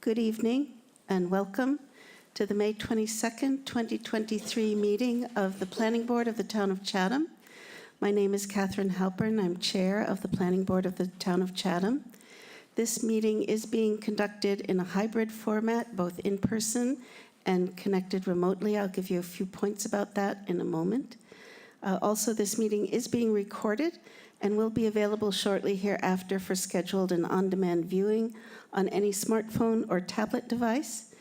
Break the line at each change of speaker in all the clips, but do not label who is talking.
Good evening and welcome to the May 22nd, 2023 meeting of the Planning Board of the Town of Chatham. My name is Catherine Halpern. I'm Chair of the Planning Board of the Town of Chatham. This meeting is being conducted in a hybrid format, both in person and connected remotely. I'll give you a few points about that in a moment. Also, this meeting is being recorded and will be available shortly hereafter for scheduled and on-demand viewing on any smartphone or tablet device.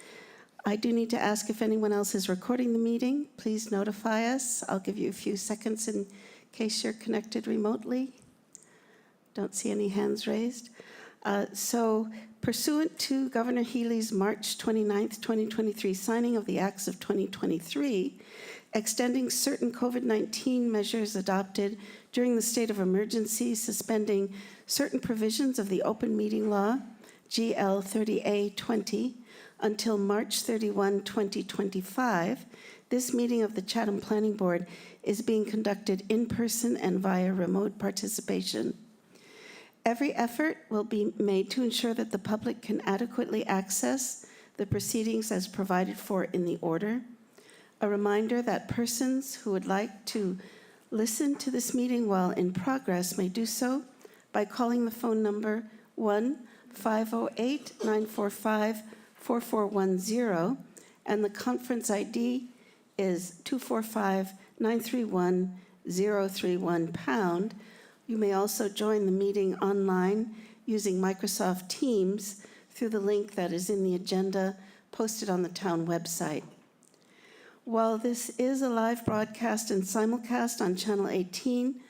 I do need to ask if anyone else is recording the meeting. Please notify us. I'll give you a few seconds in case you're connected remotely. Don't see any hands raised. So pursuant to Governor Healy's March 29th, 2023 signing of the Acts of 2023, extending certain COVID-19 measures adopted during the state of emergency, suspending certain provisions of the open meeting law, GL 30A-20, until March 31, 2025, this meeting of the Chatham Planning Board is being conducted in person and via remote participation. Every effort will be made to ensure that the public can adequately access the proceedings as provided for in the order. A reminder that persons who would like to listen to this meeting while in progress may do so by calling the phone number 1-508-945-4410, and the conference ID is 245-931-031#. You may also join the meeting online using Microsoft Teams through the link that is in the agenda posted on the town website. While this is a live broadcast and simulcast on Channel 18,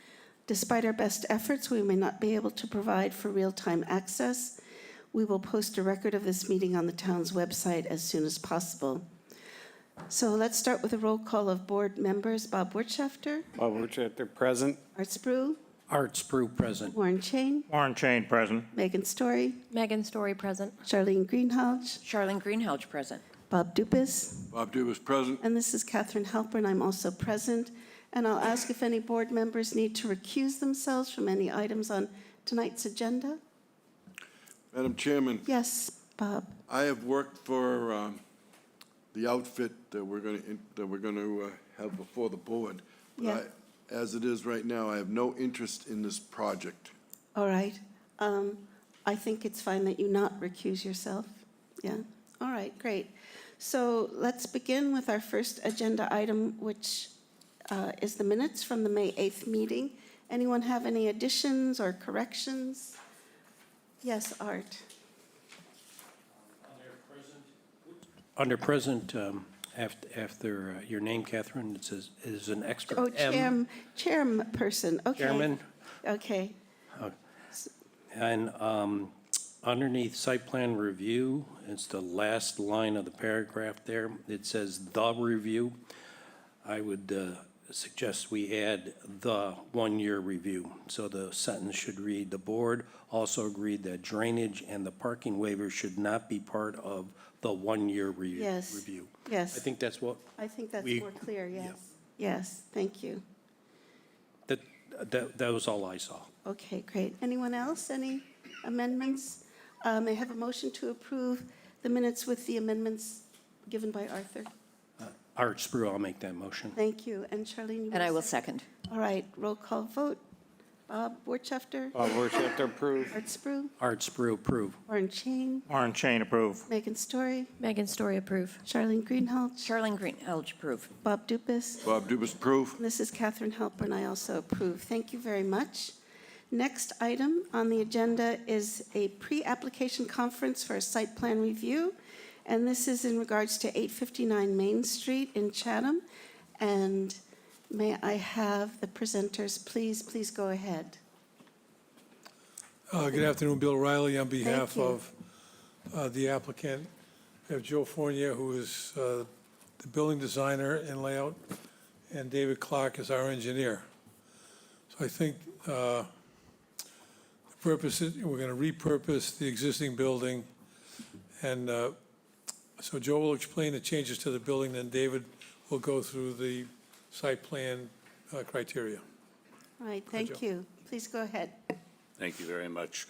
despite our best efforts, we may not be able to provide for real-time access. We will post a record of this meeting on the town's website as soon as possible. So let's start with a roll call of board members. Bob Wirtschafter.
Bob Wirtschafter, present.
Art Sprue.
Art Sprue, present.
Warren Chain.
Warren Chain, present.
Megan Story.
Megan Story, present.
Charlene Greenhalgh.
Charlene Greenhalgh, present.
Bob Dupas.
Bob Dubas, present.
And this is Catherine Halpern. I'm also present. And I'll ask if any board members need to recuse themselves from any items on tonight's agenda.
Madam Chairman,
Yes, Bob.
I have worked for the outfit that we're going to have before the board. But
Yeah.
as it is right now, I have no interest in this project.
All right. I think it's fine that you not recuse yourself. Yeah. All right, great. So let's begin with our first agenda item, which is the minutes from the May 8th meeting. Anyone have any additions or corrections? Yes, Art.
Under present, after your name, Catherine, it says it is an extra
Oh,
M.
chairperson. Okay.
Chairman.
Okay.
And underneath site plan review, it's the last line of the paragraph there. It says the review. I would suggest we add the 1-year review. So the sentence should read, the board also agreed that drainage and the parking waiver should not be part of the 1-year
Yes.
review.
Yes.
I think that's what,
I think that's
we-
more clear, yes.
yeah.
Yes, thank you.
that was all I saw.
Okay, great. Anyone else? Any amendments? May I have a motion to approve the minutes with the amendments given by Arthur?
Art Sprue, I'll make that motion.
Thank you. And Charlene, you
And I will
second.
second.
All right, roll call vote. Bob Wirtschafter.
Bob Wirtschafter, approved.
Art Sprue.
Art Sprue, approve.
Warren Chain.
Warren Chain, approve.
Megan Story.
Megan Story, approve.
Charlene Greenhalgh.
Charlene Greenhalgh, approve.
Bob Dupas.
Bob Dubas, approve.
This is Catherine Halpern. I also approve. Thank you very much. Next item on the agenda is a pre-application conference for a site plan review. And this is in regards to 859 Main Street in Chatham. And may I have the presenters, please go ahead.
Good afternoon, Bill Riley on behalf
you.
of the applicant. We have Joe Fournier, who is the building designer and layout, and David Clark is our engineer. So I think the purpose is, we're going to repurpose the existing building, and so Joe will explain the changes to the building, then David will go through the site plan criteria.
All right, thank
Joe.
you. Please go ahead.
Thank you very much.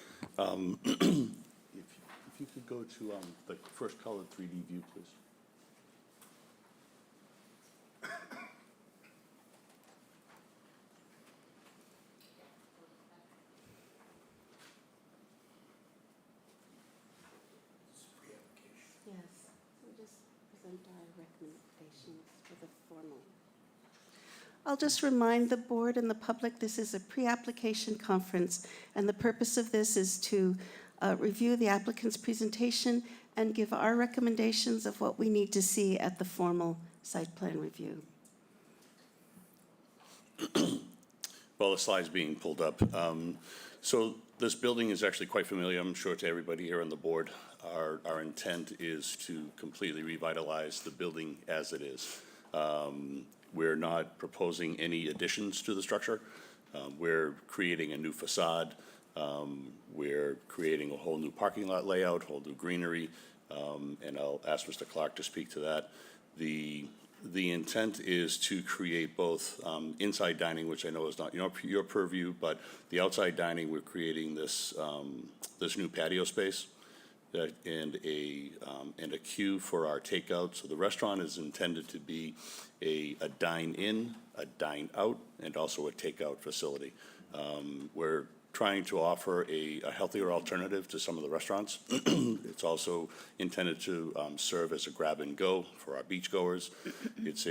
If you could go to the first colored 3D view, please.
Yes, so just present our recommendations for the formal. I'll just remind the board and the public, this is a pre-application conference, and the purpose of this is to review the applicant's presentation and give our recommendations of what we need to see at the formal site plan review.
Well, the slide's being pulled up. So this building is actually quite familiar, I'm sure, to everybody here on the board. Our intent is to completely revitalize the building as it is. We're not proposing any additions to the structure. We're creating a new facade. We're creating a whole new parking lot layout, whole new greenery, and I'll ask Mr. Clark to speak to that. The intent is to create both inside dining, which I know is not your purview, but the outside dining, we're creating this new patio space and a queue for our takeout. So the restaurant is intended to be a dine-in, a dine-out, and also a takeout facility. We're trying to offer a healthier alternative to some of the restaurants. It's also intended to serve as a grab-and-go for our beachgoers. It's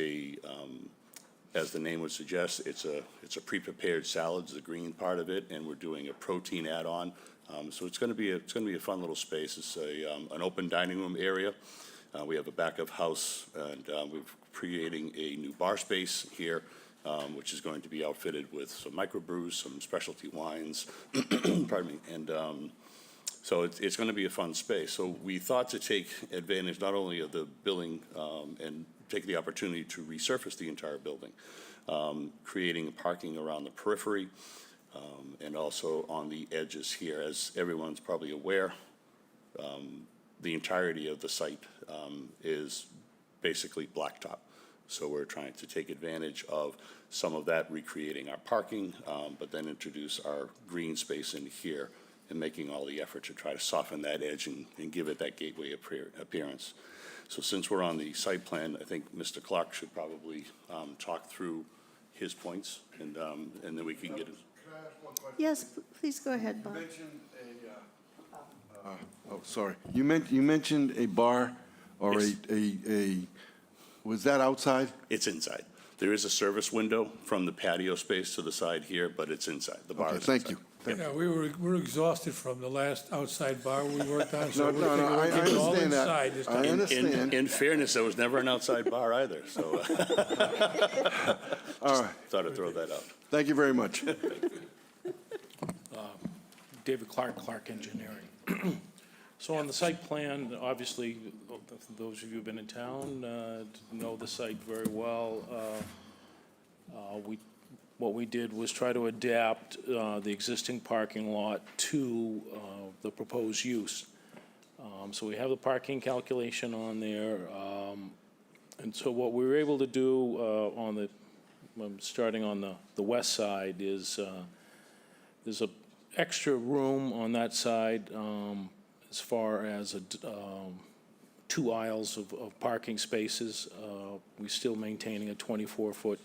as the name would suggest, it's a pre-prepared salad, the green part of it, and we're doing a protein add-on. So it's going to be a fun little space. It's an open dining room area. We have a back of house, and we're creating a new bar space here, which is going to be outfitted with some microbrews, some specialty wines, pardon me, and so it's going to be a fun space. So we thought to take advantage not only of the building and take the opportunity to resurface the entire building, creating parking around the periphery, and also on the edges here. As everyone's probably aware, the entirety of the site is basically blacktop. So we're trying to take advantage of some of that, recreating our parking, but then introduce our green space in here and making all the effort to try to soften that edge and give it that gateway appearance. So since we're on the site plan, I think Mr. Clark should probably talk through his points, and then we can get it.
Can I ask one question?
Yes, please go ahead,
You
Bob.
mentioned sorry. You mentioned a bar or
Yes.
Was that outside?
It's inside. There is a service window from the patio space to the side here, but it's inside. The bar
Okay,
is
thank
inside.
you.
Yeah, we're exhausted from the last outside bar we worked on,
No,
so
no,
we're
no, I
thinking all
understand
inside
that.
this
I
time.
understand.
In fairness, there was never an outside bar either, so
All right,
thought I'd throw that out.
thank you very much.
David Clark, Clark Engineering. So on the site plan, obviously, those of you who've been in town know the site very well. What we did was try to adapt the existing parking lot to the proposed use. So we have the parking calculation on there. And so what we were able to do starting on the west side is there's a extra room on that side as far as 2 aisles of parking spaces. We're still maintaining a 24-foot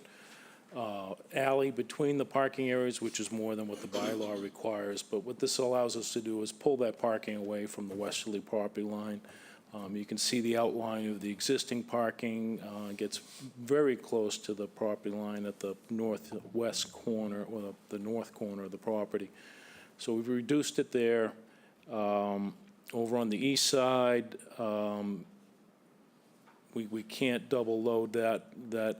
alley between the parking areas, which is more than what the bylaw requires. But what this allows us to do is pull that parking away from the westerly property line. You can see the outline of the existing parking gets very close to the property line at the northwest corner, or the north corner of the property. So we've reduced it there. Over on the east side, we can't double load that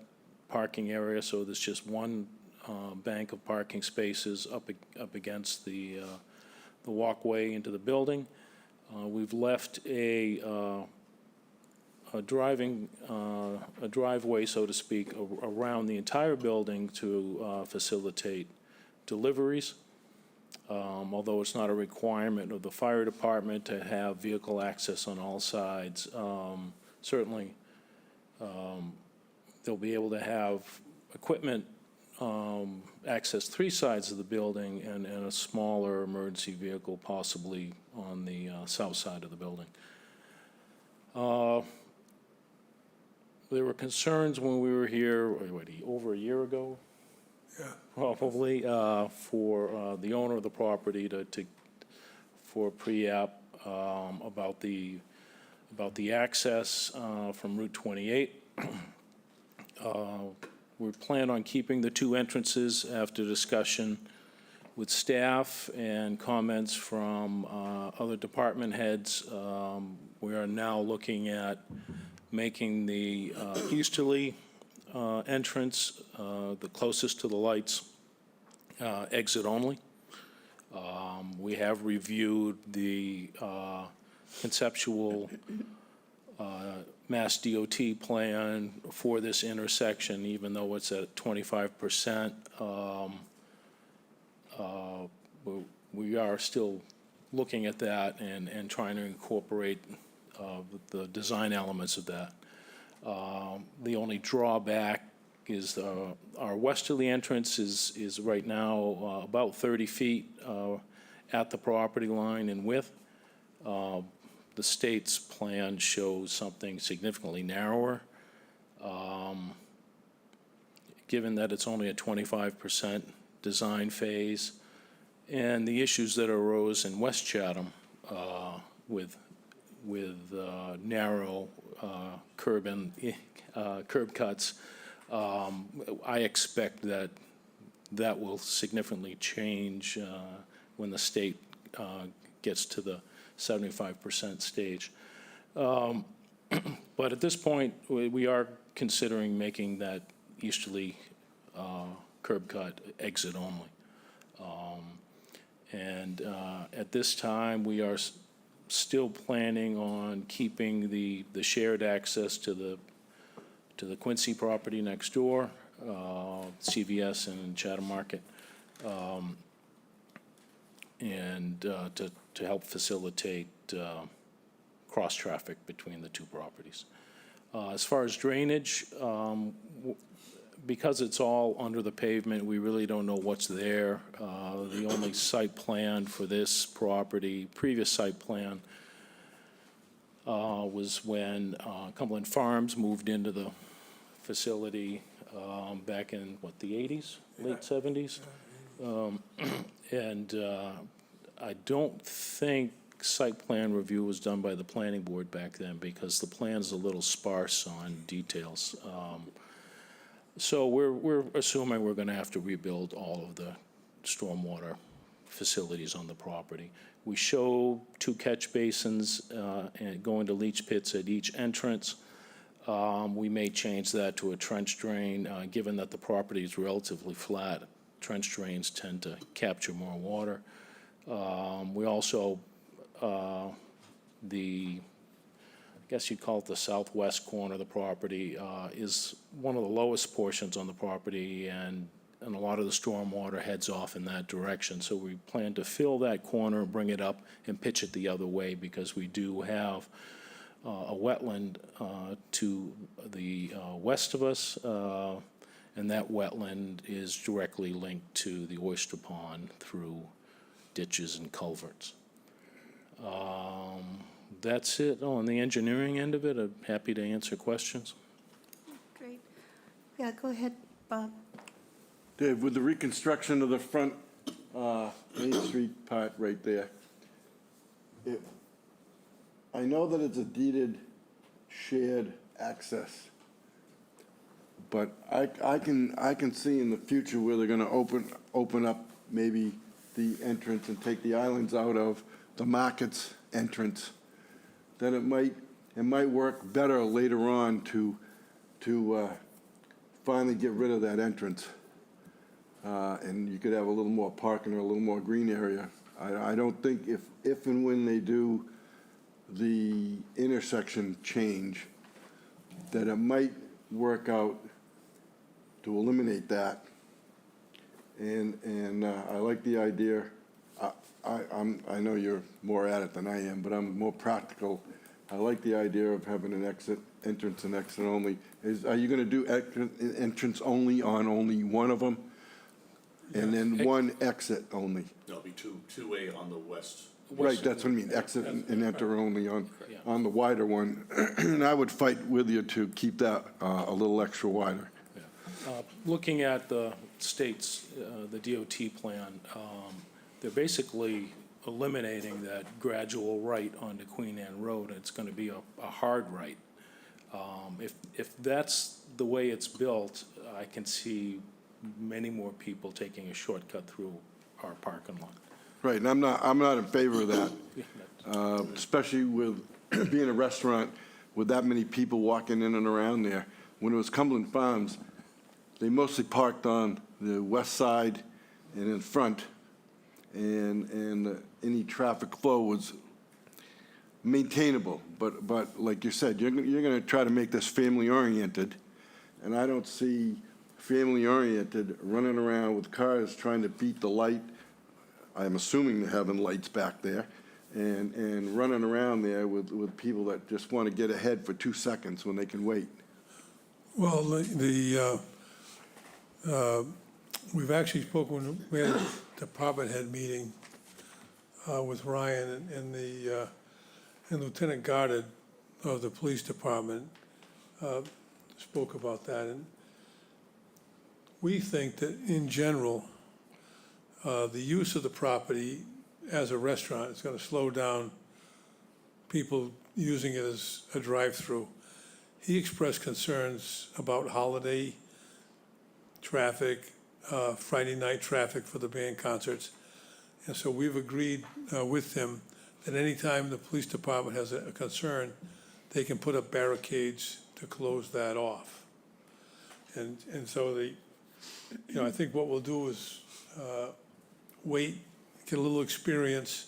parking area, so there's just one bank of parking spaces up against the walkway into the building. We've left a driveway, so to speak, around the entire building to facilitate deliveries. Although it's not a requirement of the fire department to have vehicle access on all sides, certainly they'll be able to have equipment access three sides of the building and a smaller emergency vehicle possibly on the south side of the building. There were concerns when we were here, over a year ago?
Yeah.
Probably, for the owner of the property for pre-app about the access from Route 28. We plan on keeping the two entrances after discussion with staff and comments from other department heads. We are now looking at making the easterly entrance, the closest to the lights, exit only. We have reviewed the conceptual Mass DOT plan for this intersection, even though it's at 25%. We are still looking at that and trying to incorporate the design elements of that. The only drawback is our westerly entrance is right now about 30 feet at the property line in width. The state's plan shows something significantly narrower. Given that it's only a 25% design phase, and the issues that arose in West Chatham with narrow curb cuts, I expect that will significantly change when the state gets to the 75% stage. But at this point, we are considering making that easterly curb cut exit only. And at this time, we are still planning on keeping the shared access to the Quincy property next door, CVS and Chatham Market, and to help facilitate cross-traffic between the two properties. As far as drainage, because it's all under the pavement, we really don't know what's there. The only site plan for this property, previous site plan, was when Cumberland Farms moved into the facility back in, the 80s, late 70s? And I don't think site plan review was done by the planning board back then because the plan's a little sparse on details. So we're assuming we're going to have to rebuild all of the stormwater facilities on the property. We show 2 catch basins and going to leach pits at each entrance. We may change that to a trench drain, given that the property is relatively flat. Trench drains tend to capture more water. We also, I guess you'd call it the southwest corner of the property, is one of the lowest portions on the property, and a lot of the stormwater heads off in that direction. So we plan to fill that corner, bring it up, and pitch it the other way, because we do have a wetland to the west of us, and that wetland is directly linked to the oyster pond through ditches and culverts. That's it. On the engineering end of it, I'm happy to answer questions.
Great. Yeah, go ahead, Bob.
Dave, with the reconstruction of the front Main Street part right there, I know that it's a deeded shared access, but I can see in the future where they're gonna open up maybe the entrance and take the islands out of the market's entrance, then it might work better later on to finally get rid of that entrance. And you could have a little more parking or a little more green area. I don't think if and when they do the intersection change, that it might work out to eliminate that. And I like the idea. I know you're more at it than I am, but I'm more practical. I like the idea of having an entrance and exit only. Are you going to do entrance only on only one of them? and then one exit only.
There'll be two-way on the west.
Right, that's what I mean, exit and enter only on the wider one. And I would fight with you to keep that a little extra wider.
Looking at the state's, the DOT plan, they're basically eliminating that gradual right onto Queen Anne Road. It's going to be a hard right. If that's the way it's built, I can see many more people taking a shortcut through our parking lot.
Right, and I'm not in favor of that, especially with being a restaurant with that many people walking in and around there. When it was Cumberland Farms, they mostly parked on the west side and in front, and any traffic flow was maintainable. But like you said, you're going to try to make this family-oriented, and I don't see family-oriented running around with cars trying to beat the light. I'm assuming they're having lights back there, and running around there with people that just want to get ahead for 2 seconds when they can wait.
Well, we've actually spoken, we had a department head meeting with Ryan and Lieutenant Goddard of the police department spoke about that. And we think that in general, the use of the property as a restaurant is going to slow down people using it as a drive-through. He expressed concerns about holiday traffic, Friday night traffic for the band concerts. And so we've agreed with him that anytime the police department has a concern, they can put up barricades to close that off. And so I think what we'll do is wait, get a little experience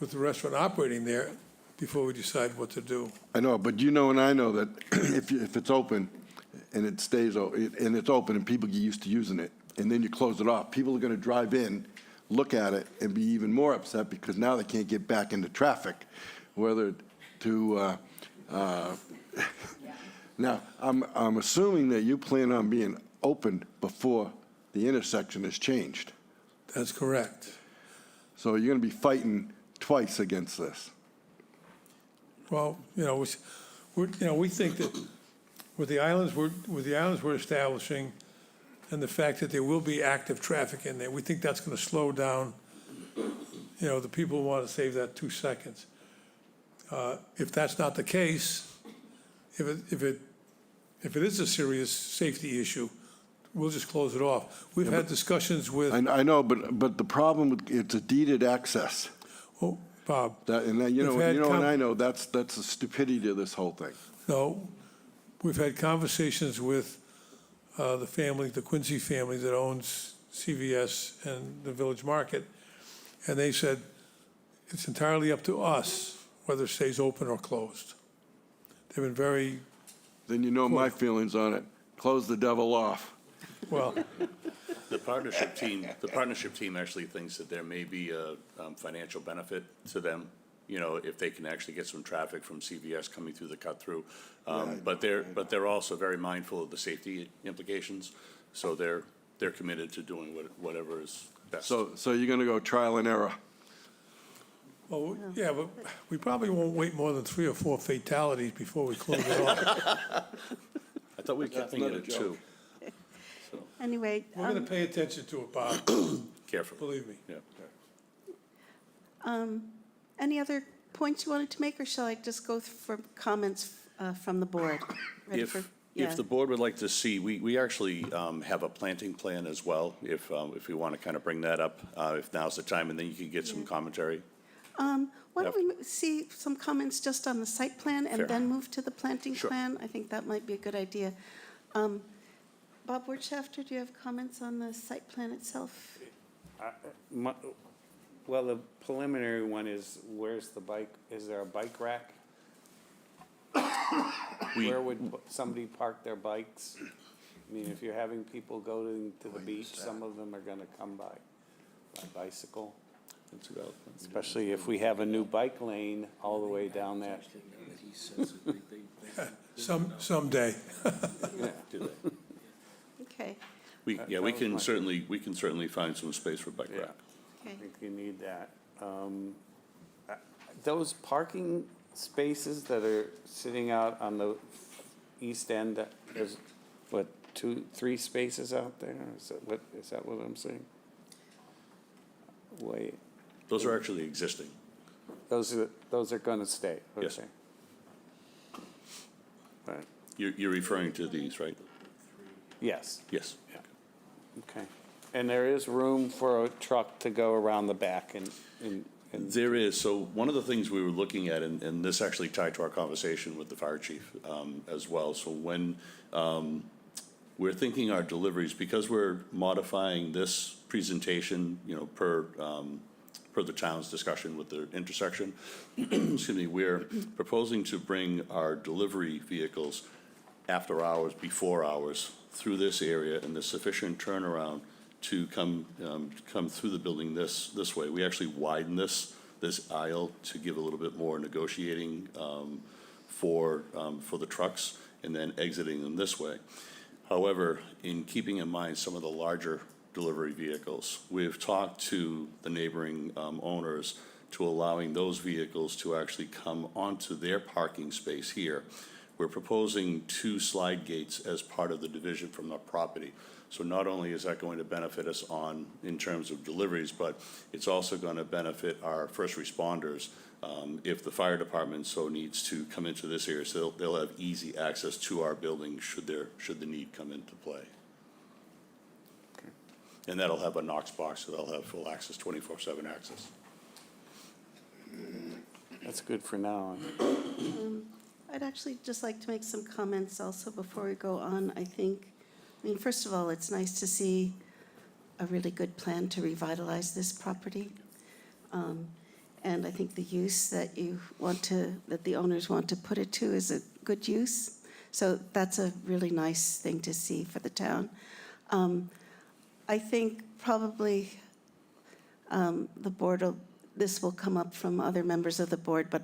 with the restaurant operating there before we decide what to do.
I know, but you know and I know that if it's open and it stays, and it's open and people get used to using it, and then you close it off, people are going to drive in, look at it, and be even more upset because now they can't get back into traffic, whether to, now, I'm assuming that you plan on being open before the intersection is changed.
That's correct.
So you're going to be fighting twice against this.
Well, we think that with the islands we're establishing and the fact that there will be active traffic in there, we think that's going to slow down, the people want to save that 2 seconds. If that's not the case, if it is a serious safety issue, we'll just close it off. We've had discussions with,
I know, but the problem with, it's a deeded access.
oh, Bob,
And I know that's the stupidity of this whole thing.
no, we've had conversations with the Quincy family that owns CVS and the Village Market, and they said it's entirely up to us whether it stays open or closed. They've been very,
Then you know my feelings on it. Close the devil off.
well,
The partnership team actually thinks that there may be a financial benefit to them, if they can actually get some traffic from CVS coming through the cut-through. But they're also very mindful of the safety implications, so they're committed to doing whatever is best.
So you're going to go trial and error.
well, yeah, but we probably won't wait more than 3 or 4 fatalities before we close it off.
I thought we were keeping it at two.
Anyway,
We're going to pay attention to it, Bob,
Careful.
believe me.
Yeah.
any other points you wanted to make, or shall I just go for comments from the board? Ready for- yeah.
If the board would like to see, we actually have a planting plan as well, if we want to kind of bring that up, if now's the time, and then you can get some commentary.
Why don't we see some comments just on the site plan and
Fair.
then move to the planting
Sure.
plan? I think that might be a good idea. Bob Wirtschafter, do you have comments on the site plan itself?
Well, the preliminary one is, where's the bike, is there a bike rack? Where would somebody park their bikes? I mean, if you're having people go to the beach, some of them are gonna come by bicycle.
That's about-
Especially if we have a new bike lane all the way down that.
Someday.
Yeah, do that.
Okay.
We
That was
can
my-
certainly find some space for bike
Yeah.
rack.
I think you need that. Those parking spaces that are sitting out on the east end, there's, what, 3 spaces out there? Is that what I'm saying? Wait,
Those are actually existing.
those are gonna stay,
Yes.
okay. Right,
You're referring to these, right?
yes,
Yes.
okay. And there is room for a truck to go around the back and
There is. So one of the things we were looking at, and this actually tied to our conversation with the fire chief as well. So when we're thinking our deliveries, because we're modifying this presentation, per the town's discussion with the intersection, excuse me, we're proposing to bring our delivery vehicles after hours, before hours, through this area, and there's sufficient turnaround to come through the building this way. We actually widen this aisle to give a little bit more negotiating for the trucks, and then exiting them this way. However, in keeping in mind some of the larger delivery vehicles, we've talked to the neighboring owners to allowing those vehicles to actually come onto their parking space here. We're proposing 2 slide gates as part of the division from the property. So not only is that going to benefit us in terms of deliveries, but it's also going to benefit our first responders if the fire department so needs to come into this area. So they'll have easy access to our building should the need come into play. And that'll have a Knox box, so they'll have full access, 24/7 access.
that's good for now.
I'd actually just like to make some comments also before we go on. I mean, first of all, it's nice to see a really good plan to revitalize this property. And I think the use that the owners want to put it to is a good use. So that's a really nice thing to see for the town. I think probably the board, this will come up from other members of the board, but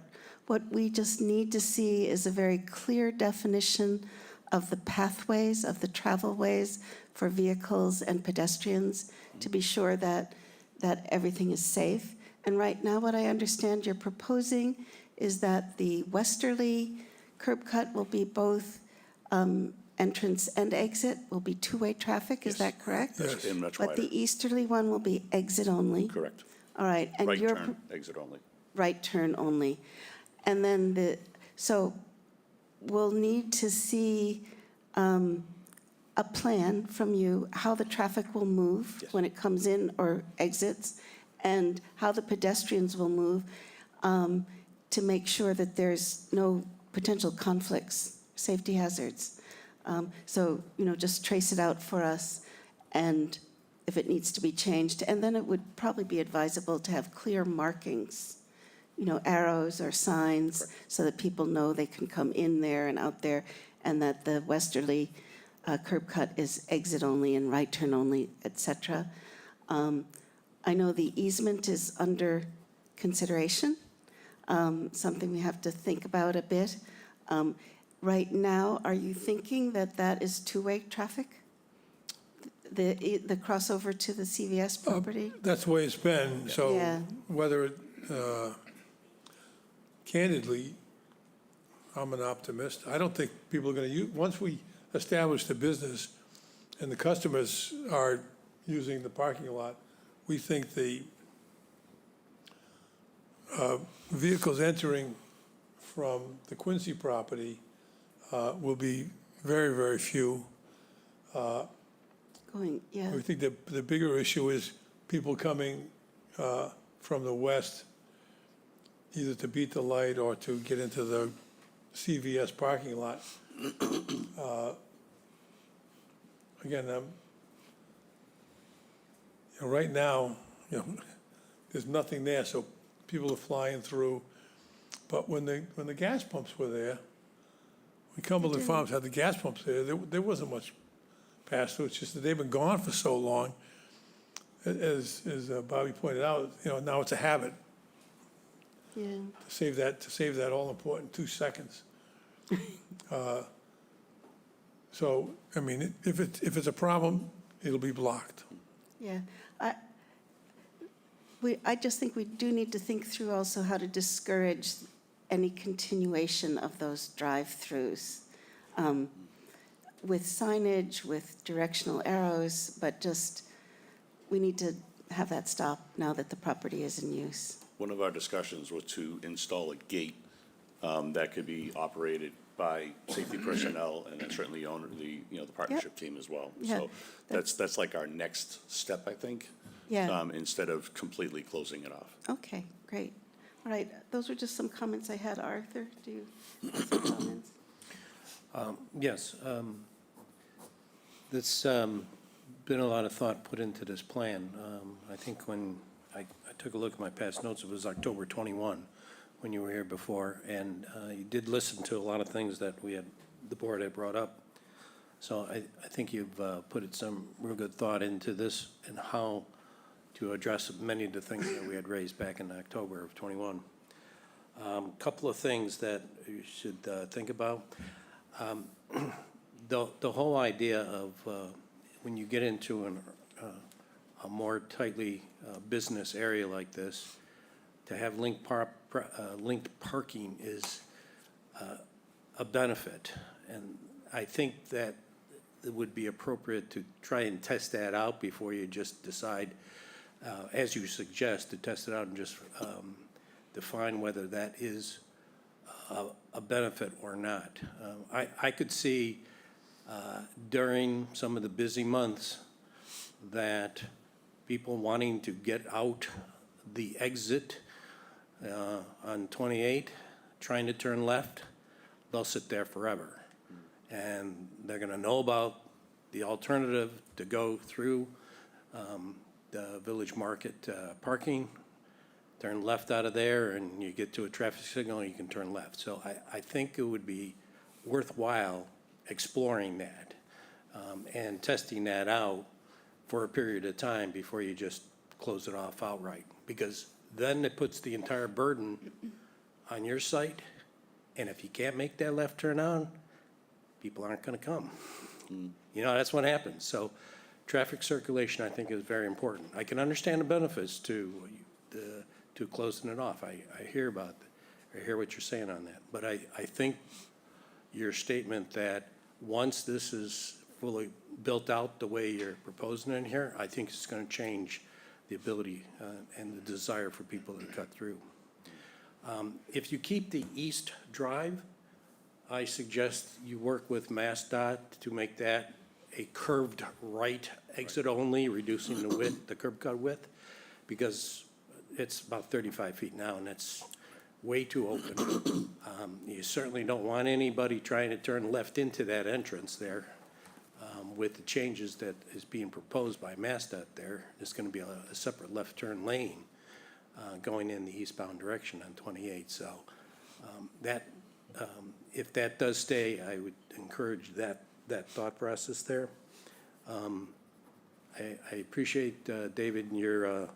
what we just need to see is a very clear definition of the pathways, of the travelways for vehicles and pedestrians to be sure that everything is safe. And right now, what I understand you're proposing is that the westerly curb cut will be both entrance and exit, will be 2-way traffic, is that correct?
Yes. And much
But
wider.
the easterly one will be exit only?
Correct.
All right. And
Right
you're
turn, exit only.
right turn only. And then so we'll need to see a plan from you, how the traffic will move
Yes.
when it comes in or exits, and how the pedestrians will move to make sure that there's no potential conflicts, safety hazards. So, just trace it out for us, and if it needs to be changed. And then it would probably be advisable to have clear markings, arrows or signs, so that people know they can come in there and out there, and that the westerly curb cut is exit only and right turn only, et cetera. I know the easement is under consideration, something we have to think about a bit. Right now, are you thinking that is 2-way traffic? The crossover to the CVS property?
That's the way it's been, so
Yeah.
whether, candidly, I'm an optimist. I don't think people are going to use, once we establish the business and the customers are using the parking lot, we think the vehicles entering from the Quincy property will be very, very few.
Yeah.
We think the bigger issue is people coming from the west, either to beat the light or to get into the CVS parking lot. Again, right now, there's nothing there, so people are flying through. But when the gas pumps were there, when Cumberland Farms had the gas pumps there wasn't much pass through. It's just that they've been gone for so long. As Bobby pointed out, now it's a habit.
Yeah.
To save that all important 2 seconds. So, I mean, if it's a problem, it'll be blocked.
Yeah. I just think we do need to think through also how to discourage any continuation of those drive-throughs with signage, with directional arrows, but just, we need to have that stop now that the property is in use.
One of our discussions was to install a gate that could be operated by safety personnel and then certainly the partnership team as well.
Yeah,
So that's like our next step, I think.
Yeah.
Instead of completely closing it off.
Okay, great. All right, those were just some comments I had. Arthur, do you have some comments?
Yes. There's been a lot of thought put into this plan. I think when I took a look at my past notes, it was October 21 when you were here before, and you did listen to a lot of things that the board had brought up. So I think you've put some real good thought into this and how to address many of the things that we had raised back in October of 21. Couple of things that you should think about. The whole idea of when you get into a more tightly business area like this, to have linked parking is a benefit. And I think that it would be appropriate to try and test that out before you just decide, as you suggest, to test it out and just define whether that is a benefit or not. I could see during some of the busy months that people wanting to get out the exit on 28, trying to turn left, they'll sit there forever. And they're going to know about the alternative to go through the Village Market parking, turn left out of there, and you get to a traffic signal, and you can turn left. So I think it would be worthwhile exploring that and testing that out for a period of time before you just close it off outright. Because then it puts the entire burden on your site, and if you can't make that left turn on, people aren't going to come. You know, that's what happens. So traffic circulation, I think, is very important. I can understand the benefits to closing it off. I hear what you're saying on that. But I think your statement that once this is fully built out the way you're proposing in here, I think it's going to change the ability and the desire for people to cut through. If you keep the East Drive, I suggest you work with MassDOT to make that a curved right exit only, reducing the width, the curb cut width, because it's about 35 feet now, and it's way too open. You certainly don't want anybody trying to turn left into that entrance there. With the changes that is being proposed by MassDOT there, there's going to be a separate left turn lane going in the eastbound direction on 28. So if that does stay, I would encourage that thought process there. I appreciate, David, your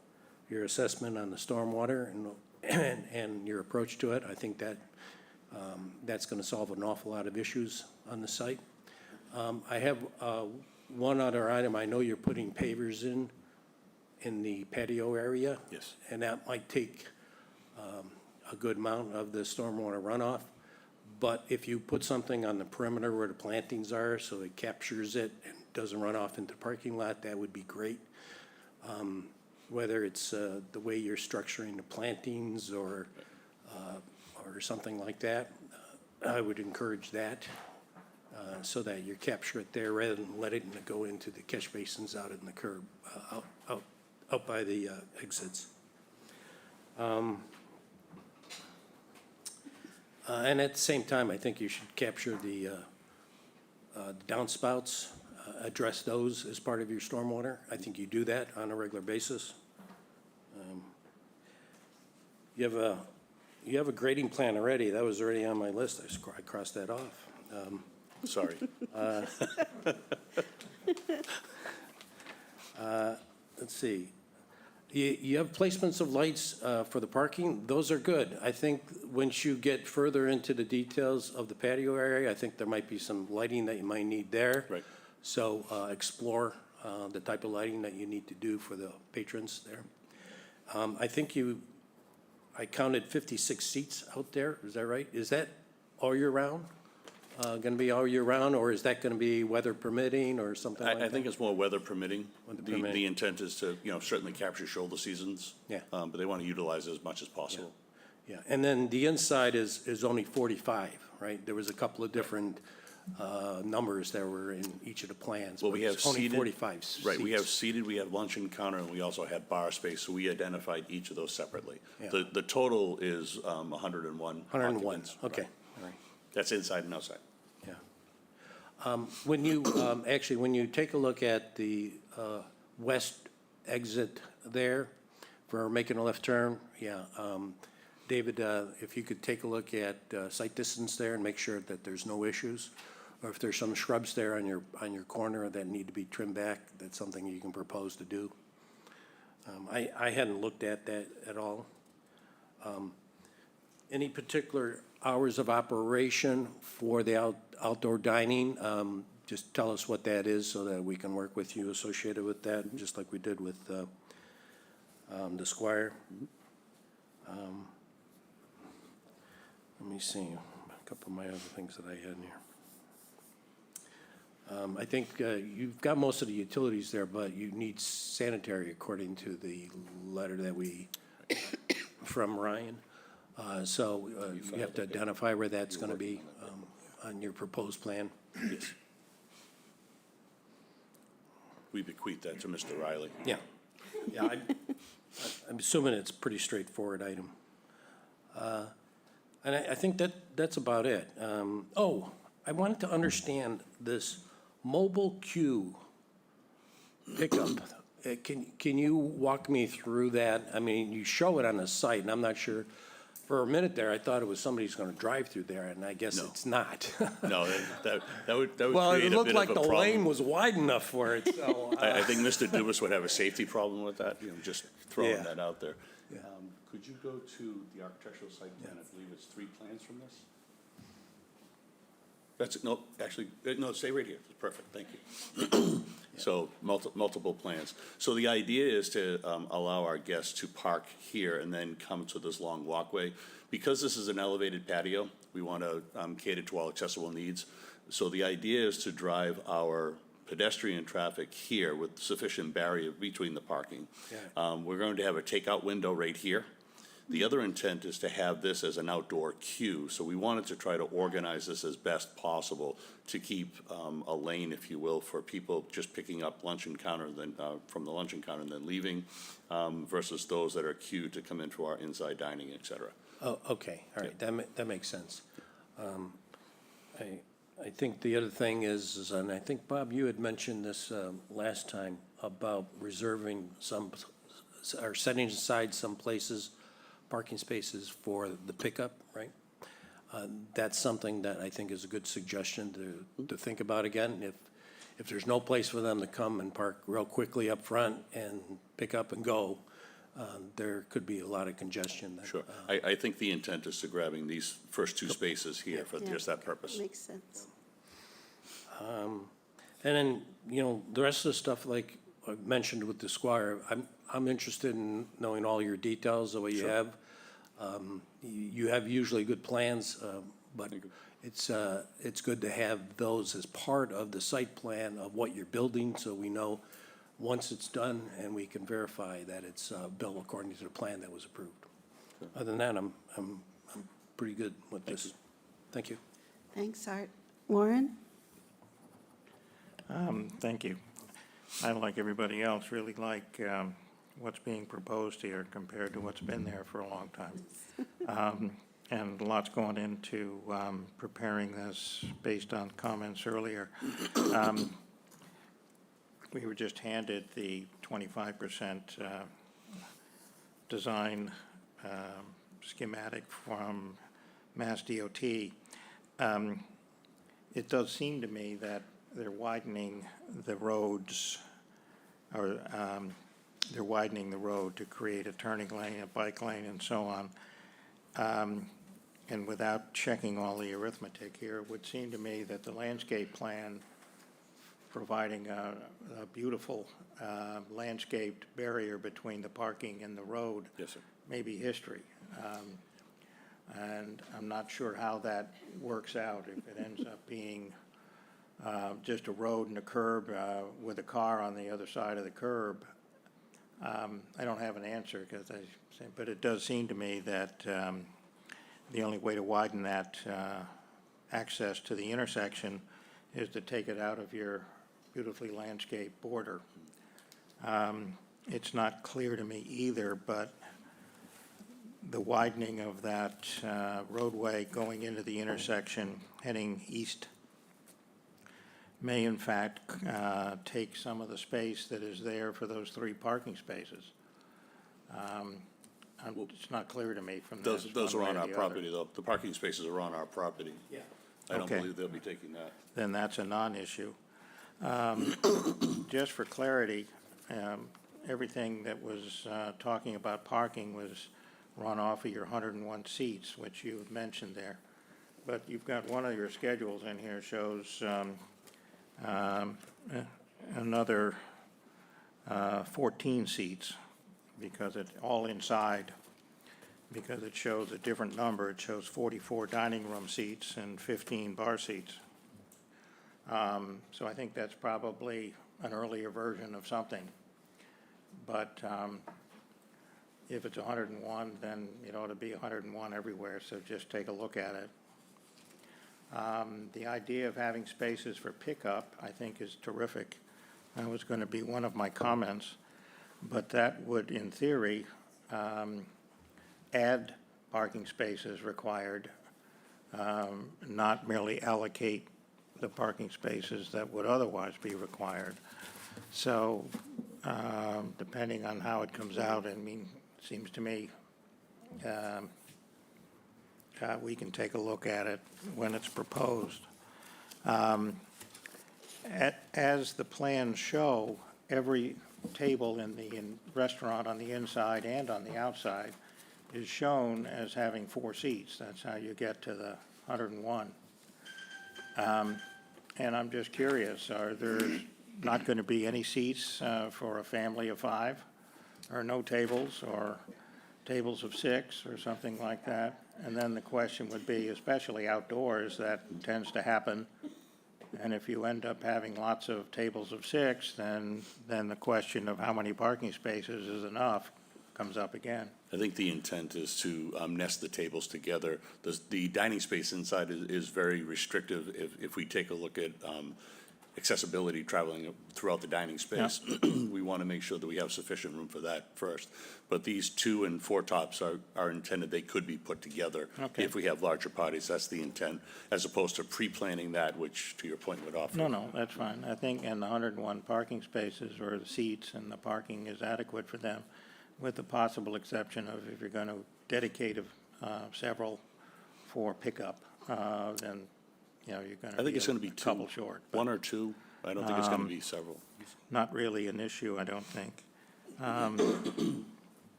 assessment on the stormwater and your approach to it. I think that that's going to solve an awful lot of issues on the site. I have one other item. I know you're putting pavers in the patio area.
Yes.
And that might take a good amount of the stormwater runoff. But if you put something on the perimeter where the plantings are so it captures it and doesn't run off into the parking lot, that would be great. Whether it's the way you're structuring the plantings or something like that, I would encourage that so that you capture it there rather than let it go into the catch basins out in the curb, out by the exits. And at the same time, I think you should capture the downspouts, address those as part of your stormwater. I think you do that on a regular basis. You have a grading plan already. That was already on my list. I crossed that off.
Sorry.
Let's see. You have placements of lights for the parking. Those are good. I think once you get further into the details of the patio area, I think there might be some lighting that you might need there.
Right.
So explore the type of lighting that you need to do for the patrons there. I think I counted 56 seats out there, is that right? Is that all year round? Going to be all year round, or is that going to be weather permitting or something like that?
I think it's more weather permitting.
Weather
The
permitting.
intent is to, certainly capture shoulder seasons.
Yeah.
But they want to utilize it as much as possible.
Yeah, and then the inside is only 45, right? There was a couple of different numbers that were in each of the plans.
Well,
but
we have
it's only
seated.
45 seats.
Right, we have seated, we have lunch and counter, and we also have bar space, so we identified each of those separately.
Yeah.
The total is 101
101,
occupants.
okay,
Right.
all right,
That's inside and outside.
yeah. When you, actually, when you take a look at the west exit there for making a left turn, yeah, David, if you could take a look at sight distance there and make sure that there's no issues, or if there's some shrubs there on your corner that need to be trimmed back, that's something you can propose to do. I hadn't looked at that at all. Any particular hours of operation for the outdoor dining? Just tell us what that is so that we can work with you associated with that, just like we did with the Squire. Let me see, a couple of my other things that I had in here. I think you've got most of the utilities there, but you need sanitary according to the letter that we, from Ryan. So you have to identify where that's going to be on your proposed plan.
Yes. We bequeath that to Mr. Riley.
Yeah, yeah, I'm assuming it's a pretty straightforward item. And I think that's about it. Oh, I wanted to understand this mobile queue pickup. Can you walk me through that? I mean, you show it on the site, and I'm not sure. For a minute there, I thought it was somebody's going to drive through there, and I guess
No.
it's not.
No, that would
Well,
create
it
a
looked
bit
like
of a
the lane
problem.
was wide enough for it, so.
I think Mr. Dubus would have a safety problem with that, just throwing
Yeah.
that out there.
Yeah.
Could you go to the architectural site plan? I believe it's 3 plans from this. That's, no, actually, no, stay right here. It's perfect, thank you. So multiple plans. So the idea is to allow our guests to park here and then come to this long walkway. Because this is an elevated patio, we want to cater to all accessible needs. So the idea is to drive our pedestrian traffic here with sufficient barrier between the parking.
Yeah.
We're going to have a takeout window right here. The other intent is to have this as an outdoor queue, so we wanted to try to organize this as best possible to keep a lane, if you will, for people just picking up lunch and counter, then from the lunch and counter and then leaving, versus those that are queued to come into our inside dining, et cetera.
Oh, okay, all right, that makes sense. I think the other thing is, and I think, Bob, you had mentioned this last time about reserving some, or setting aside some places, parking spaces for the pickup, right? That's something that I think is a good suggestion to think about again. If there's no place for them to come and park real quickly up front and pick up and go, there could be a lot of congestion.
Sure. I think the intent is to grabbing these first 2 spaces here for
Yeah.
just that purpose.
Makes sense.
And then, the rest of the stuff, like I mentioned with the Squire, I'm interested in knowing all your details of what you have. You have usually good plans, but it's good to have those as part of the site plan of what you're building, so we know once it's done and we can verify that it's built according to the plan that was approved. Other than that, I'm pretty good with this. Thank you.
Thanks, Art. Warren?
Thank you. I, like everybody else, really like what's being proposed here compared to what's been there for a long time. And lots going into preparing this based on comments earlier. We were just handed the 25% design schematic from Mass DOT. It does seem to me that they're widening the roads, or they're widening the road to create a turning lane, a bike lane, and so on. And without checking all the arithmetic here, it would seem to me that the landscape plan providing a beautiful landscaped barrier between the parking and the road.
Yes, sir.
May be history. And I'm not sure how that works out, if it ends up being just a road and a curb with a car on the other side of the curb. I don't have an answer, but it does seem to me that the only way to widen that access to the intersection is to take it out of your beautifully landscaped border. It's not clear to me either, but the widening of that roadway going into the intersection heading east may in fact take some of the space that is there for those 3 parking spaces. It's not clear to me from this.
Those are
one
on
way or
our
the
property,
other.
though. The parking spaces are on our property.
Yeah.
I don't
Okay.
believe they'll be taking that.
Then that's a non-issue. Just for clarity, everything that was talking about parking was run off of your 101 seats, which you've mentioned there. But you've got one of your schedules in here shows another 14 seats, because it's all inside, because it shows a different number. It shows 44 dining room seats and 15 bar seats. So I think that's probably an earlier version of something. But if it's 101, then it ought to be 101 everywhere, so just take a look at it. The idea of having spaces for pickup, I think, is terrific. That was going to be one of my comments, but that would, in theory, add parking spaces required, not merely allocate the parking spaces that would otherwise be required. So, depending on how it comes out, I mean, it seems to me we can take a look at it when it's proposed. As the plans show, every table in the restaurant on the inside and on the outside is shown as having 4 seats. That's how you get to the 101. And I'm just curious, are there not going to be any seats for a family of 5? Or no tables, or tables of 6, or something like that? And then the question would be, especially outdoors, that tends to happen. And if you end up having lots of tables of 6, then the question of how many parking spaces is enough comes up again.
I think the intent is to nest the tables together. The dining space inside is very restrictive. If we take a look at accessibility traveling throughout the dining space, we want to make sure that we have sufficient room for that first. But these 2 and 4 tops are intended, they could be put together
Okay.
if we have larger parties. That's the intent, as opposed to pre-planning that, which, to your point, would offer.
No, that's fine. I think in the 101 parking spaces, or the seats and the parking is adequate for them, with the possible exception of if you're going to dedicate several for pickup, then, you know, you're going to
I think it's going to be
a
2.
couple short. but
1 or 2. I don't think it's going to be several.
Not really an issue, I don't think.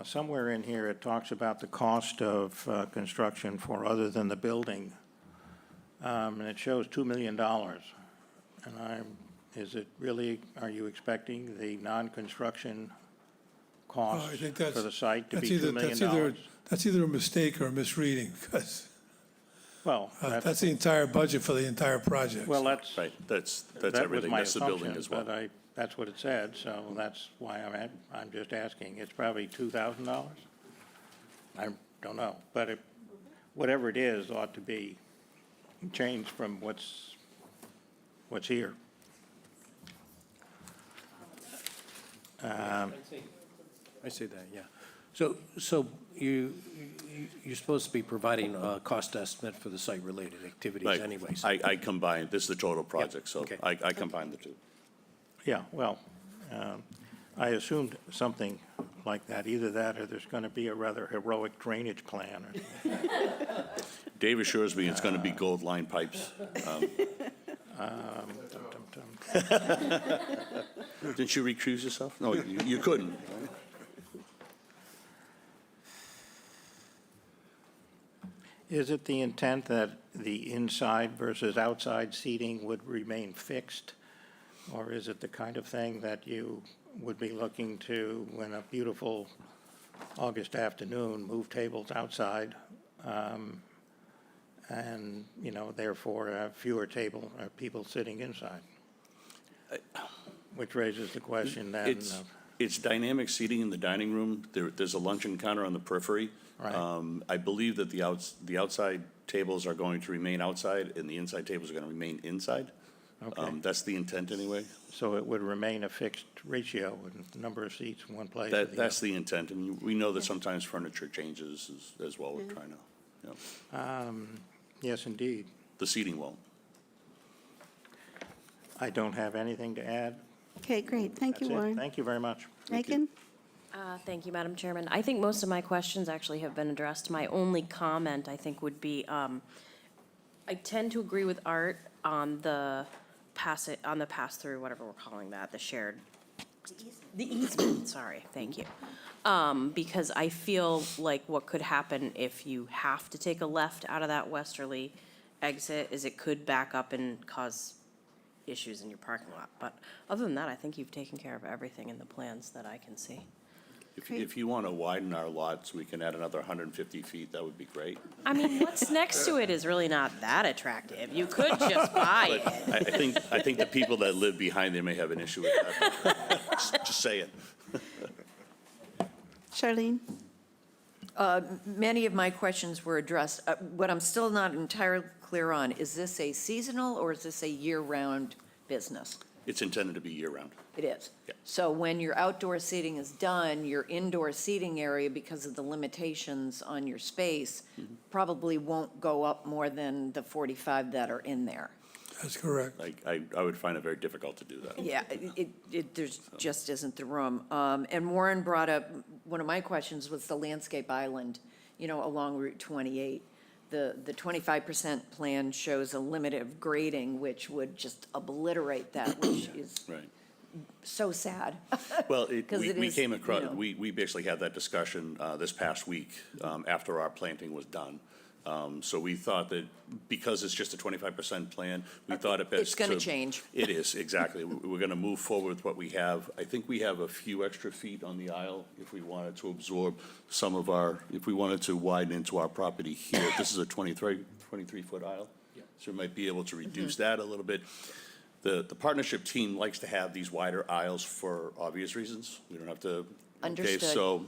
Somewhere in here, it talks about the cost of construction for other than the building, and it shows $2 million. And is it really, are you expecting the non-construction costs
I think
for the site to be
that's
$2 million?
That's either a mistake or a misreading, because
Well,
that's the entire budget for the entire project.
well, that's,
Right, that's
that was
everything.
my
That's the building
assumption,
as well.
but that's what it said, so that's why I'm just asking. It's probably $2,000? I don't know, but whatever it is ought to be changed from what's here.
I see that, yeah. So you're supposed to be providing a cost estimate for the site-related activities
Right.
anyways.
I combine, this is the total project, so
okay.
I combine the 2.
Yeah, well, I assumed something like that, either that or there's going to be a rather heroic drainage plan.
Dave assures me it's going to be gold line pipes. Didn't you recuse yourself? No, you couldn't.
Is it the intent that the inside versus outside seating would remain fixed? Or is it the kind of thing that you would be looking to, when a beautiful August afternoon, move tables outside, and, you know, therefore have fewer people sitting inside? Which raises the question then of,
It's dynamic seating in the dining room. There's a luncheon counter on the periphery.
Right.
I believe that the outside tables are going to remain outside and the inside tables are going to remain inside.
Okay.
That's the intent anyway.
so it would remain a fixed ratio in number of seats in one place or the
That's
other?
the intent, and we know that sometimes furniture changes as well. We're trying to, you know,
Yes, indeed.
the seating won't.
I don't have anything to add.
Okay, great. Thank you,
That's it.
Warren.
Thank you very much.
Megan?
Thank you, Madam Chairman. I think most of my questions actually have been addressed. My only comment, I think, would be, I tend to agree with Art on the pass-through, whatever we're calling that, the shared. The easement, sorry, thank you. Because I feel like what could happen if you have to take a left out of that westerly exit is it could back up and cause issues in your parking lot. But other than that, I think you've taken care of everything in the plans that I can see.
If you want to widen our lot so we can add another 150 feet, that would be great.
I mean, what's next to it is really not that attractive. You could just buy
But
it.
I think the people that live behind there may have an issue with that. Just saying.
Charlene?
Many of my questions were addressed. What I'm still not entirely clear on, is this a seasonal or is this a year-round business?
It's intended to be year-round.
It is?
Yeah.
So when your outdoor seating is done, your indoor seating area, because of the limitations on your space, probably won't go up more than the 45 that are in there.
That's correct.
I would find it very difficult to do that.
Yeah, there's just isn't the room. And Warren brought up, one of my questions was the landscape island, you know, along Route 28. The 25% plan shows a limit of grading, which would just obliterate that, which is
Right.
so sad.
Well,
'Cause it
we
is,
came
you
across,
know.
we basically had that discussion this past week after our planting was done. So we thought that because it's just a 25% plan, we thought it best
It's gonna change.
It is, exactly. We're gonna move forward with what we have. I think we have a few extra feet on the aisle if we wanted to absorb some of our, if we wanted to widen into our property here. This is a 23-foot aisle. So we might be able to reduce that a little bit. The partnership team likes to have these wider aisles for obvious reasons. We don't have to. Okay,
Understood.
so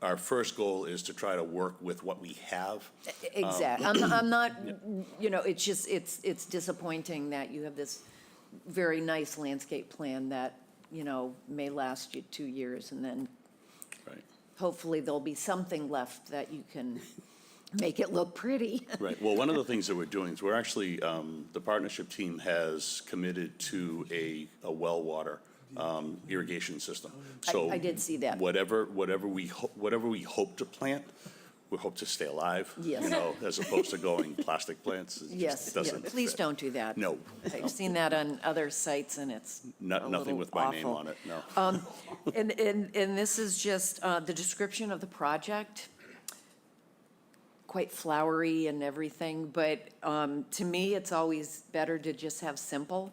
our first goal is to try to work with what we have.
Exactly. I'm not, you know, it's just, it's disappointing that you have this very nice landscape plan that, you know, may last you 2 years, and then
Right.
hopefully there'll be something left that you can make it look pretty.
Right. Well, one of the things that we're doing is we're actually, the partnership team has committed to a well water irrigation system. So
I did see that.
Whatever we hope to plant, we hope to stay alive.
Yes.
You know, as opposed to going plastic plants. It just
Yes, yeah.
doesn't
Please
fit.
don't do that.
No.
I've seen that on other sites, and it's a
Nothing
little
with my name
awful.
on it, no.
And this is just the description of the project, quite flowery and everything, but to me, it's always better to just have simple.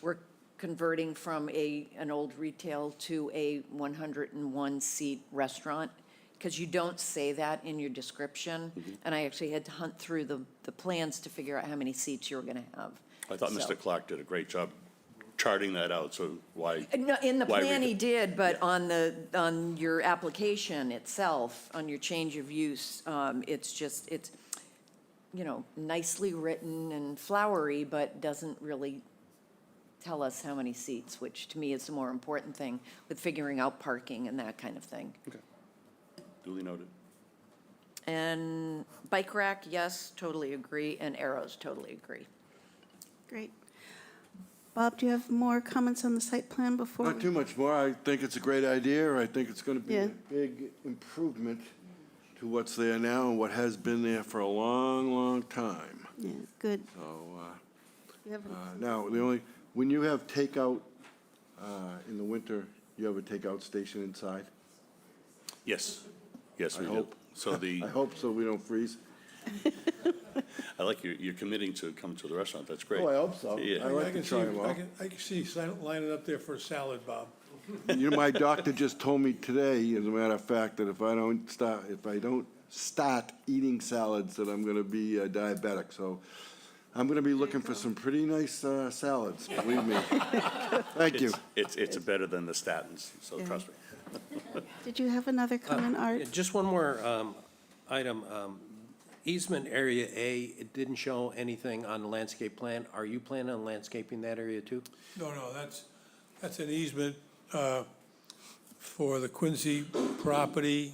We're converting from an old retail to a 101-seat restaurant, because you don't say that in your description. And I actually had to hunt through the plans to figure out how many seats you were going to have.
I thought
So-
Mr. Clark did a great job charting that out, so why?
No, in the
why
plan
read
he
it?
did, but on your application itself, on your change of use, it's just, it's, you know, nicely written and flowery, but doesn't really tell us how many seats, which to me is the more important thing with figuring out parking and that kind of thing.
Okay. Duly noted.
And bike rack, yes, totally agree, and arrows, totally agree.
Great. Bob, do you have more comments on the site plan before?
Not too much more. I think it's a great idea. I think it's going to be
Yeah.
a big improvement to what's there now and what has been there for a long, long time.
Yeah, good.
So,
You have
now, when you have takeout in the winter, you have a takeout station inside?
Yes, yes,
I
we do.
hope.
So the.
I hope so we don't freeze.
I like you're committing to come to the restaurant, that's great.
Oh, I hope so.
Yeah.
I like to try them all.
I can see you lining up there for a salad, Bob.
You know, my doctor just told me today, as a matter of fact, that if I don't start eating salads, that I'm gonna be diabetic, so I'm gonna be looking for some pretty nice salads, believe me. Thank you.
It's better than the statins, so
Yeah.
trust me.
Did you have another comment, Art?
Yeah, just one more item. Easement Area A, it didn't show anything on the landscape plan. Are you planning on landscaping that area too?
No, that's an easement for the Quincy property,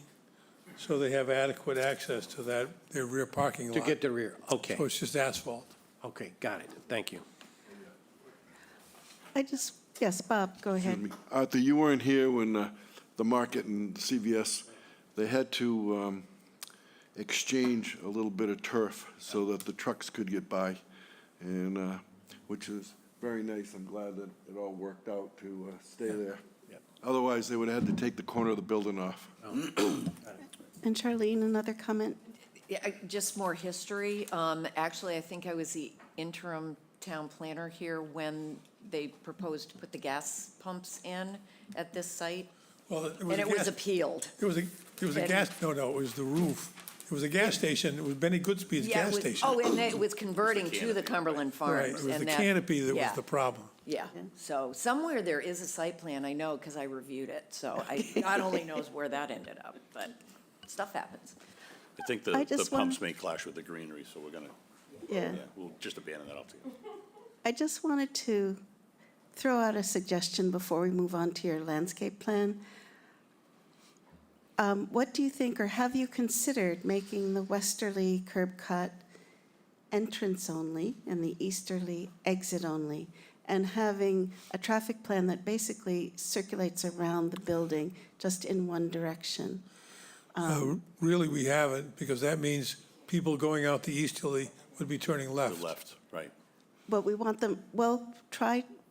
so they have adequate access to their rear parking lot.
To get the rear, okay.
So it's just asphalt.
Okay, got it. Thank you.
Yes, Bob, go ahead.
Excuse me. Arthur, you weren't here when the market and CVS, they had to exchange a little bit of turf so that the trucks could get by, and which is very nice. I'm glad that it all worked out to stay there. Otherwise, they would have had to take the corner of the building off.
And Charlene, another comment?
Yeah, just more history. Actually, I think I was the interim town planner here when they proposed to put the gas pumps in at this site,
Well,
and it was appealed.
It was a
And-
gas, no, it was the roof. It was a gas station. It was Benny Goodspeed's
Yeah, it
gas
was-
station.
Oh, and it was converting to the Cumberland
Right,
Farms.
it was
and
the
that-
canopy that was
yeah.
the problem.
Yeah, so somewhere there is a site plan, I know, because I reviewed it, so God only knows where that ended up, but stuff happens.
I think
I
the
just
pumps
wanna-
may clash with the greenery, so we're gonna,
Yeah.
we'll just abandon that altogether.
I just wanted to throw out a suggestion before we move on to your landscape plan. What do you think, or have you considered making the westerly curb cut entrance only and the easterly exit only, and having a traffic plan that basically circulates around the building just in one direction?
Really, we haven't, because that means people going out the easterly would be turning
The
left.
left, right.
But we want them, well,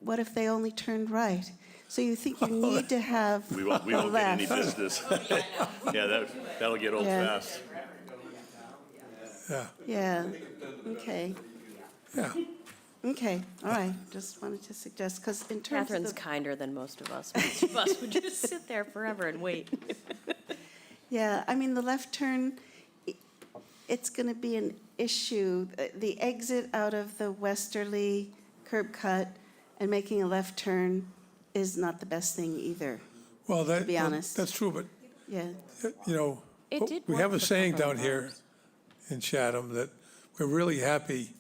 what if they only turned right? So you think you need to have
We won't
a
get any
left?
business. Yeah, that'll get old
Yeah.
fast.
Yeah,
Yeah, okay,
yeah.
okay, all right, just wanted to suggest, because in terms of
Catherine's
the,
kinder than most of us. Most of us would just sit there forever and wait.
yeah, I mean, the left turn, it's going to be an issue. The exit out of the westerly curb cut and making a left turn is not the best thing either,
Well,
to be honest.
that's true, but,
Yeah,
you know,
It did
we
work
have a
for
saying down
Cumberland
here
Farms.
in Chatham that we're really happy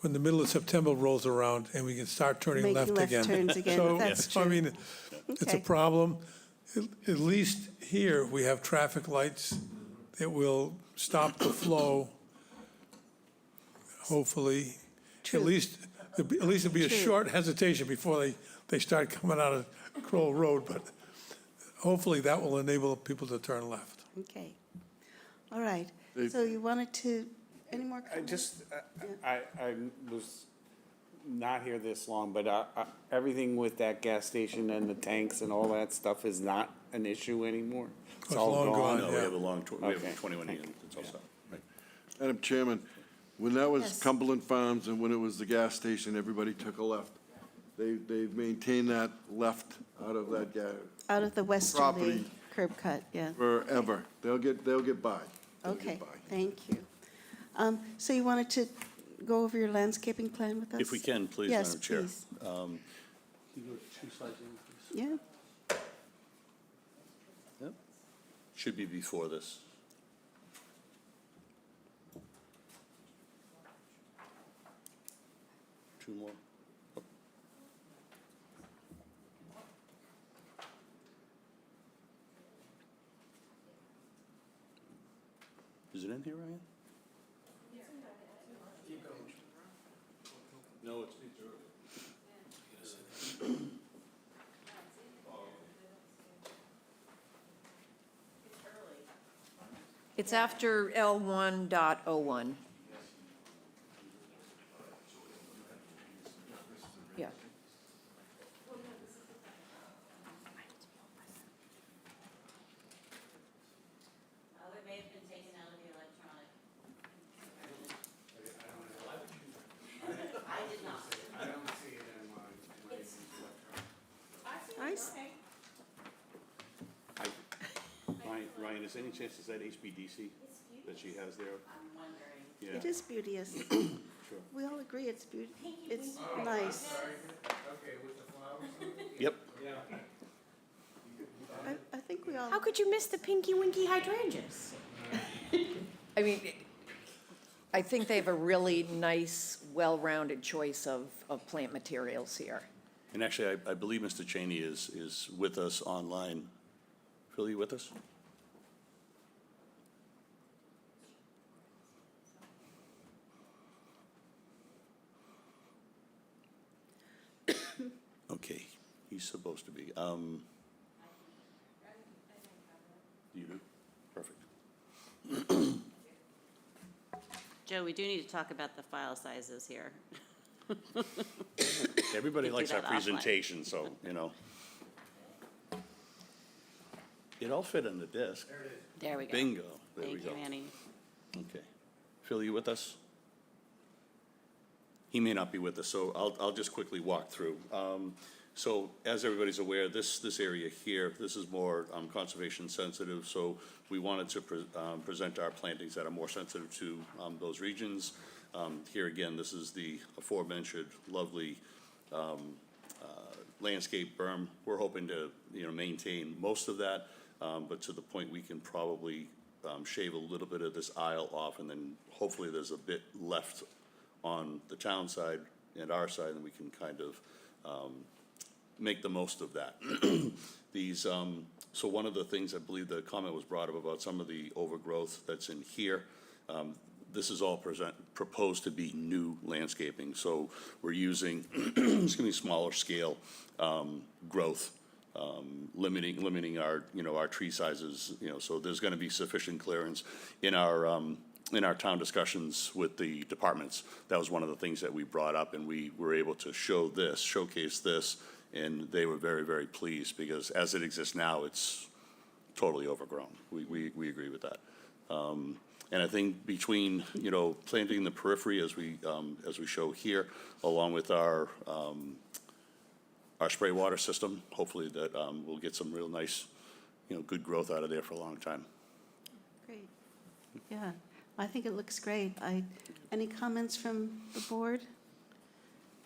when the middle of September rolls around and we can start turning
Making
left
left
again.
turns again,
So,
that's
I
true.
mean, it's a
Okay.
problem. At least here, we have traffic lights that will stop the flow, hopefully.
True.
At least it'll be a
True.
short hesitation before they start coming out of Kroll Road, but hopefully that will enable people to turn left.
okay. All right, so you wanted to, any more
I
comments?
just, I was not here this long, but everything with that gas station and the tanks and all that stuff is not an issue anymore? It's
It's
all
long gone.
No, we
Yeah.
have we
Okay.
have 21 in, it's all set. Right.
Madam Chairman, when that was
Yes.
Cumberland Farms and when it was the gas station, everybody took a left. They've maintained that left out of that
Out of the westerly
property.
curb cut, yeah.
forever. They'll get by. They'll get
Okay,
by.
thank you. So you wanted to go over your landscaping plan with us?
If we can, please,
Yes,
Madam Chair.
please.
Um,
Yeah,
Should be before this. Two more. Oh. Is it in here, Ryan? No, it's early.
It's after L1.01. Yeah.
It may have been taken out of the electronic.
please?
Ryan, is there any chance, is that HBDC that she has there? Yeah.
It is beauteous.
Sure.
We all agree it's it's nice.
Yep.
I think we all,
How could you miss the pinky winky hydrangeas?
I mean, I think they have a really nice, well-rounded choice of plant materials here.
And actually, I believe Mr. Cheney is with us online. Phil, you with us? Okay, he's supposed to be. You do? Perfect.
Joe, we do need to talk about the file sizes here.
Everybody
We can
likes
do
our
that offline.
presentation, so, you know. It all fit in the disc.
There we go.
Bingo. There we
Thank
go.
you, Annie.
Okay. Phil, you with us? He may not be with us, so I'll just quickly walk through. So as everybody's aware, this area here, this is more conservation sensitive, so we wanted to present our plantings that are more sensitive to those regions. Here again, this is the aforementioned lovely landscape berm. We're hoping to, maintain most of that, but to the point we can probably shave a little bit of this aisle off, and then hopefully there's a bit left on the town side and our side, and we can kind of make the most of that. These, so one of the things, I believe the comment was brought up about some of the overgrowth that's in here. This is all proposed to be new landscaping, so we're using, excuse me, smaller scale growth, limiting our, our tree sizes, so there's gonna be sufficient clearance in our town discussions with the departments. That was one of the things that we brought up, and we were able to showcase this, and they were very, very pleased, because as it exists now, it's totally overgrown. We agree with that. And I think between, planting the periphery as we show here, along with our spray water system, hopefully that we'll get some real nice, good growth out of there for a long time.
great. Yeah, I think it looks great. Any comments from the board?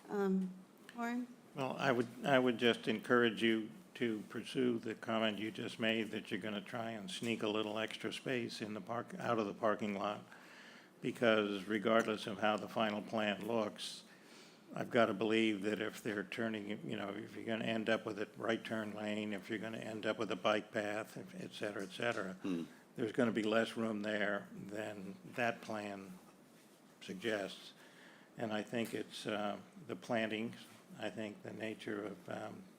Warren?
Well, I would just encourage you to pursue the comment you just made, that you're gonna try and sneak a little extra space in the out of the parking lot, because regardless of how the final plan looks, I've got to believe that if they're turning, if you're gonna end up with a right turn lane, if you're gonna end up with a bike path, et cetera, there's gonna be less room there than that plan suggests. And I think it's the plantings, I think the nature of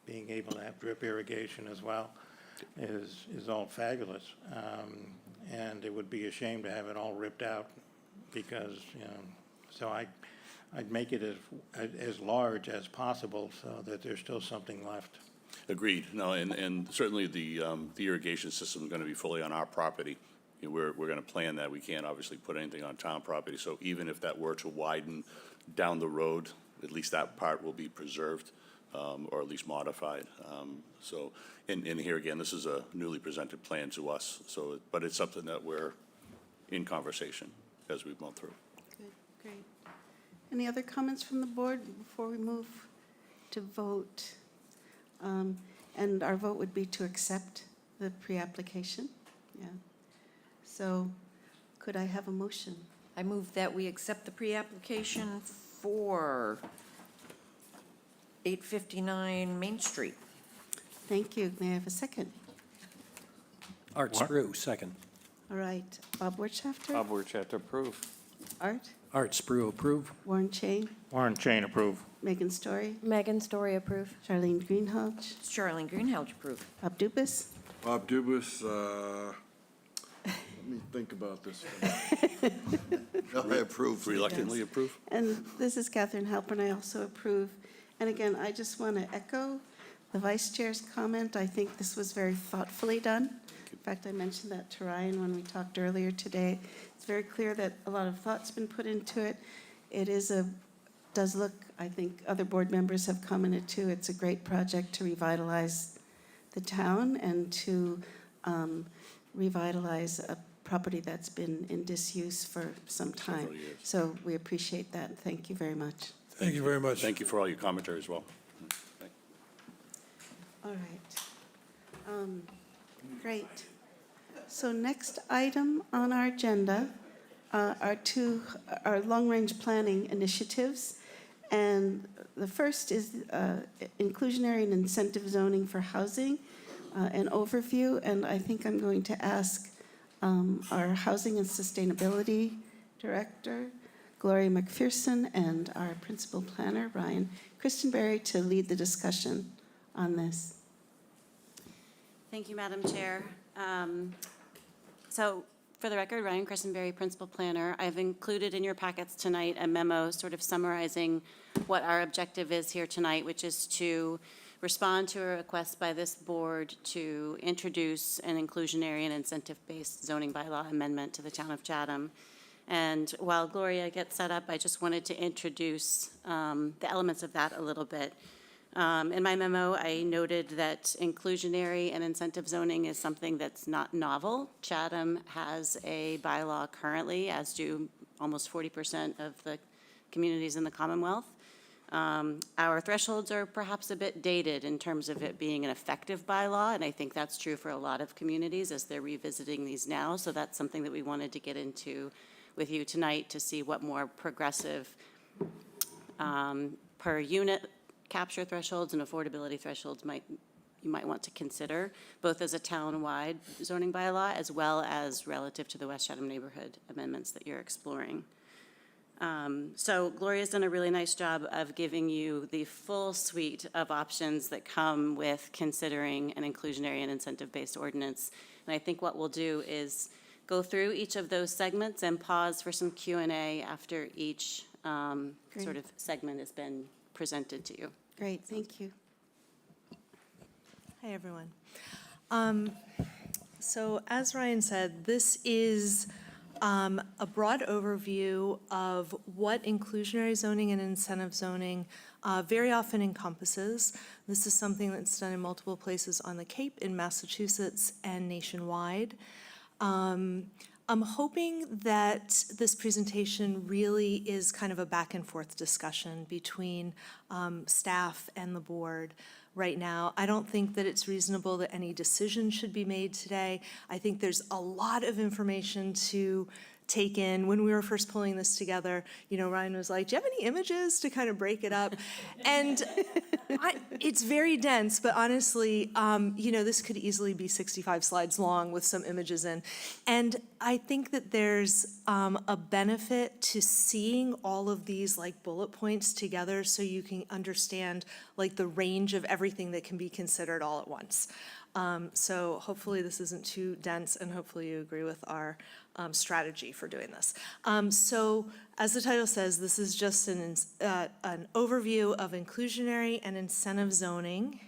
being able to have drip irrigation as well is all fabulous. And it would be a shame to have it all ripped out, because, so I'd make it as large as possible so that there's still something left.
Agreed. No, and certainly the irrigation system is gonna be fully on our property. We're gonna plan that. We can't obviously put anything on town property, so even if that were to widen down the road, at least that part will be preserved, or at least modified. So, and here again, this is a newly presented plan to us, so, but it's something that we're in conversation as we've gone through.
Good, great. Any other comments from the board before we move to vote? And our vote would be to accept the pre-application? Yeah. So could I have a motion?
I move that we accept the pre-application for 859 Main Street.
Thank you. May I have a second?
Art Spru, second.
All right. Bob Wirtschafter?
Bob Wirtschafter, approve.
Art?
Art Spru, approve.
Warren Chain?
Warren Chain, approve.
Megan Story?
Megan Story, approve.
Charlene Greenhalgh?
Charlene Greenhalgh, approve.
Bob Dubus?
Bob Dubus, let me think about this. I approve.
Reluctantly approve?
And this is Catherine Halpern. I also approve. And again, I just want to echo the vice chair's comment. I think this was very thoughtfully done. In fact, I mentioned that to Ryan when we talked earlier today. It's very clear that a lot of thought's been put into it. It does look, I think other board members have commented too, it's a great project to revitalize the town and to revitalize a property that's been in disuse for some time.
Several years.
So we appreciate that. Thank you very much.
Thank you very much.
Thank you for all your commentary as well.
All right. Great. So next item on our agenda are long-range planning initiatives. And the first is inclusionary and incentive zoning for housing, an overview. And I think I'm going to ask our Housing and Sustainability Director, Gloria McPherson, and our Principal Planner, Ryan Christenberry, to lead the discussion on this.
Thank you, Madam Chair. So for the record, Ryan Christenberry, Principal Planner. I've included in your packets tonight a memo sort of summarizing what our objective is here tonight, which is to respond to a request by this board to introduce an inclusionary and incentive-based zoning bylaw amendment to the town of Chatham. And while Gloria gets set up, I just wanted to introduce the elements of that a little bit. In my memo, I noted that inclusionary and incentive zoning is something that's not novel. Chatham has a bylaw currently, as do almost 40% of the communities in the Commonwealth. Our thresholds are perhaps a bit dated in terms of it being an effective bylaw, and I think that's true for a lot of communities as they're revisiting these now. So that's something that we wanted to get into with you tonight to see what more progressive per unit capture thresholds and affordability thresholds you might want to consider, both as a town-wide zoning bylaw as well as relative to the West Chatham neighborhood amendments that you're exploring. So Gloria's done a really nice job of giving you the full suite of options that come with considering an inclusionary and incentive-based ordinance. And I think what we'll do is go through each of those segments and pause for some Q&A after each sort of segment has been presented to you.
Great, thank you.
Hi, everyone. So as Ryan said, this is a broad overview of what inclusionary zoning and incentive zoning very often encompasses. This is something that's done in multiple places on the Cape, in Massachusetts, and nationwide. I'm hoping that this presentation really is kind of a back and forth discussion between staff and the board right now. I don't think that it's reasonable that any decision should be made today. I think there's a lot of information to take in. When we were first pulling this together, you know, Ryan was like, do you have any images to kind of break it up? And it's very dense, but honestly, you know, this could easily be 65 slides long with some images in. And I think that there's a benefit to seeing all of these like bullet points together so you can understand like the range of everything that can be considered all at once. So hopefully this isn't too dense, and hopefully you agree with our strategy for doing this. So as the title says, this is just an overview of inclusionary and incentive zoning.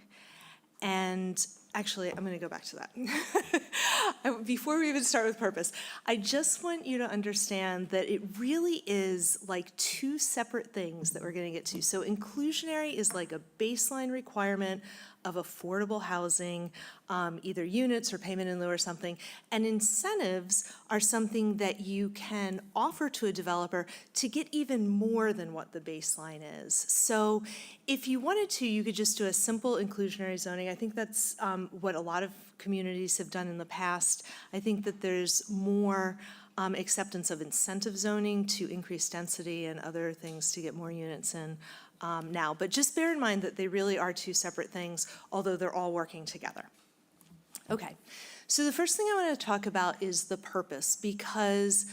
And actually, I'm going to go back to that. Before we even start with purpose, I just want you to understand that it really is like two separate things that we're going to get to. So inclusionary is like a baseline requirement of affordable housing, either units or payment in lieu or something. And incentives are something that you can offer to a developer to get even more than what the baseline is. So if you wanted to, you could just do a simple inclusionary zoning. I think that's what a lot of communities have done in the past. I think that there's more acceptance of incentive zoning to increase density and other things to get more units in now. But just bear in mind that they really are two separate things, although they're all working together. Okay, so the first thing I want to talk about is the purpose, because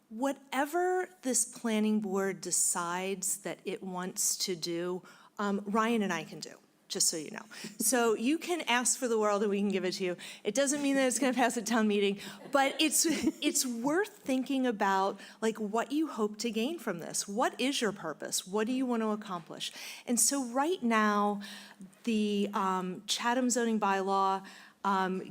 whatever this planning board decides that it wants to do, Ryan and I can do, just so you know. So you can ask for the world and we can give it to you. It doesn't mean that it's going to pass at town meeting, but it's worth thinking about like what you hope to gain from this. What is your purpose? What do you want to accomplish? And so right now, the Chatham zoning bylaw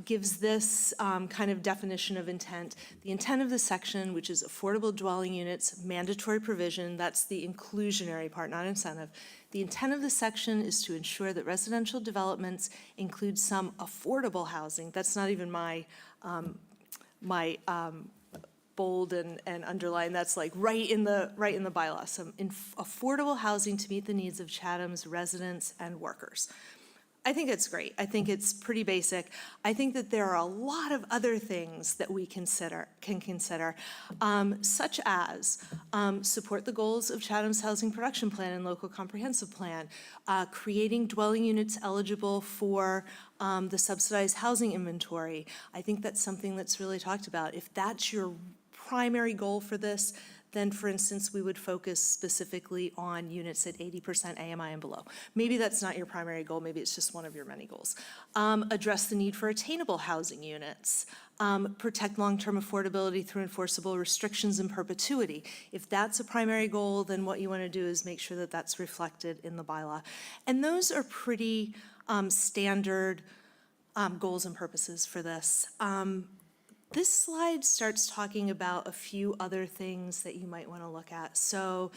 gives this kind of definition of intent. The intent of this section, which is affordable dwelling units, mandatory provision, that's the inclusionary part, not incentive. The intent of this section is to ensure that residential developments include some affordable housing. That's not even my bold and underline, that's like right in the bylaw, some affordable housing to meet the needs of Chatham's residents and workers. I think it's great. I think it's pretty basic. I think that there are a lot of other things that we can consider, such as support the goals of Chatham's Housing Production Plan and Local Comprehensive Plan, creating dwelling units eligible for the subsidized housing inventory. I think that's something that's really talked about. If that's your primary goal for this, then, for instance, we would focus specifically on units at 80% AMI and below. Maybe that's not your primary goal, maybe it's just one of your many goals. Address the need for attainable housing units. Protect long-term affordability through enforceable restrictions in perpetuity. If that's a primary goal, then what you want to do is make sure that that's reflected in the bylaw. And those are pretty standard goals and purposes for this. This slide starts talking about a few other things that you might want to look at. So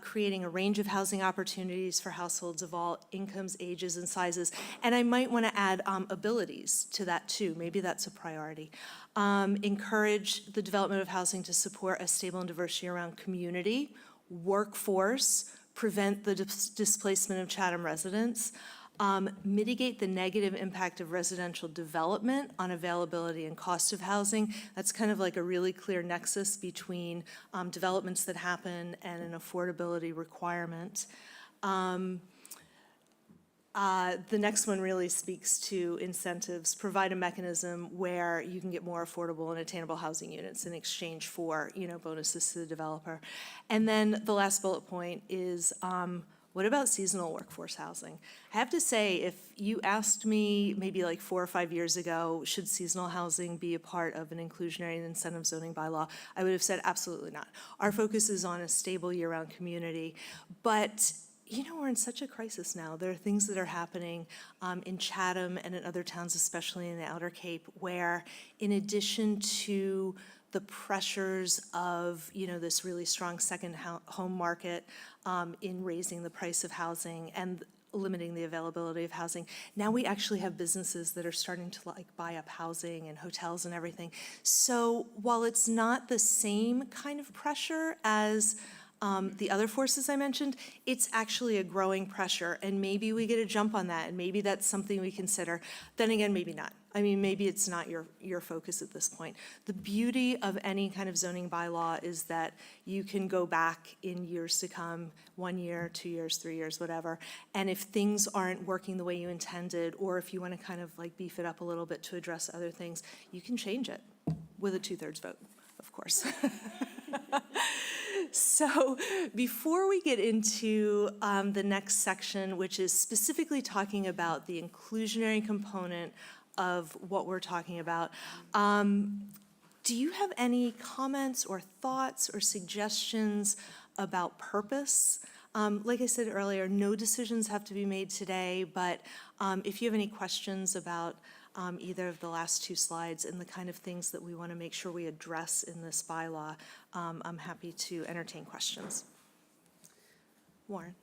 creating a range of housing opportunities for households of all incomes, ages, and sizes. And I might want to add abilities to that too. Maybe that's a priority. Encourage the development of housing to support a stable and diverse year-round community, workforce, prevent the displacement of Chatham residents, mitigate the negative impact of residential development on availability and cost of housing. That's kind of like a really clear nexus between developments that happen and an affordability requirement. The next one really speaks to incentives. Provide a mechanism where you can get more affordable and attainable housing units in exchange for, bonuses to the developer. And then the last bullet point is, what about seasonal workforce housing? I have to say, if you asked me maybe like 4 or 5 years ago, should seasonal housing be a part of an inclusionary and incentive zoning bylaw, I would have said absolutely not. Our focus is on a stable year-round community, but we're in such a crisis now. There are things that are happening in Chatham and in other towns, especially in the Outer Cape, where in addition to the pressures of, this really strong second home market in raising the price of housing and limiting the availability of housing. Now we actually have businesses that are starting to buy up housing and hotels and everything. So while it's not the same kind of pressure as the other forces I mentioned, it's actually a growing pressure, and maybe we get a jump on that, and maybe that's something we consider. Then again, maybe not. I mean, maybe it's not your focus at this point. The beauty of any kind of zoning bylaw is that you can go back in years to come, 1 year, 2 years, 3 years, whatever, and if things aren't working the way you intended, or if you want to kind of beef it up a little bit to address other things, you can change it with a 2/3 vote, of course. So before we get into the next section, which is specifically talking about the inclusionary component of what we're talking about, do you have any comments or thoughts or suggestions about purpose? Like I said earlier, no decisions have to be made today, but if you have any questions about either of the last 2 slides and the kind of things that we want to make sure we address in this bylaw, I'm happy to entertain questions. Warren.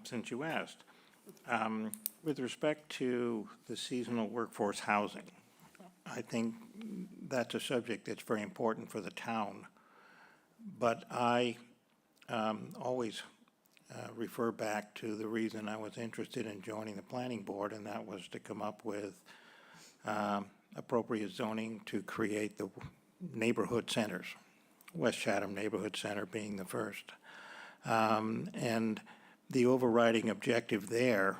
Since you asked, with respect to the seasonal workforce housing, I think that's a subject that's very important for the town. But I always refer back to the reason I was interested in joining the planning board, and that was to come up with appropriate zoning to create the neighborhood centers, West Chatham Neighborhood Center being the first. And the overriding objective there,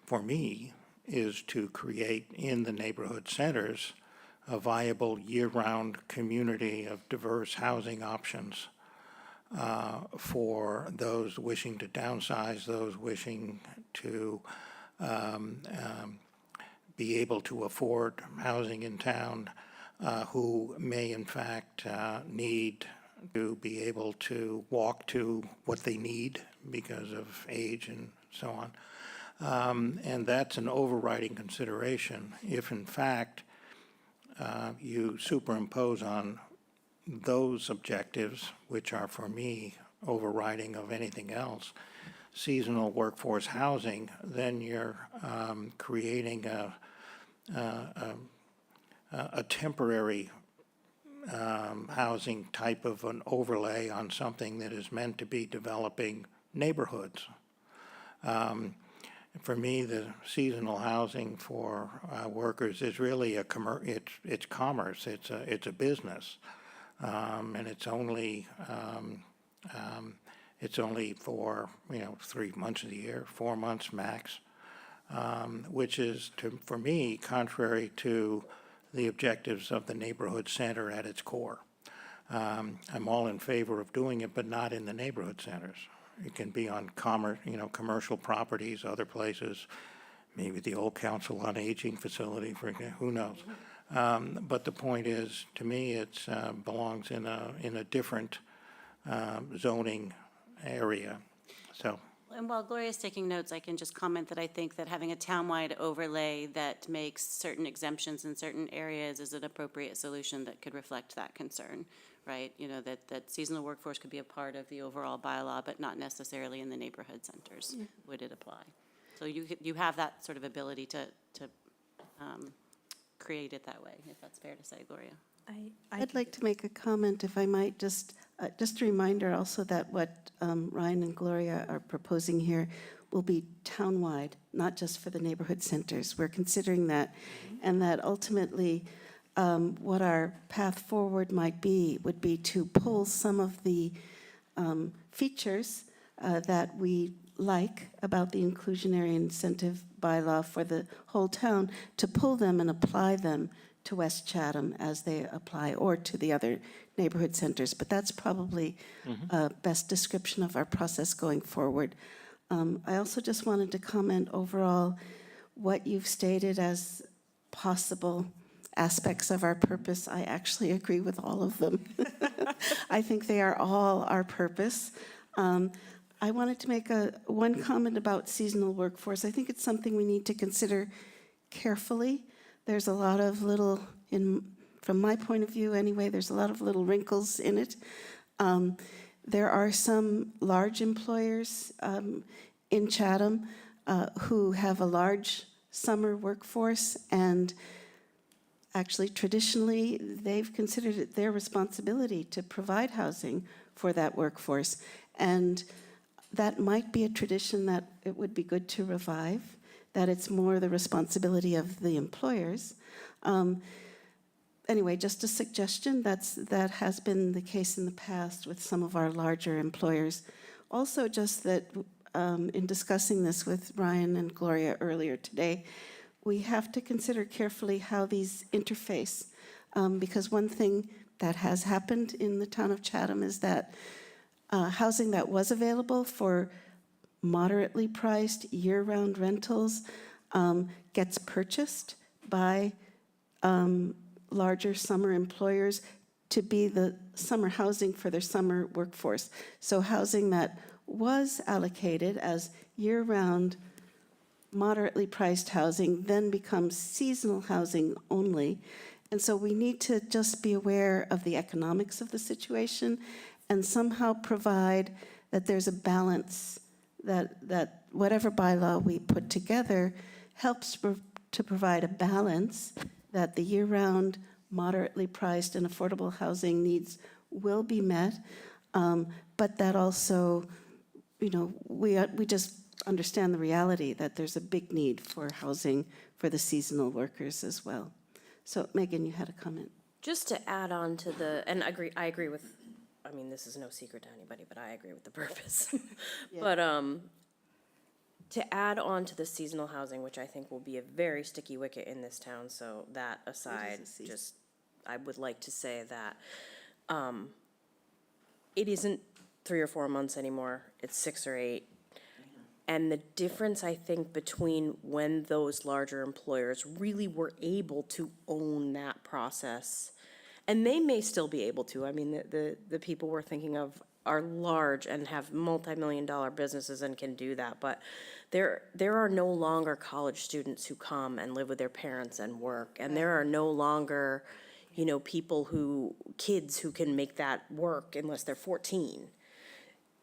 for me, is to create in the neighborhood centers a viable year-round community of diverse housing options for those wishing to downsize, those wishing to be able to afford housing in town, who may in fact need to be able to walk to what they need because of age and so on. And that's an overriding consideration. If in fact you superimpose on those objectives, which are for me overriding of anything else, seasonal workforce housing, then you're creating a temporary housing type of an overlay on something that is meant to be developing neighborhoods. For me, the seasonal housing for workers is really it's commerce. It's a business, and it's only for 3 months of the year, 4 months max, which is for me contrary to the objectives of the neighborhood center at its core. I'm all in favor of doing it, but not in the neighborhood centers. It can be on commercial properties, other places, maybe the old Council on Aging facility, for example, who knows? But the point is, to me, it belongs in a different zoning area. So.
And while Gloria's taking notes, I can just comment that I think that having a townwide overlay that makes certain exemptions in certain areas is an appropriate solution that could reflect that concern, right? That seasonal workforce could be a part of the overall bylaw, but not necessarily in the neighborhood centers would it apply. So you have that sort of ability to create it that way, if that's fair to say, Gloria.
I'd like to make a comment, if I might, just a reminder also that what Ryan and Gloria are proposing here will be townwide, not just for the neighborhood centers. We're considering that, and that ultimately what our path forward might be would be to pull some of the features that we like about the inclusionary incentive bylaw for the whole town, to pull them and apply them to West Chatham as they apply, or to the other neighborhood centers. But that's probably best description of our process going forward. I also just wanted to comment overall what you've stated as possible aspects of our purpose. I actually agree with all of them. I think they are all our purpose. I wanted to make one comment about seasonal workforce. I think it's something we need to consider carefully. There's a lot of from my point of view anyway, there's a lot of little wrinkles in it. There are some large employers in Chatham who have a large summer workforce, and actually traditionally they've considered it their responsibility to provide housing for that workforce. And that might be a tradition that it would be good to revive, that it's more the responsibility of the employers. Anyway, just a suggestion. That has been the case in the past with some of our larger employers. Also, just that in discussing this with Ryan and Gloria earlier today, we have to consider carefully how these interface, because one thing that has happened in the town of Chatham is that housing that was available for moderately priced year-round rentals gets purchased by larger summer employers to be the summer housing for their summer workforce. So housing that was allocated as year-round, moderately priced housing then becomes seasonal housing only. And so we need to just be aware of the economics of the situation and somehow provide that there's a balance, that whatever bylaw we put together helps to provide a balance that the year-round, moderately priced and affordable housing needs will be met, but that also, we just understand the reality that there's a big need for housing for the seasonal workers as well. So Megan, you had a comment.
Just to add on to I agree with, this is no secret to anybody, but I agree with the purpose.
Yeah.
But to add on to the seasonal housing, which I think will be a very sticky wicket in this town, so that aside, I would like to say that it isn't 3 or 4 months anymore, it's 6 or 8. And the difference, I think, between when those larger employers really were able to own that process, and they may still be able to, the people we're thinking of are large and have multi-million-dollar businesses and can do that, but there are no longer college students who come and live with their parents and work, and there are no longer, you know, kids who can make that work unless they're 14,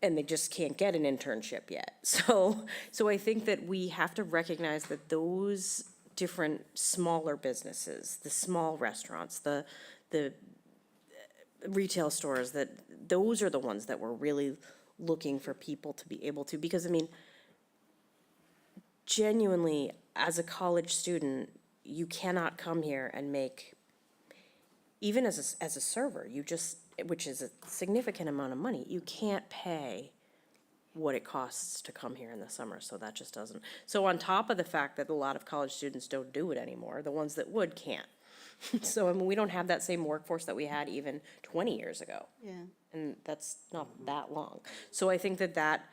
and they just can't get an internship yet. So I think that we have to recognize that those different smaller businesses, the small restaurants, the retail stores, that those are the ones that we're really looking for people to be able to, because I mean, genuinely, as a college student, you cannot come here and make, even as a server, which is a significant amount of money, you can't pay what it costs to come here in the summer, so that just doesn't. So on top of the fact that a lot of college students don't do it anymore, the ones that would can't. So, I mean, we don't have that same workforce that we had even 20 years ago.
Yeah.
And that's not that long. So I think that,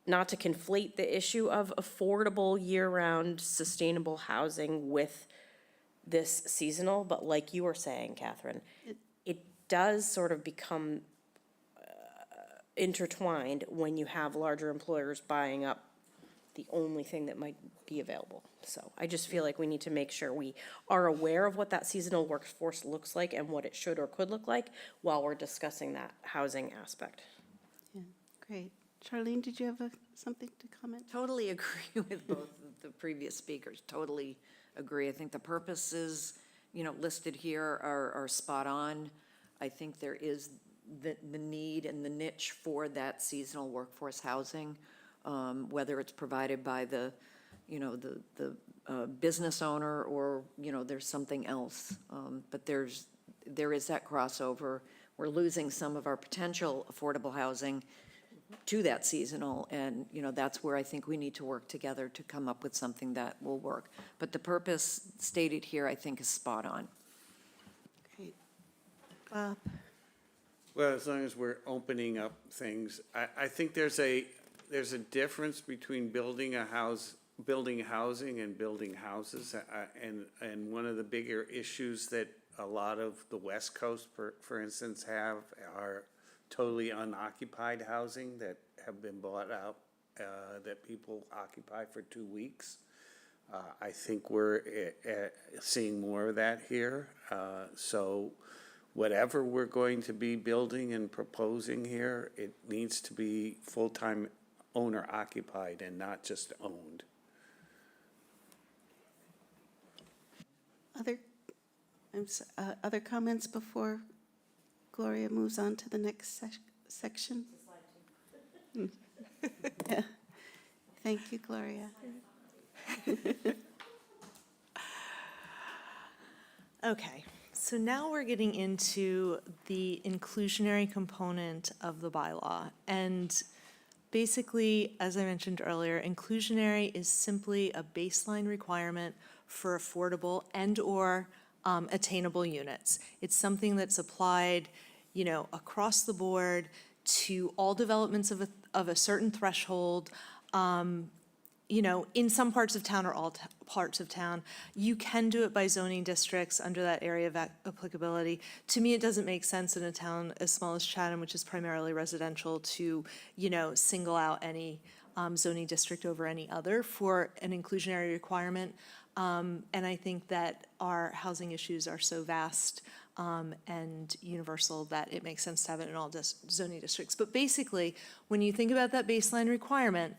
not to conflate the issue of affordable year-round sustainable housing with this seasonal, but like you were saying, Catherine, it does sort of become intertwined when you have larger employers buying up the only thing that might be available. So I just feel like we need to make sure we are aware of what that seasonal workforce looks like and what it should or could look like while we're discussing that housing aspect.
Yeah, great. Charlene, did you have something to comment?
Totally agree with both of the previous speakers, totally agree. I think the purposes, you know, listed here are spot on. I think there is the need and the niche for that seasonal workforce housing, whether it's provided by the, you know, the business owner or, you know, there's something else. But there is that crossover. We're losing some of our potential affordable housing to that seasonal, and, you know, that's where I think we need to work together to come up with something that will work. But the purpose stated here, I think, is spot on.
Great. Bob?
Well, as long as we're opening up things, I think there's a difference between building housing and building houses. And one of the bigger issues that a lot of the West Coast, for instance, have are totally unoccupied housing that have been bought out, that people occupy for 2 weeks. I think we're seeing more of that here. So whatever we're going to be building and proposing here, it needs to be full-time owner occupied and not just owned.
Other comments before Gloria moves on to the next section? Yeah. Thank you, Gloria.
Okay, so now we're getting into the inclusionary component of the bylaw. And basically, as I mentioned earlier, inclusionary is simply a baseline requirement for affordable and/or attainable units. It's something that's applied, you know, across the board to all developments of a certain threshold. You know, in some parts of town or all parts of town. You can do it by zoning districts under that area of applicability. To me, it doesn't make sense in a town as small as Chatham, which is primarily residential, to, you know, single out any zoning district over any other for an inclusionary requirement. And I think that our housing issues are so vast and universal that it makes sense to have it in all zoning districts. But basically, when you think about that baseline requirement,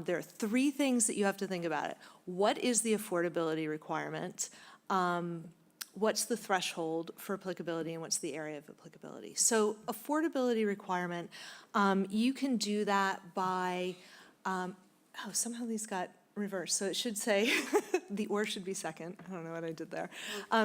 there are 3 things that you have to think about it. What is the affordability requirement? What's the threshold for applicability, and what's the area of applicability? So affordability requirement, you can do that by, somehow these got reversed, so it should say, the or should be second. I don't know what I did there.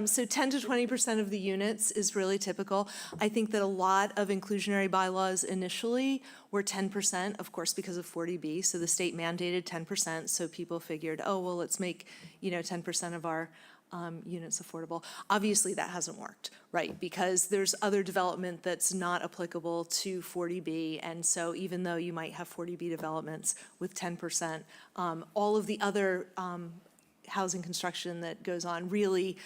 So 10 to 20% of the units is really typical. I think that a lot of inclusionary bylaws initially were 10%, of course, because of 40B. So the state mandated 10%. So people figured, oh, well, let's make, you know, 10% of our units affordable. Obviously, that hasn't worked, right? Because there's other development that's not applicable to 40B. And so even though you might have 40B developments with 10%, all of the other housing construction that goes on really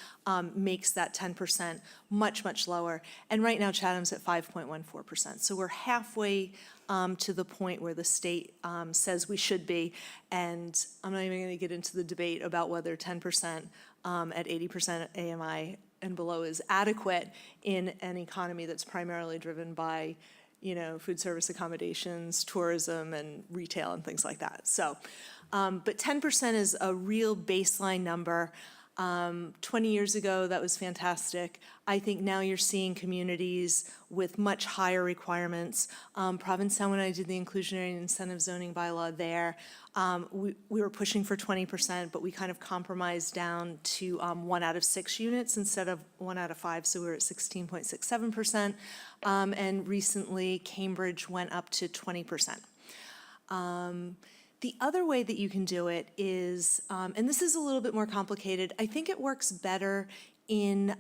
makes that 10% much, much lower. And right now Chatham's at 5.14%. So we're halfway to the point where the state says we should be. And I'm not even going to get into the debate about whether 10% at 80% AMI and below is adequate in an economy that's primarily driven by, food service accommodations, tourism, and retail and things like that. So, but 10% is a real baseline number. 20 years ago, that was fantastic. I think now you're seeing communities with much higher requirements. Provincetown, when I did the inclusionary and incentive zoning bylaw there, we were pushing for 20%, but we kind of compromised down to 1 out of 6 units instead of 1 out of 5, so we were at 16.67%. And recently, Cambridge went up to 20%. The other way that you can do it is, and this is a little bit more complicated, I think it works better in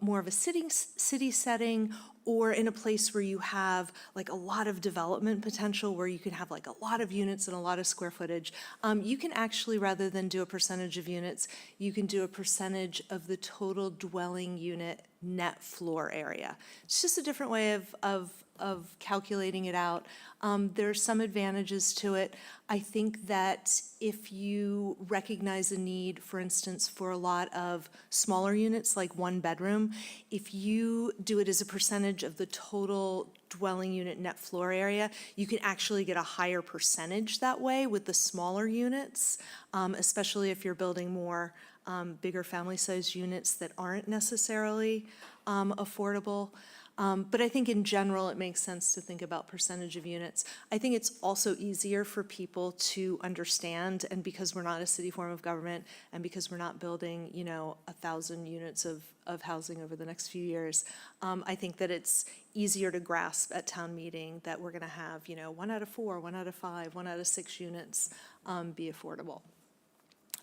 more of a city setting or in a place where you have like a lot of development potential, where you can have like a lot of units and a lot of square footage. You can actually, rather than do a percentage of units, you can do a percentage of the total dwelling unit net floor area. It's just a different way of calculating it out. There are some advantages to it. I think that if you recognize a need, for instance, for a lot of smaller units, like 1 bedroom, if you do it as a percentage of the total dwelling unit net floor area, you can actually get a higher percentage that way with the smaller units, especially if you're building more bigger family-sized units that aren't necessarily affordable. But I think in general, it makes sense to think about percentage of units. I think it's also easier for people to understand, and because we're not a city form of government, and because we're not building, 1,000 units of housing over the next few years, I think that it's easier to grasp at town meeting that we're gonna have, 1 out of 4, 1 out of 5, 1 out of 6 units be affordable.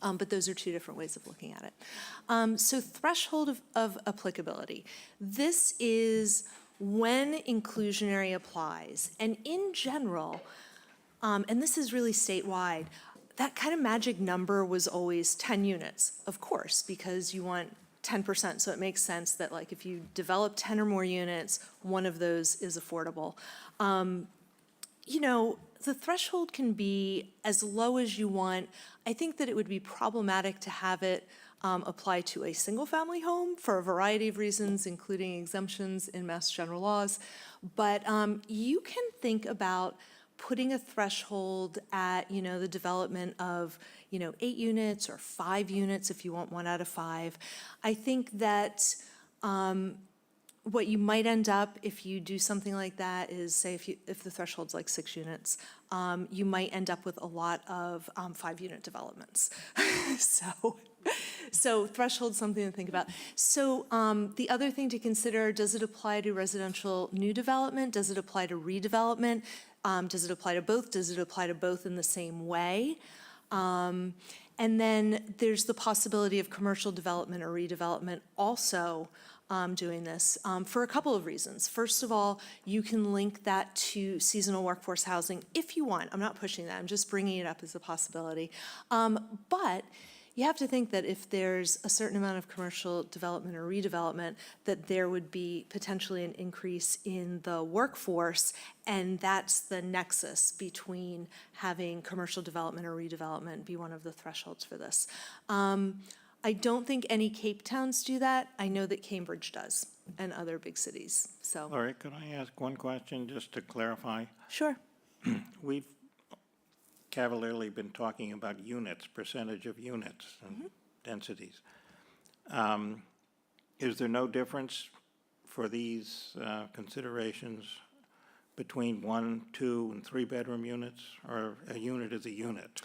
But those are 2 different ways of looking at it. So threshold of applicability. This is when inclusionary applies. And in general, and this is really statewide, that kind of magic number was always 10 units, of course, because you want 10%. So it makes sense that like if you develop 10 or more units, one of those is affordable. The threshold can be as low as you want. I think that it would be problematic to have it apply to a single-family home for a variety of reasons, including exemptions in Mass General laws. But you can think about putting a threshold at, the development of, 8 units or 5 units if you want 1 out of 5. I think that what you might end up if you do something like that is, say, if the threshold's like 6 units, you might end up with a lot of 5-unit developments. So threshold's something to think about. So the other thing to consider, does it apply to residential new development? Does it apply to redevelopment? Does it apply to both? Does it apply to both in the same way? And then there's the possibility of commercial development or redevelopment also doing this for a couple of reasons. First of all, you can link that to seasonal workforce housing if you want. I'm not pushing that. I'm just bringing it up as a possibility. But you have to think that if there's a certain amount of commercial development or redevelopment, that there would be potentially an increase in the workforce, and that's the nexus between having commercial development or redevelopment be one of the thresholds for this. I don't think any Cape Towns do that. I know that Cambridge does, and other big cities, so.
Lori, could I ask one question just to clarify?
Sure.
We've cavalierly been talking about units, percentage of units and densities. Is there no difference for these considerations between 1, 2, and 3-bedroom units, or a unit is a unit?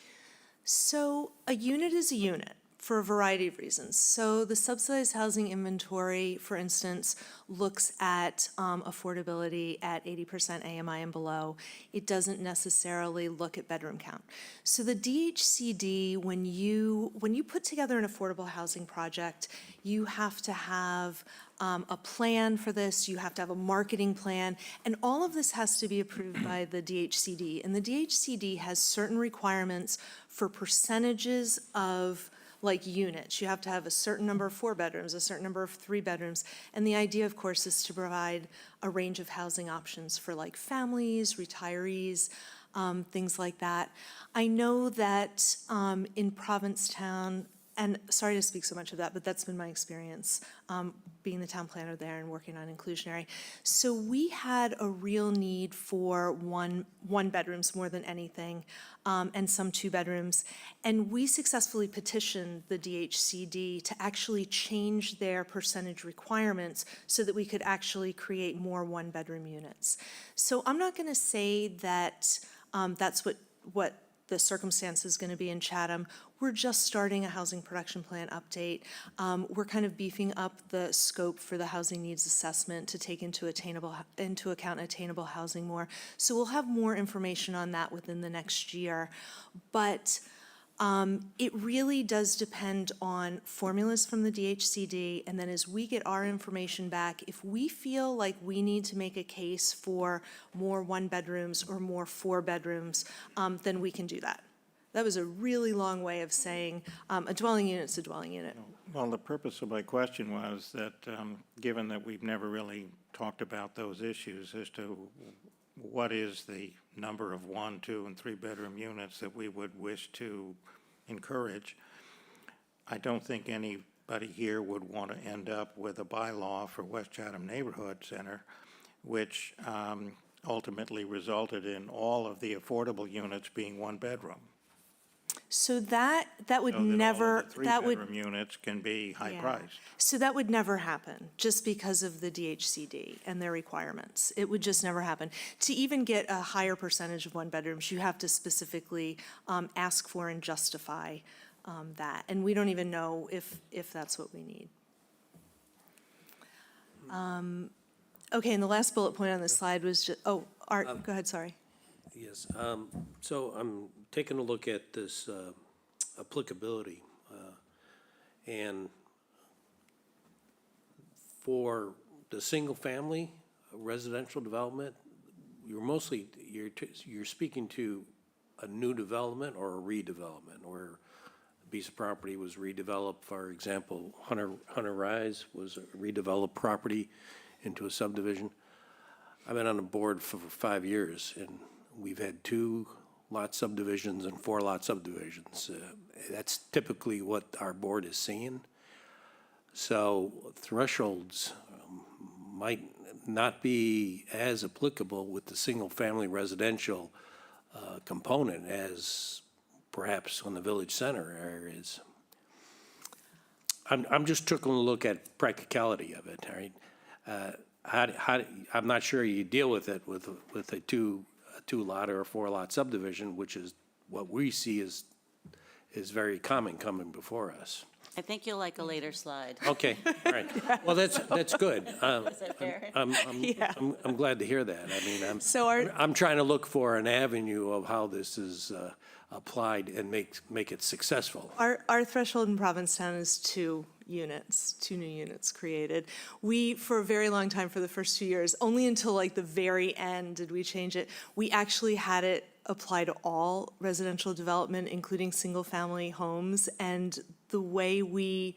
So a unit is a unit for a variety of reasons. So the subsidized housing inventory, for instance, looks at affordability at 80% AMI and below. It doesn't necessarily look at bedroom count. So the DHCD, when you put together an affordable housing project, you have to have a plan for this, you have to have a marketing plan, and all of this has to be approved by the DHCD. And the DHCD has certain requirements for percentages of like units. You have to have a certain number of 4 bedrooms, a certain number of 3 bedrooms. And the idea, of course, is to provide a range of housing options for like families, retirees, things like that. I know that in Provincetown, and sorry to speak so much of that, but that's been my experience, being the town planner there and working on inclusionary. So we had a real need for one bedrooms more than anything, and some 2 bedrooms. And we successfully petitioned the DHCD to actually change their percentage requirements so that we could actually create more 1-bedroom units. So I'm not gonna say that that's what the circumstance is going to be in Chatham. We're just starting a housing production plan update. We're kind of beefing up the scope for the housing needs assessment to take into account attainable housing more. So we'll have more information on that within the next year. But it really does depend on formulas from the DHCD, and then as we get our information back, if we feel like we need to make a case for more 1-bedrooms or more 4-bedrooms, then we can do that. That was a really long way of saying a dwelling unit's a dwelling unit.
Well, the purpose of my question was that, given that we've never really talked about those issues as to what is the number of 1, 2, and 3-bedroom units that we would wish to encourage, I don't think anybody here would want to end up with a bylaw for West Chatham Neighborhood Center, which ultimately resulted in all of the affordable units being 1-bedroom.
So that would
So that all
never,
of the
that would.
3-bedroom units can be
Yeah.
high-priced.
So that would never happen, just because of the DHCD and their requirements. It would just never happen. To even get a higher percentage of 1-bedrooms, you have to specifically ask for and justify that. And we don't even know if that's what we need. Okay, and the last bullet point on this slide was just, Art, go ahead, sorry.
Yes, so I'm taking a look at this applicability, and for the single-family residential development, you're speaking to a new development or a redevelopment, where a piece of property was redeveloped. For example, Hunter Rise was a redeveloped property into a subdivision. I've been on the board for 5 years, and we've had 2-lot subdivisions and 4-lot subdivisions. That's typically what our board is seeing. So thresholds might not be as applicable with the single-family residential component as perhaps on the village center areas. I'm just taking a look at practicality of it, all right? I'm not sure you deal with it with a 2-lot or a 4-lot subdivision, which is what we see is very common coming before us.
I think you'll like a later slide.
Okay, all right. Well, that's good.
Is that fair?
I'm glad to hear that. I mean,
So
I'm trying to look for an avenue of how this is applied and make it successful.
Our threshold in Provincetown is 2 units, 2 new units created. We, for a very long time, for the first 2 years, only until like the very end did we change it. We actually had it apply to all residential development, including single-family homes. And the way we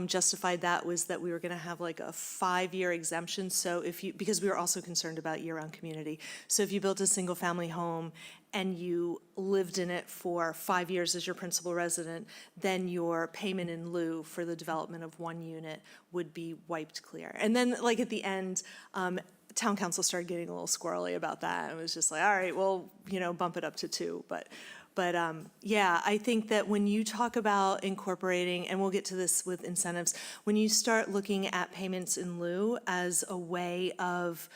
justified that was that we were going to have like a 5-year exemption. So because we were also concerned about year-round community. So if you built a single-family home and you lived in it for 5 years as your principal resident, then your payment in lieu for the development of 1 unit would be wiped clear. And then like at the end, town council started getting a little squirrely about that. It was just like, all right, well, bump it up to 2. But yeah, I think that when you talk about incorporating, and we'll get to this with incentives, when you start looking at payments in lieu as a way of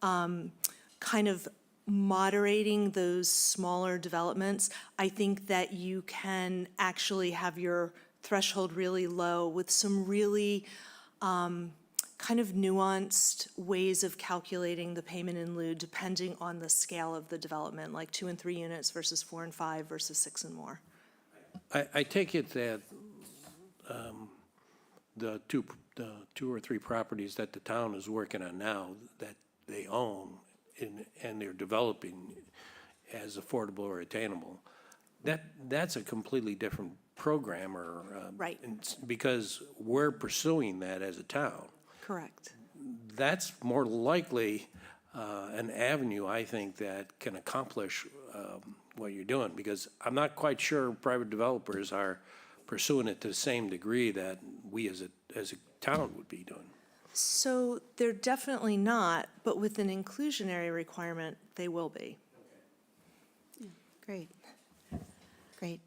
kind of moderating those smaller developments, I think that you can actually have your threshold really low with some really kind of nuanced ways of calculating the payment in lieu depending on the scale of the development, like 2 and 3 units versus 4 and 5 versus 6 and more.
I take it that the two or three properties that the town is working on now that they own and they're developing as affordable or attainable, that's a completely different program or.
Right.
Because we're pursuing that as a town.
Correct.
That's more likely an avenue, I think, that can accomplish what you're doing, because I'm not quite sure private developers are pursuing it to the same degree that we as a town would be doing.
So they're definitely not, but with an inclusionary requirement, they will be.
Great. Great.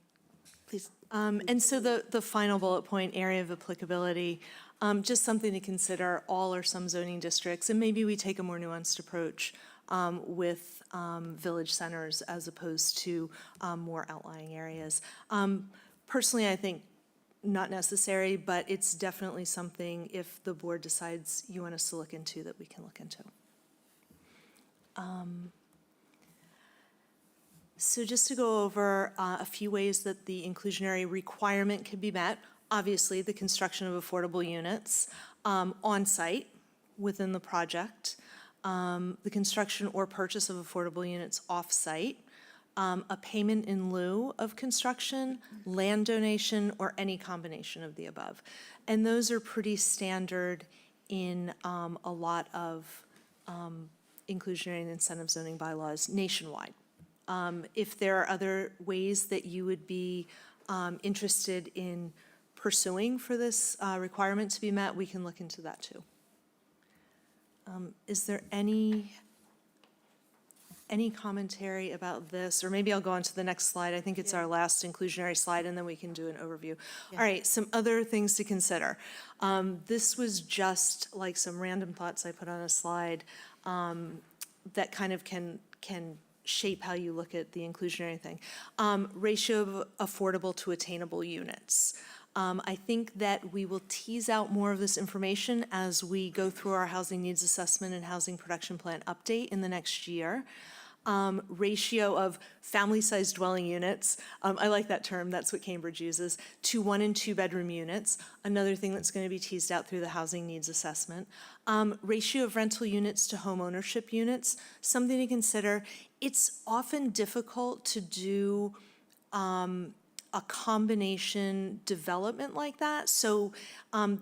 Please.
And so the final bullet point, area of applicability, just something to consider, all or some zoning districts, and maybe we take a more nuanced approach with village centers as opposed to more outlying areas. Personally, I think not necessary, but it's definitely something, if the board decides you want us to look into, that we can look into. So just to go over a few ways that the inclusionary requirement can be met. Obviously, the construction of affordable units on-site within the project, the construction or purchase of affordable units off-site, a payment in lieu of construction, land donation, or any combination of the above. And those are pretty standard in a lot of inclusionary and incentive zoning bylaws nationwide. If there are other ways that you would be interested in pursuing for this requirement to be met, we can look into that too. Is there any commentary about this? Or maybe I'll go on to the next slide. I think it's our last inclusionary slide, and then we can do an overview. All right, some other things to consider. This was just like some random thoughts I put on a slide that kind of can shape how you look at the inclusionary thing. Ratio of affordable to attainable units. I think that we will tease out more of this information as we go through our housing needs assessment and housing production plan update in the next year. Ratio of family-sized dwelling units, I like that term, that's what Cambridge uses, to 1 and 2 bedroom units, another thing that's going to be teased out through the housing needs assessment. Ratio of rental units to home ownership units, something to consider. It's often difficult to do a combination development like that. So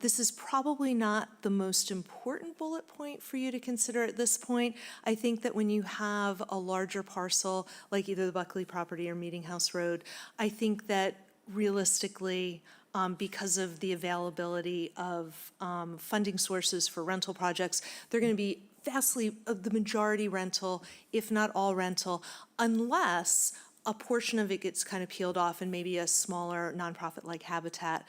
this is probably not the most important bullet point for you to consider at this point. I think that when you have a larger parcel, like either the Buckley property or Meeting House Road, I think that realistically, because of the availability of funding sources for rental projects, they're going to be vastly, the majority rental, if not all rental, unless a portion of it gets kind of peeled off and maybe a smaller nonprofit like Habitat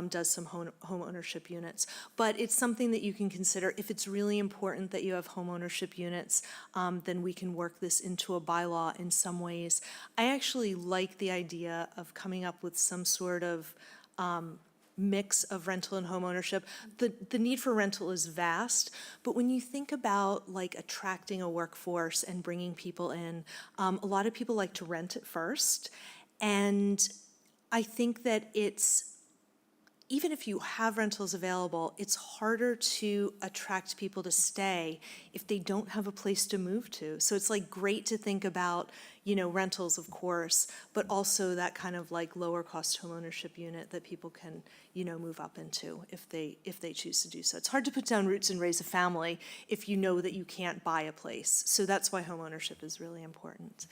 does some home ownership units. But it's something that you can consider. If it's really important that you have home ownership units, then we can work this into a bylaw in some ways. I actually like the idea of coming up with some sort of mix of rental and home ownership. The need for rental is vast, but when you think about like attracting a workforce and bringing people in, a lot of people like to rent at first. And I think that even if you have rentals available, it's harder to attract people to stay if they don't have a place to move to. So it's like great to think about, rentals, of course, but also that kind of like lower cost homeownership unit that people can, move up into if they choose to do so. It's hard to put down roots and raise a family if you know that you can't buy a place. So that's why homeownership is really important.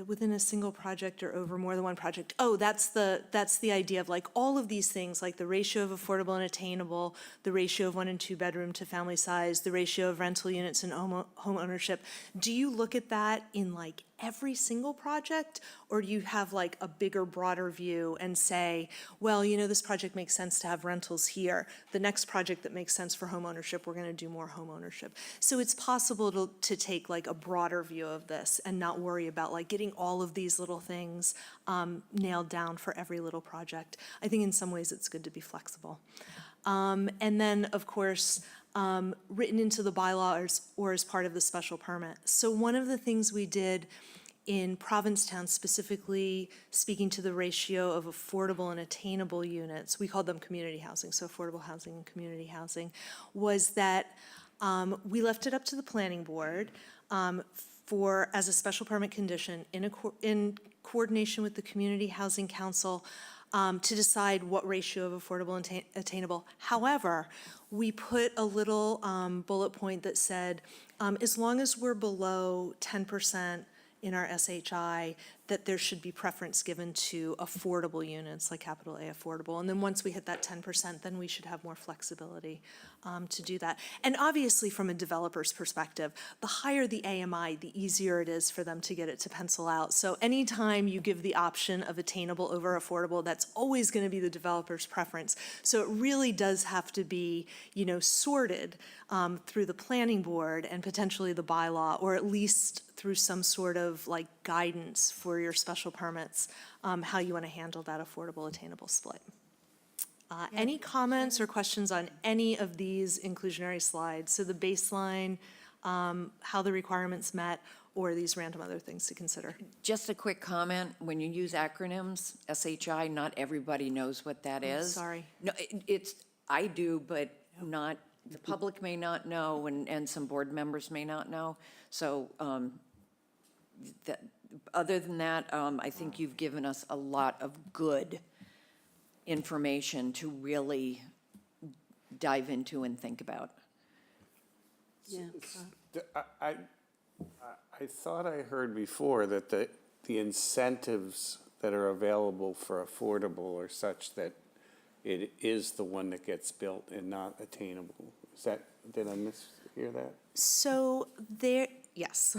Within a single project or over more than one project. That's the idea of like all of these things, like the ratio of affordable and attainable, the ratio of 1 and 2 bedroom to family size, the ratio of rental units and home ownership. Do you look at that in like every single project, or do you have like a bigger, broader view and say, well, this project makes sense to have rentals here. The next project that makes sense for home ownership, we're going to do more home ownership. So it's possible to take like a broader view of this and not worry about like getting all of these little things nailed down for every little project. I think in some ways it's good to be flexible. And then, of course, written into the bylaw or as part of the special permit. So one of the things we did in Provincetown, specifically speaking to the ratio of affordable and attainable units, we called them community housing, so affordable housing and community housing, was that we left it up to the planning board as a special permit condition, in coordination with the Community Housing Council, to decide what ratio of affordable and attainable. However, we put a little bullet point that said, as long as we're below 10% in our SHI, that there should be preference given to affordable units, like capital A affordable. And then once we hit that 10%, then we should have more flexibility to do that. And obviously, from a developer's perspective, the higher the AMI, the easier it is for them to get it to pencil out. So anytime you give the option of attainable over affordable, that's always going to be the developer's preference. So it really does have to be, sorted through the planning board and potentially the bylaw, or at least through some sort of like guidance for your special permits, how you want to handle that affordable attainable split. Any comments or questions on any of these inclusionary slides? So the baseline, how the requirements met, or these random other things to consider?
Just a quick comment, when you use acronyms, SHI, not everybody knows what that is.
Sorry.
No, it's, I do, but not, the public may not know, and some board members may not know. So, that, other than that, I think you've given us a lot of good information to really dive into and think about.
Yeah.
I thought I heard before that the incentives that are available for affordable are such that it is the one that gets built and not attainable. Is that, did I mishear that?
So yes.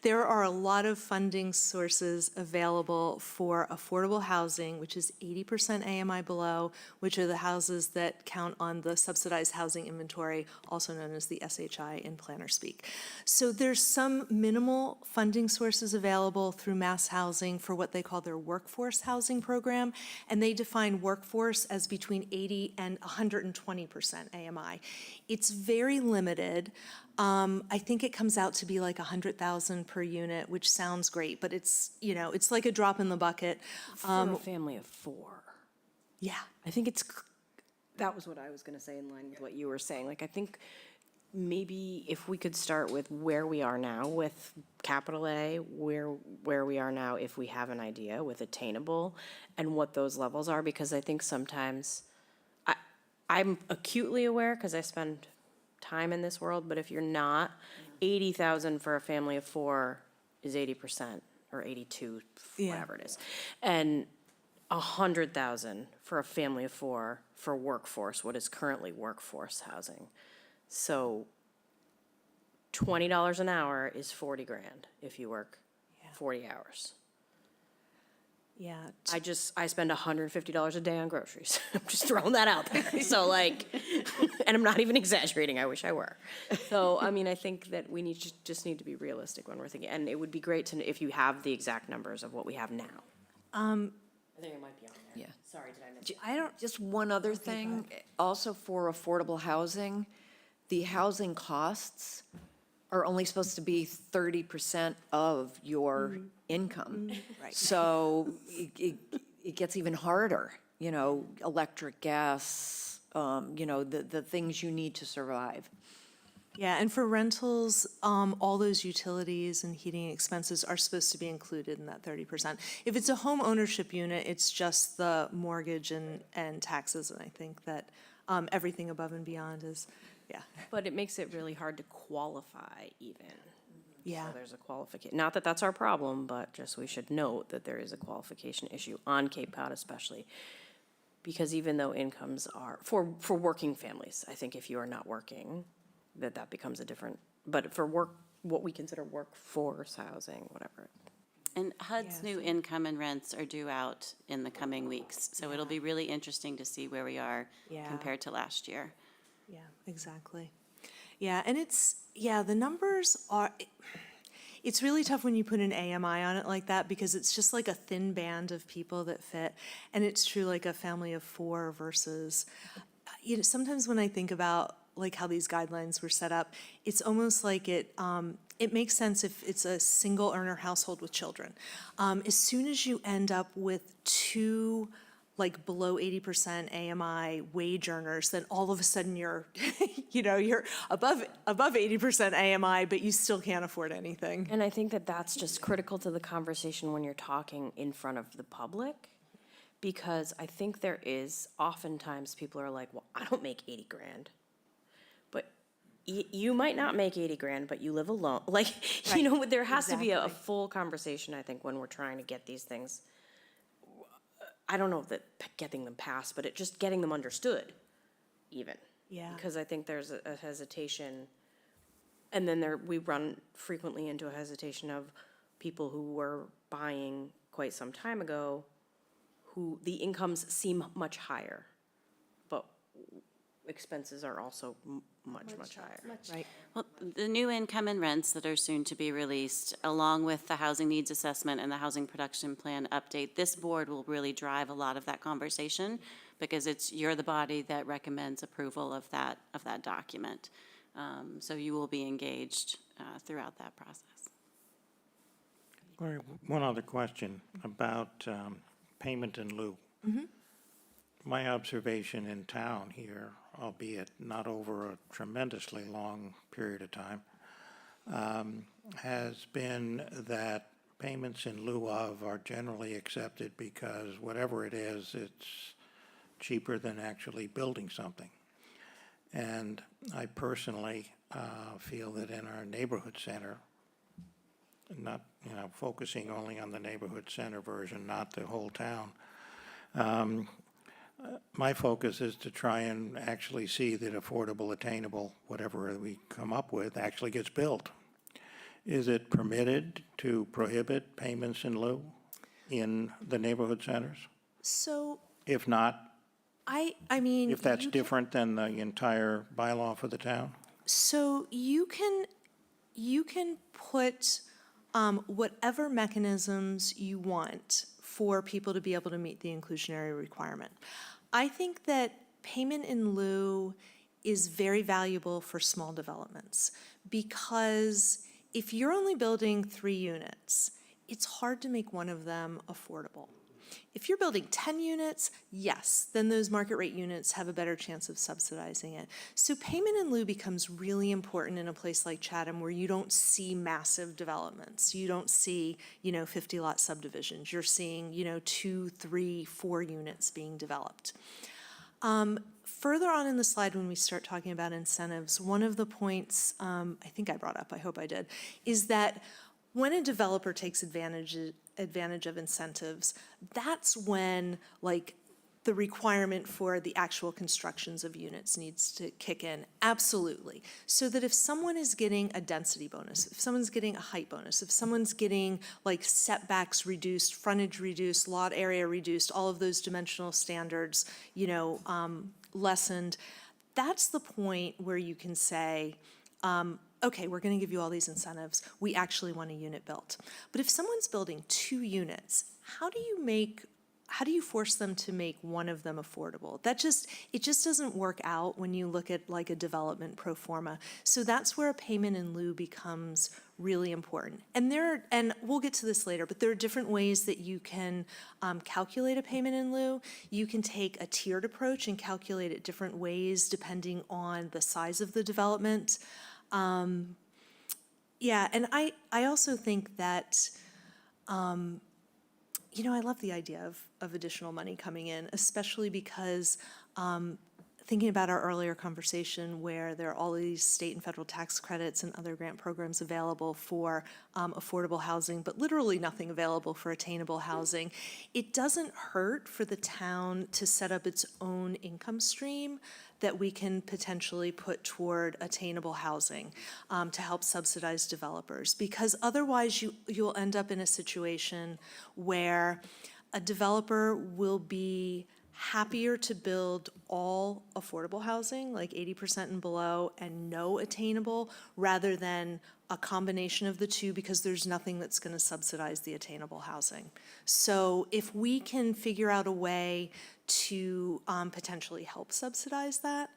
There are a lot of funding sources available for affordable housing, which is 80% AMI below, which are the houses that count on the subsidized housing inventory, also known as the SHI in planner speak. So there's some minimal funding sources available through Mass Housing for what they call their workforce housing program, and they define workforce as between 80 and 120% AMI. It's very limited. I think it comes out to be like 100,000 per unit, which sounds great, but it's, it's like a drop in the bucket.
For a family of four.
Yeah.
I think that was what I was gonna say in line with what you were saying. Like, I think maybe if we could start with where we are now with capital A, where we are now, if we have an idea with attainable, and what those levels are, because I think sometimes, I'm acutely aware, because I spend time in this world, but if you're not, 80,000 for a family of four is 80%, or 82, whatever it is. And 100,000 for a family of four for workforce, what is currently workforce housing. So $20 an hour is 40 grand if you work 40 hours.
Yeah.
I spend $150 a day on groceries. I'm just throwing that out there. So like, and I'm not even exaggerating. I wish I were. So, I mean, I think that we just need to be realistic when we're thinking, and it would be great to, if you have the exact numbers of what we have now. I think it might be on there.
Yeah.
Sorry, did I miss it?
Just one other thing, also for affordable housing, the housing costs are only supposed to be 30% of your income.
Right.
So it gets even harder, electric, gas, the things you need to survive.
Yeah, and for rentals, all those utilities and heating expenses are supposed to be included in that 30%. If it's a home ownership unit, it's just the mortgage and taxes, and I think that everything above and beyond is, yeah.
But it makes it really hard to qualify even.
Yeah.
So there's a qualification, not that that's our problem, but just we should note that there is a qualification issue on Cape Cod especially. Because even though incomes are, for working families, I think if you are not working, that becomes a different, but for what we consider workforce housing, whatever.
And HUD's new income and rents are due out in the coming weeks, so it'll be really interesting to see where we are compared to last year.
Yeah, exactly. Yeah, and the numbers are, it's really tough when you put an AMI on it like that, because it's just like a thin band of people that fit. And it's true, like a family of four versus, sometimes when I think about like how these guidelines were set up, it's almost like it makes sense if it's a single earner household with children. As soon as you end up with two like below 80% AMI wage earners, then all of a sudden you're, you're above 80% AMI, but you still can't afford anything.
And I think that that's just critical to the conversation when you're talking in front of the public. Because I think there is, oftentimes people are like, well, I don't make 80 grand. But you might not make 80 grand, but you live alone. Like, there has to be a
Exactly.
full conversation, I think, when we're trying to get these things. I don't know that getting them passed, but just getting them understood, even.
Yeah.
Because I think there's a hesitation, and then we run frequently into a hesitation of people who were buying quite some time ago, who the incomes seem much higher, but expenses are also much higher.
Right.
Well, the new income and rents that are soon to be released, along with the housing needs assessment and the housing production plan update, this board will really drive a lot of that conversation because you're the body that recommends approval of that document. So you will be engaged throughout that process.
Lori, one other question about payment in lieu. My observation in town here, albeit not over a tremendously long period of time, has been that payments in lieu of are generally accepted because whatever it is, it's cheaper than actually building something. And I personally feel that in our neighborhood center, not, focusing only on the neighborhood center version, not the whole town, my focus is to try and actually see that affordable, attainable, whatever we come up with, actually gets built. Is it permitted to prohibit payments in lieu in the neighborhood centers?
So,
If not,
I mean.
if that's
you
different than the entire bylaw for the town?
So you can put whatever mechanisms you want for people to be able to meet the inclusionary requirement. I think that payment in lieu is very valuable for small developments because if you're only building 3 units, it's hard to make one of them affordable. If you're building 10 units, yes, then those market rate units have a better chance of subsidizing it. So payment in lieu becomes really important in a place like Chatham where you don't see massive developments. You don't see, 50-lot subdivisions. You're seeing, 2, 3, 4 units being developed. Further on in the slide, when we start talking about incentives, one of the points I think I brought up, I hope I did, is that when a developer takes advantage of incentives, that's when, the requirement for the actual constructions of units needs to kick in, absolutely. So that if someone is getting a density bonus, if someone's getting a height bonus, if someone's getting setbacks reduced, frontage reduced, lot area reduced, all of those dimensional standards, lessened, that's the point where you can say, okay, we're going to give you all these incentives. We actually want a unit built. But if someone's building 2 units, how do you force them to make one of them affordable? It just doesn't work out when you look at a development pro forma. So that's where a payment in lieu becomes really important. And we'll get to this later, but there are different ways that you can calculate a payment in lieu. You can take a tiered approach and calculate it different ways depending on the size of the development. Yeah, and I also think that, I love the idea of additional money coming in, especially because thinking about our earlier conversation where there are all these state and federal tax credits and other grant programs available for affordable housing, but literally nothing available for attainable housing. It doesn't hurt for the town to set up its own income stream that we can potentially put toward attainable housing to help subsidize developers. Because otherwise you'll end up in a situation where a developer will be happier to build all affordable housing, like 80% and below, and no attainable, rather than a combination of the two, because there's nothing that's going to subsidize the attainable housing. So if we can figure out a way to potentially help subsidize that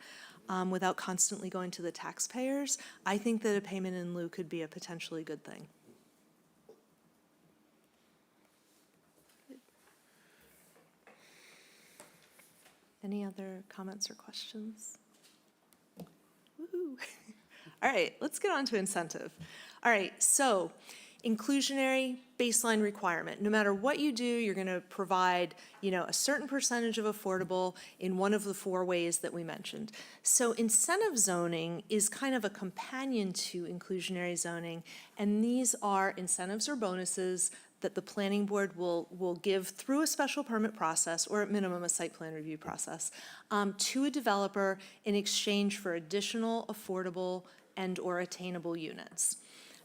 without constantly going to the taxpayers, I think that a payment in lieu could be a potentially good thing. Any other comments or questions? Woo-hoo. All right, let's get on to incentive. All right, so inclusionary baseline requirement. No matter what you do, you're going to provide, a certain percentage of affordable in one of the 4 ways that we mentioned. So incentive zoning is kind of a companion to inclusionary zoning, and these are incentives or bonuses that the planning board will give through a special permit process, or at minimum, a site plan review process, to a developer in exchange for additional affordable and/or attainable units.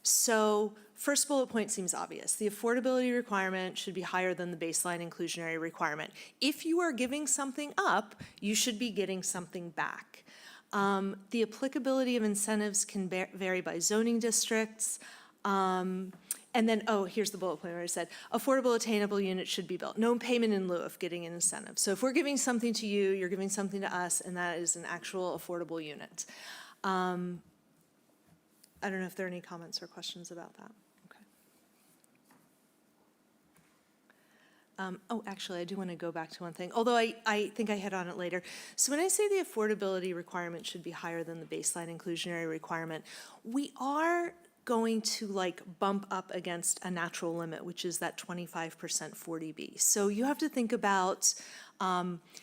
So first bullet point seems obvious. The affordability requirement should be higher than the baseline inclusionary requirement. If you are giving something up, you should be getting something back. The applicability of incentives can vary by zoning districts. And then, here's the bullet point where I said, affordable attainable units should be built. No payment in lieu of getting an incentive. So if we're giving something to you, you're giving something to us, and that is an actual affordable unit. I don't know if there are any comments or questions about that. Okay. Actually, I do want to go back to one thing, although I think I hit on it later. So when I say the affordability requirement should be higher than the baseline inclusionary requirement, we are going to bump up against a natural limit, which is that 25% 40B. So you have to think about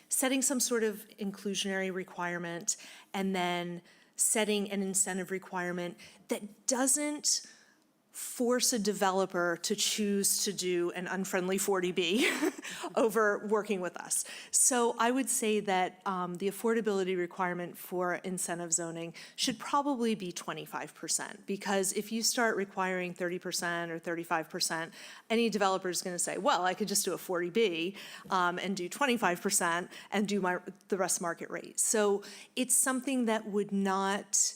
setting some sort of inclusionary requirement and then setting an incentive requirement that doesn't force a developer to choose to do an unfriendly 40B over working with us. So I would say that the affordability requirement for incentive zoning should probably be 25%, because if you start requiring 30% or 35%, any developer is going to say, well, I could just do a 40B and do 25% and do the rest market rate. So it's something that would not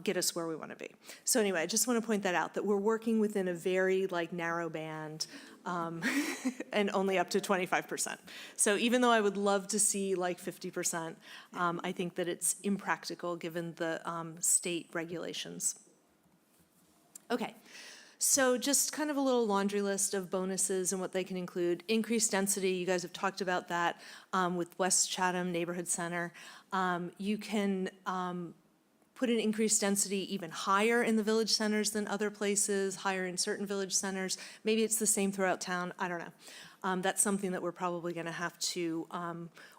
get us where we want to be. So anyway, I just want to point that out, that we're working within a very narrow band and only up to 25%. So even though I would love to see 50%, I think that it's impractical given the state regulations. Okay. So just kind of a little laundry list of bonuses and what they can include. Increased density, you guys have talked about that with West Chatham Neighborhood Center. You can put an increased density even higher in the village centers than other places, higher in certain village centers. Maybe it's the same throughout town, I don't know. That's something that we're probably gonna have to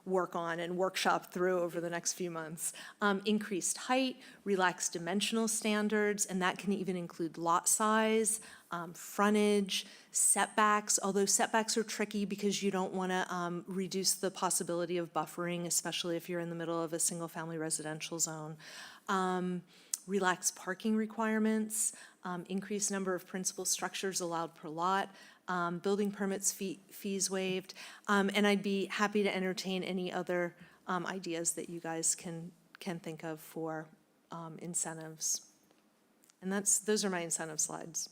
work on and workshop through over the next few months. Increased height, relaxed dimensional standards, and that can even include lot size, frontage, setbacks, although setbacks are tricky because you don't wanna reduce the possibility of buffering, especially if you're in the middle of a single-family residential zone. Relaxed parking requirements, increased number of principal structures allowed per lot, building permits fees waived, and I'd be happy to entertain any other ideas that you guys can think of for incentives. And those are my incentive slides.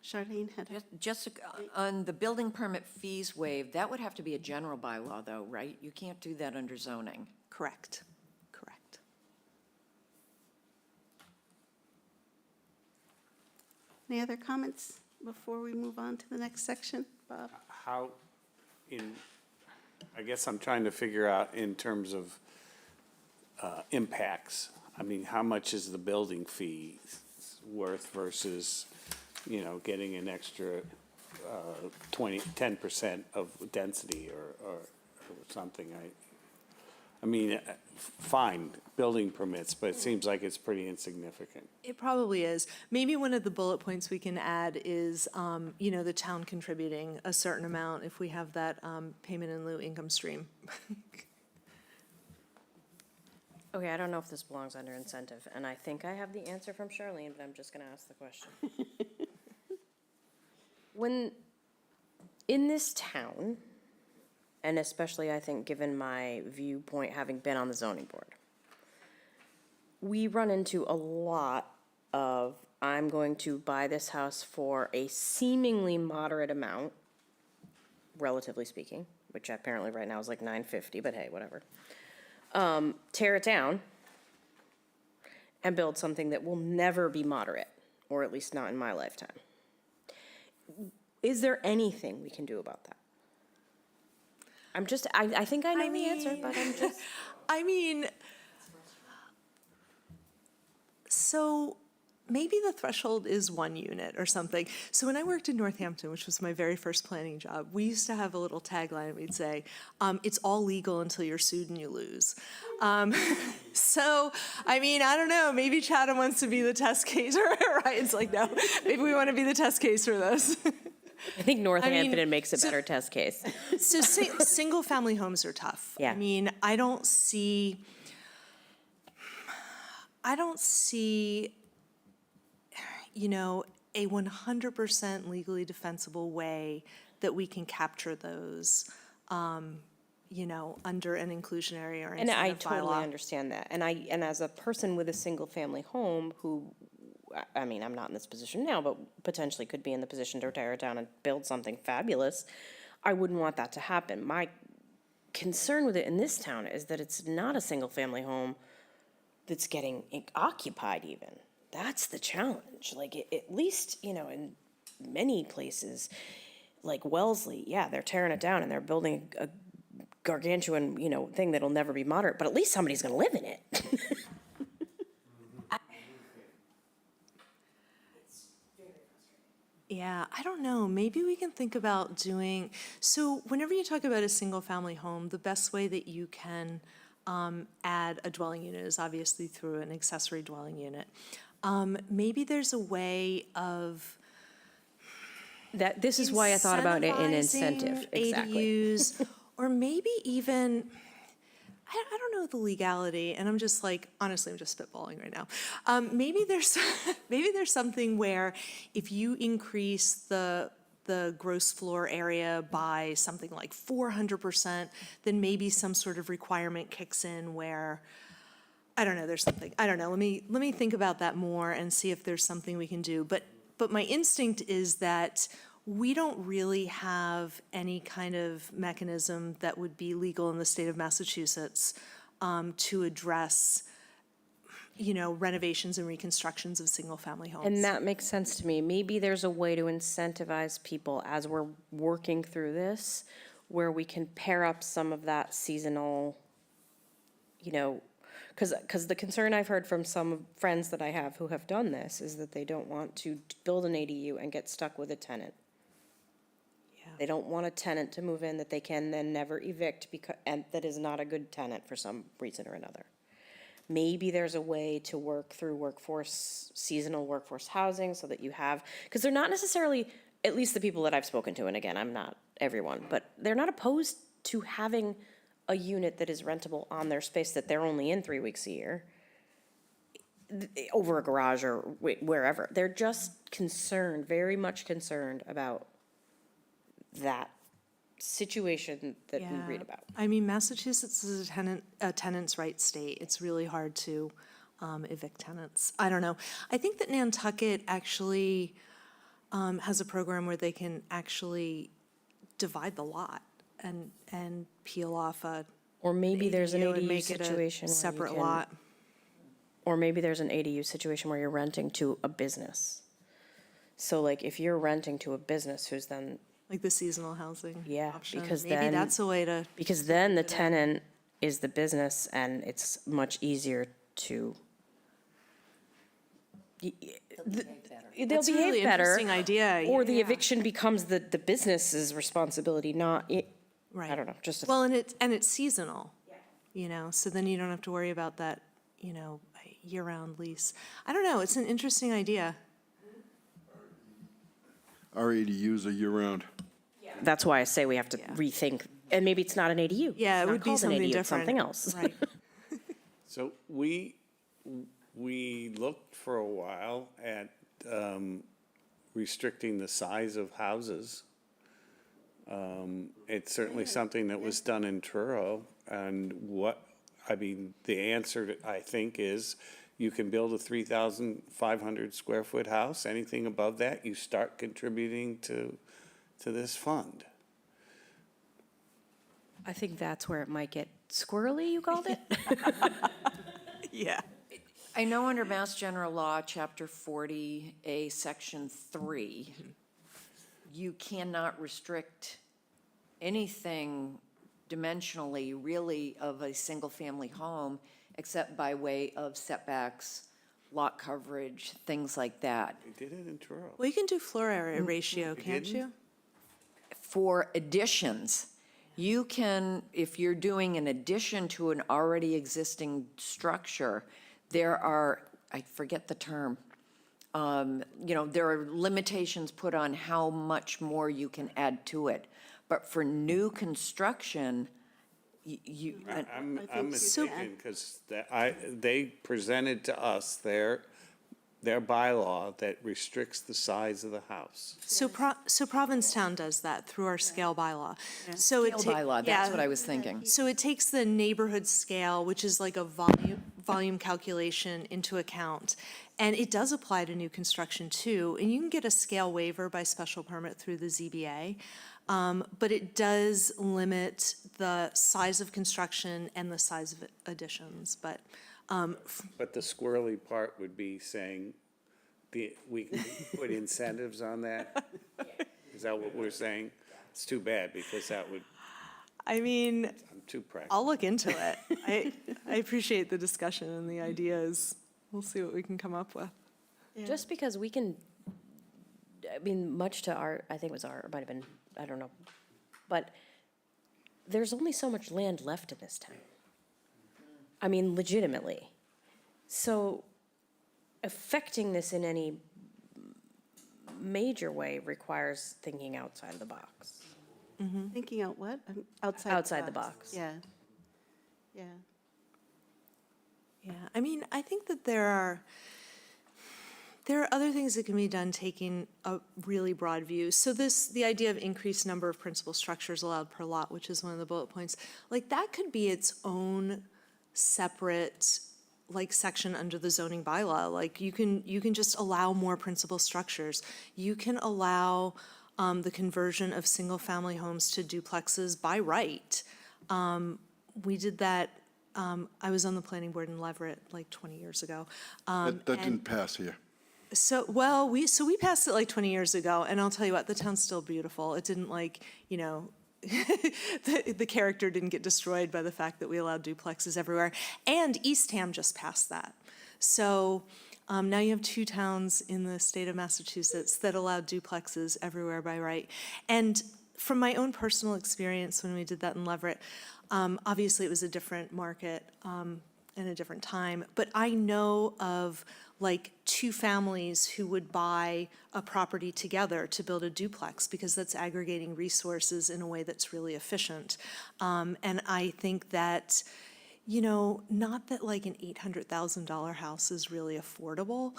Charlene had
Just on the building permit fees waived, that would have to be a general bylaw though, right? You can't do that under zoning.
Correct.
Any other comments before we move on to the next section? Bob?
I guess I'm trying to figure out in terms of impacts. I mean, how much is the building fee worth versus, getting an extra 10% of density or something? I mean, fine, building permits, but it seems like it's pretty insignificant.
It probably is. Maybe one of the bullet points we can add is, the town contributing a certain amount if we have that payment in lieu income stream.
Okay, I don't know if this belongs under incentive, and I think I have the answer from Charlene, but I'm just gonna ask the question. When, in this town, and especially I think given my viewpoint having been on the zoning board, we run into a lot of, I'm going to buy this house for a seemingly moderate amount, relatively speaking, which apparently right now is like $950, but hey, whatever. Tear it down and build something that will never be moderate, or at least not in my lifetime. Is there anything we can do about that? I think I know the answer,
mean-
but I'm just.
I mean, so maybe the threshold is 1 unit or something. So when I worked in Northampton, which was my very first planning job, we used to have a little tagline. We'd say, it's all legal until you're sued and you lose. So, I mean, I don't know, maybe Chatham wants to be the test case, right? It's like, no, maybe we want to be the test case for this.
I think Northampton makes a
so-
better test case.
So single-family homes are tough.
Yeah.
I mean, I don't see, you know, a 100% legally defensible way that we can capture those, you know, under an inclusionary or
And I
incentive
totally
bylaw.
understand that. And as a person with a single-family home who, I mean, I'm not in this position now, but potentially could be in the position to tear it down and build something fabulous, I wouldn't want that to happen. My concern with it in this town is that it's not a single-family home that's getting occupied even. That's the challenge. Like, at least, you know, in many places, like Wellesley, yeah, they're tearing it down and they're building a gargantuan, you know, thing that'll never be moderate, but at least somebody's gonna live in it.
Yeah, I don't know. Maybe we can think about doing, so whenever you talk about a single-family home, the best way that you can add a dwelling unit is obviously through an accessory dwelling unit. Maybe there's a way of
This is why I thought about it in incentive,
incentivizing
exactly.
ADUs, or maybe even, I don't know the legality, and I'm just like, honestly, I'm just spitballing right now. Maybe there's something where if you increase the gross floor area by something like 400%, then maybe some sort of requirement kicks in where, I don't know, there's something, I don't know, let me think about that more and see if there's something we can do. But my instinct is that we don't really have any kind of mechanism that would be legal in the state of Massachusetts to address, you know, renovations and reconstructions of single-family homes.
And that makes sense to me. Maybe there's a way to incentivize people as we're working through this, where we can pair up some of that seasonal, you know, because the concern I've heard from some friends that I have who have done this is that they don't want to build an ADU and get stuck with a tenant.
Yeah.
They don't want a tenant to move in that they can then never evict and that is not a good tenant for some reason or another. Maybe there's a way to work through seasonal workforce housing so that you have, because they're not necessarily, at least the people that I've spoken to, and again, I'm not everyone, but they're not opposed to having a unit that is rentable on their space that they're only in 3 weeks a year, over a garage or wherever. They're just concerned, very much concerned about that situation that we read about.
I mean, Massachusetts is a tenant's right state. It's really hard to evict tenants. I don't know. I think that Nantucket actually has a program where they can actually divide the lot and peel off
Or maybe there's an
ADU and
ADU
make it a
situation where you
separate
can-
lot.
Or maybe there's an ADU situation where you're renting to a business. So like if you're renting to a business who's then,
Like the seasonal housing
Yeah,
option.
because
Maybe
then-
that's a way to,
because then the tenant is the business and it's much easier to. They'll
That's a really
behave better.
interesting idea,
Or the
yeah.
eviction becomes the business's responsibility, not,
right.
I don't know, just a
Well, and it's seasonal, you know, so then you don't have to worry about that, you know, year-round lease. I don't know, it's an interesting idea.
Our ADUs are year-round.
That's why I say we have to rethink, and maybe it's not an ADU.
Yeah,
It's
it
not
would be
called an
something
ADU, it's
different.
something else.
Right.
So we looked for a while at restricting the size of houses. It's certainly something that was done in Truro, and the answer, I think, is you can build a 3,500 square foot house. Anything above that, you start contributing to this fund.
I think that's where it might get squirrely, you called it?
Yeah.
I know under Mass General Law, Chapter 40A, Section 3, you cannot restrict anything dimensionally really of a single-family home, except by way of setbacks, lot coverage, things like that.
They did it in Truro.
Well, you can do floor area ratio, can't
didn't?
you?
For additions, you can, if you're doing an addition to an already existing structure, there are, I forget the term, there are limitations put on how much more you can add to it. But for new construction,
I'm
So-
mistaken, because they presented to us their bylaw that restricts the size of the house.
So Provincetown does that through our scale bylaw. So it
scale bylaw, that's
yeah.
what I was thinking.
So it takes the neighborhood scale, which is like a volume calculation, into account. And it does apply to new construction too. And you can get a scale waiver by special permit through the ZBA. But it does limit the size of construction and the size of additions. But
But the squirrely part would be saying, we can put incentives on that? Is that what we're saying? It's too bad, because that would,
I mean,
I'm too practical.
I'll look into it. I appreciate the discussion and the ideas. We'll see what we can come up with.
Just because we can, I mean, much to Art, I think it was Art, it might have been, I don't know, but there's only so much land left in this town. I mean, legitimately. So affecting this in any major way requires thinking outside of the box.
Thinking out what? Outside.
Outside the box.
Yeah. Yeah.
Yeah, I mean, I think that there are other things that can be done taking a really broad view. So the idea of increased number of principal structures allowed per lot, which is one of the bullet points, like that could be its own separate section under the zoning bylaw. Like you can just allow more principal structures. You can allow the conversion of single-family homes to duplexes by right. We did that. I was on the planning board in Leverett 20 years ago.
That didn't pass here.
So, we passed it 20 years ago, and I'll tell you what, the town's still beautiful. It didn't the character didn't get destroyed by the fact that we allowed duplexes everywhere. And Eastham just passed that. So now you have 2 towns in the state of Massachusetts that allow duplexes everywhere by right. And from my own personal experience when we did that in Leverett, obviously it was a different market and a different time, but I know of 2 families who would buy a property together to build a duplex because that's aggregating resources in a way that's really efficient. And I think that, not that an $800,000 house is really affordable,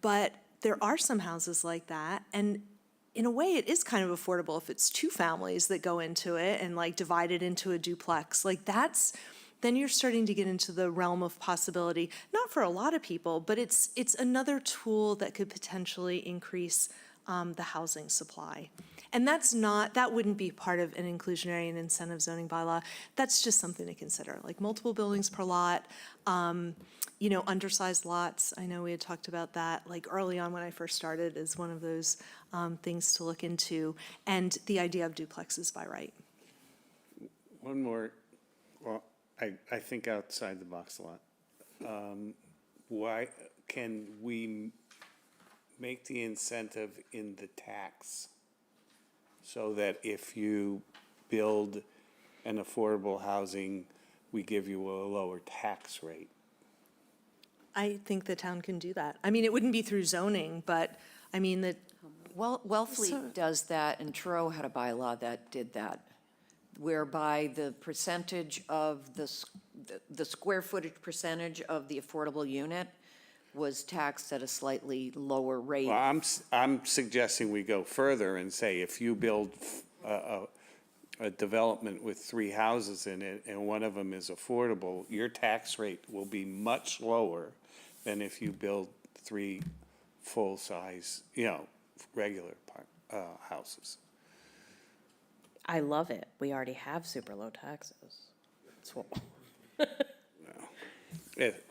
but there are some houses like that. And in a way, it is kind of affordable if it's 2 families that go into it and divide it into a duplex. Then you're starting to get into the realm of possibility, not for a lot of people, but it's another tool that could potentially increase the housing supply. And that wouldn't be part of an inclusionary and incentive zoning bylaw. That's just something to consider, multiple buildings per lot, undersized lots. I know we had talked about that, early on when I first started, is one of those things to look into, and the idea of duplexes by right.
One more, well, I think outside the box a lot. Why can we make the incentive in the tax so that if you build an affordable housing, we give you a lower tax rate?
I think the town can do that. I mean, it wouldn't be through zoning, but I mean that.
Wellfleet does that, and Truro had a bylaw that did that, whereby the percentage of the square footage percentage of the affordable unit was taxed at a slightly lower rate.
Well, I'm suggesting we go further and say if you build a development with 3 houses in it and one of them is affordable, your tax rate will be much lower than if you build 3 full-size, regular houses.
I love it. We already have super low taxes.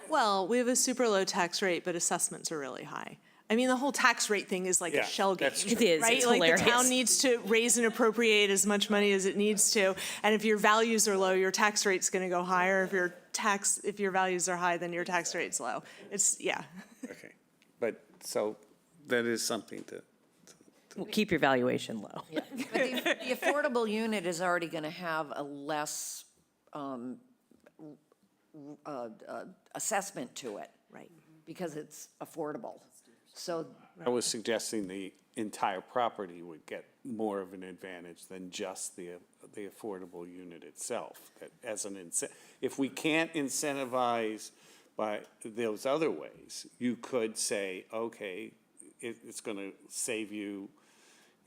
Well, we have a super low tax rate, but assessments are really high. I mean, the whole tax rate thing is like
Yeah,
a shell game.
that's
It is,
Right?
it's
Like the
hilarious.
town needs to raise and appropriate as much money as it needs to. And if your values are low, your tax rate's gonna go higher. If your values are high, then your tax rate's low. It's, yeah.
Okay, but, so, that is something to,
Well, keep your valuation low.
But the affordable unit is already going to have a less assessment to it.
Right.
Because it's affordable. So
I was suggesting the entire property would get more of an advantage than just the affordable unit itself. That as an if we can't incentivize by those other ways, you could say, okay, it's gonna save you,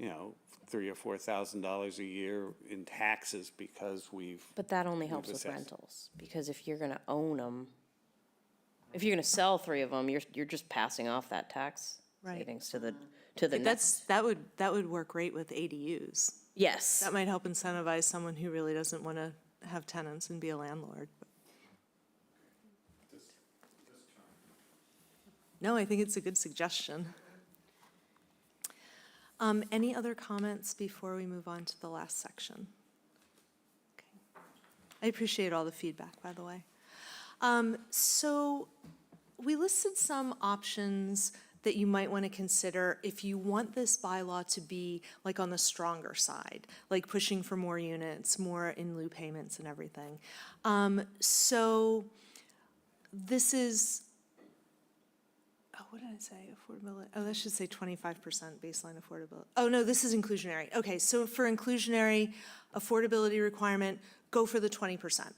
$3,000 or $4,000 a year in taxes because
But that only helps with
assessed.
rentals, because if you're gonna own them, if you're gonna sell 3 of them, you're just passing off that tax
Right.
savings to the next.
That would work great with ADUs.
Yes.
That might help incentivize someone who really doesn't want to have tenants and be a landlord. No, I think it's a good suggestion. Any other comments before we move on to the last section? Okay. I appreciate all the feedback, by the way. So we listed some options that you might want to consider if you want this bylaw to be like on the stronger side, like pushing for more units, more in lieu payments and everything. So this is, what did I say, affordability? Oh, that should say 25% baseline affordability. Oh, no, this is inclusionary. Okay, so for inclusionary affordability requirement, go for the 20%.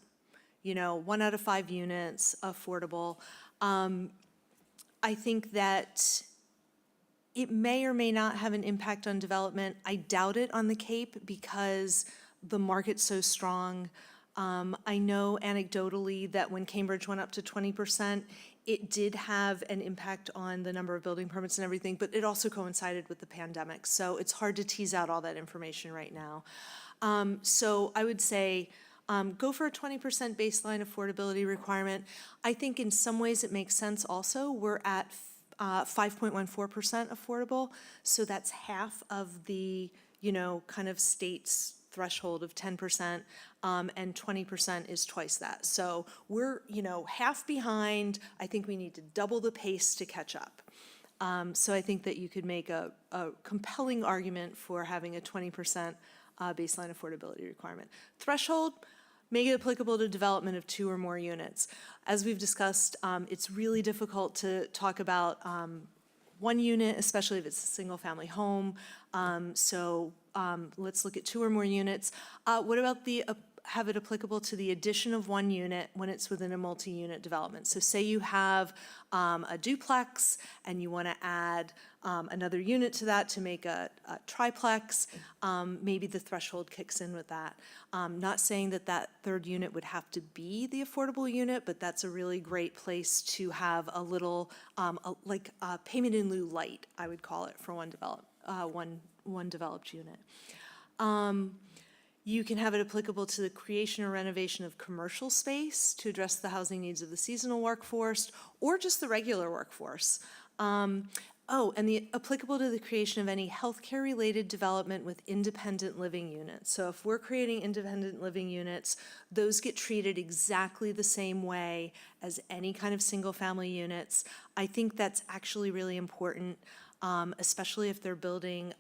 1 out of 5 units, affordable. I think that it may or may not have an impact on development. I doubt it on the Cape because the market's so strong. I know anecdotally that when Cambridge went up to 20%, it did have an impact on the number of building permits and everything, but it also coincided with the pandemic. So it's hard to tease out all that information right now. So I would say, go for a 20% baseline affordability requirement. I think in some ways it makes sense also. We're at 5.14% affordable, so that's half of the, kind of state's threshold of 10%, and 20% is twice that. So we're, half behind. I think we need to double the pace to catch up. So I think that you could make a compelling argument for having a 20% baseline affordability requirement. Threshold, make it applicable to development of 2 or more units. As we've discussed, it's really difficult to talk about 1 unit, especially if it's a single-family home. So let's look at 2 or more units. What about have it applicable to the addition of 1 unit when it's within a multi-unit development? So say you have a duplex and you want to add another unit to that to make a triplex, maybe the threshold kicks in with that. Not saying that that 3rd unit would have to be the affordable unit, but that's a really great place to have a little, like payment in lieu light, I would call it, for one developed unit. You can have it applicable to the creation or renovation of commercial space to address the housing needs of the seasonal workforce or just the regular workforce. And applicable to the creation of any healthcare-related development with independent living units. So if we're creating independent living units, those get treated exactly the same way as any kind of single-family units. I think that's actually really important, especially if they're building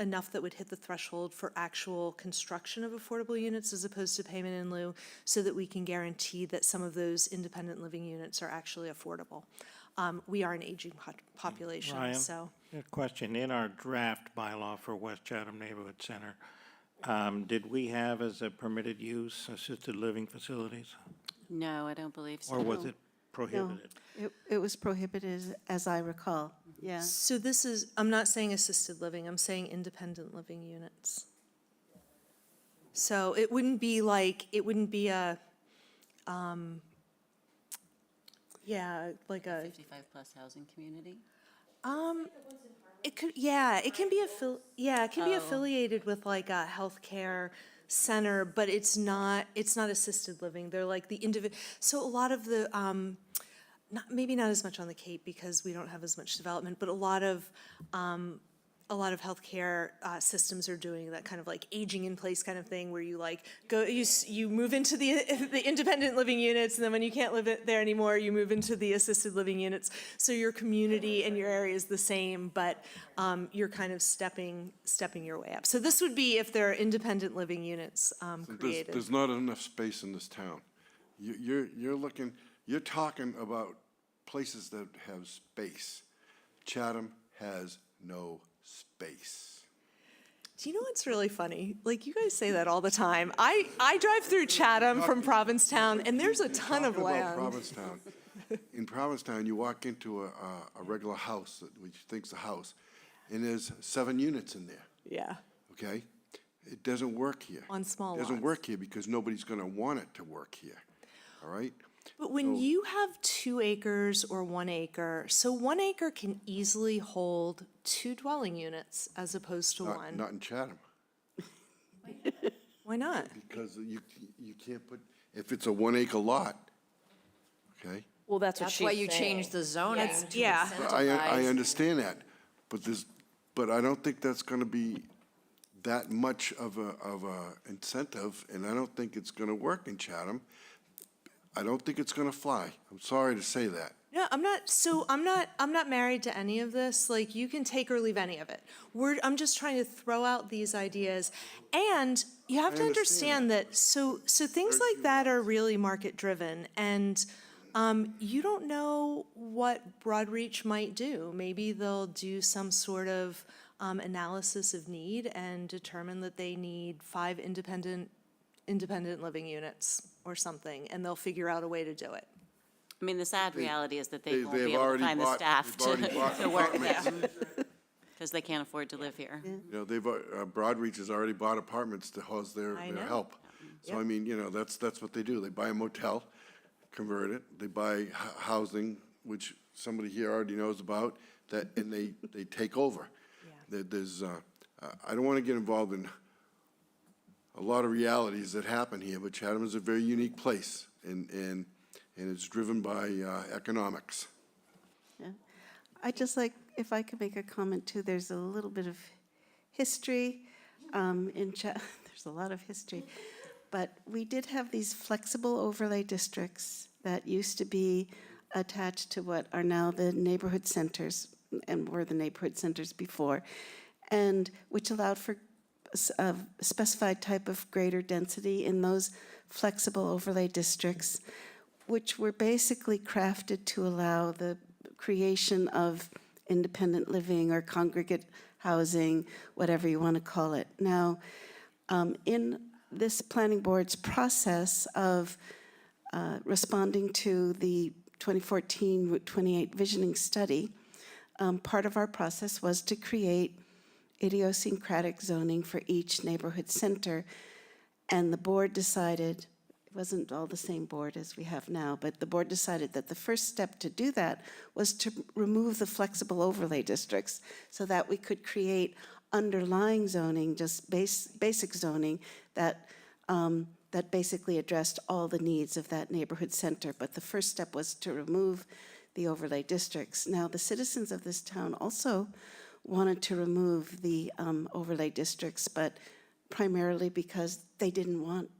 enough that would hit the threshold for actual construction of affordable units as opposed to payment in lieu, so that we can guarantee that some of those independent living units are actually affordable. We are an aging population,
Ryan,
so.
a question. In our draft bylaw for West Chatham Neighborhood Center, did we have as a permitted use assisted living facilities?
No, I don't believe so.
Or was it prohibited?
It was prohibited, as I recall, yeah.
So this is, I'm not saying assisted living, I'm saying independent living units. So it wouldn't be a, like a,
55-plus housing community?
it could, it can be affiliated with like a healthcare center, but it's not assisted living. They're like the so a lot of the, maybe not as much on the Cape because we don't have as much development, but a lot of healthcare systems are doing that kind of like aging in place kind of thing where you like you move into the independent living units, and then when you can't live there anymore, you move into the assisted living units. So your community and your area is the same, but you're kind of stepping your way up. So this would be if there are independent living units created.
There's not enough space in this town. You're talking about places that have space. Chatham has no space.
Do you know what's really funny? Like, you guys say that all the time. I drive through Chatham from Provincetown, and there's a ton of
Talking about
land.
Provincetown. In Provincetown, you walk into a regular house, which you think's a house, and there's 7 units in there,
Yeah,
okay? It doesn't work here.
on small
It doesn't
lots.
work here because nobody's gonna want it to work here, all right?
But when you have 2 acres or 1 acre, so 1 acre can easily hold 2 dwelling units as opposed to 1.
Not in Chatham,
Why not?
because you can't put, if it's a 1 acre lot, okay?
Well, that's what
That's
she's
why you
saying.
changed the zoning to
yeah.
I
incentivize.
understand that, but I don't think that's gonna be that much of a incentive, and I don't think it's gonna work in Chatham. I don't think it's gonna fly. I'm sorry to say that.
No, I'm not married to any of this. Like, you can take or leave any of it. I'm just trying to throw out these ideas. And you have to understand that, so things like that are really market-driven, and you don't know what Broadreach might do. Maybe they'll do some sort of analysis of need and determine that they need 5 independent living units or something, and they'll figure out a way to do it.
I mean, the sad reality is that they won't
they've
be able to
already
find the
bought-
staff
they've already bought
to work
apartments.
there, because they can't afford to live here.
You know, Broadreach has already bought apartments to house their
I know.
help. So, I mean, you know, that's what they do. They buy a motel, convert it, they buy housing, which somebody here already knows about, and they take over. There's, I don't want to get involved in a lot of realities that happen here, but Chatham is a very unique place, and it's driven by economics.
Yeah. I'd just like, if I could make a comment too, there's a little bit of history there's a lot of history. But we did have these flexible overlay districts that used to be attached to what are now the neighborhood centers, and were the neighborhood centers before, and which allowed for a specified type of greater density in those flexible overlay districts, which were basically crafted to allow the creation of independent living or congregate housing, whatever you want to call it. Now, in this planning board's process of responding to the 2014 Route 28 visioning study, part of our process was to create idiosyncratic zoning for each neighborhood center. And the board decided, it wasn't all the same board as we have now, but the board decided that the first step to do that was to remove the flexible overlay districts so that we could create underlying zoning, just basic zoning that that basically addressed all the needs of that neighborhood center. But the first step was to remove the overlay districts. Now, the citizens of this town also wanted to remove the overlay districts, but primarily because they didn't want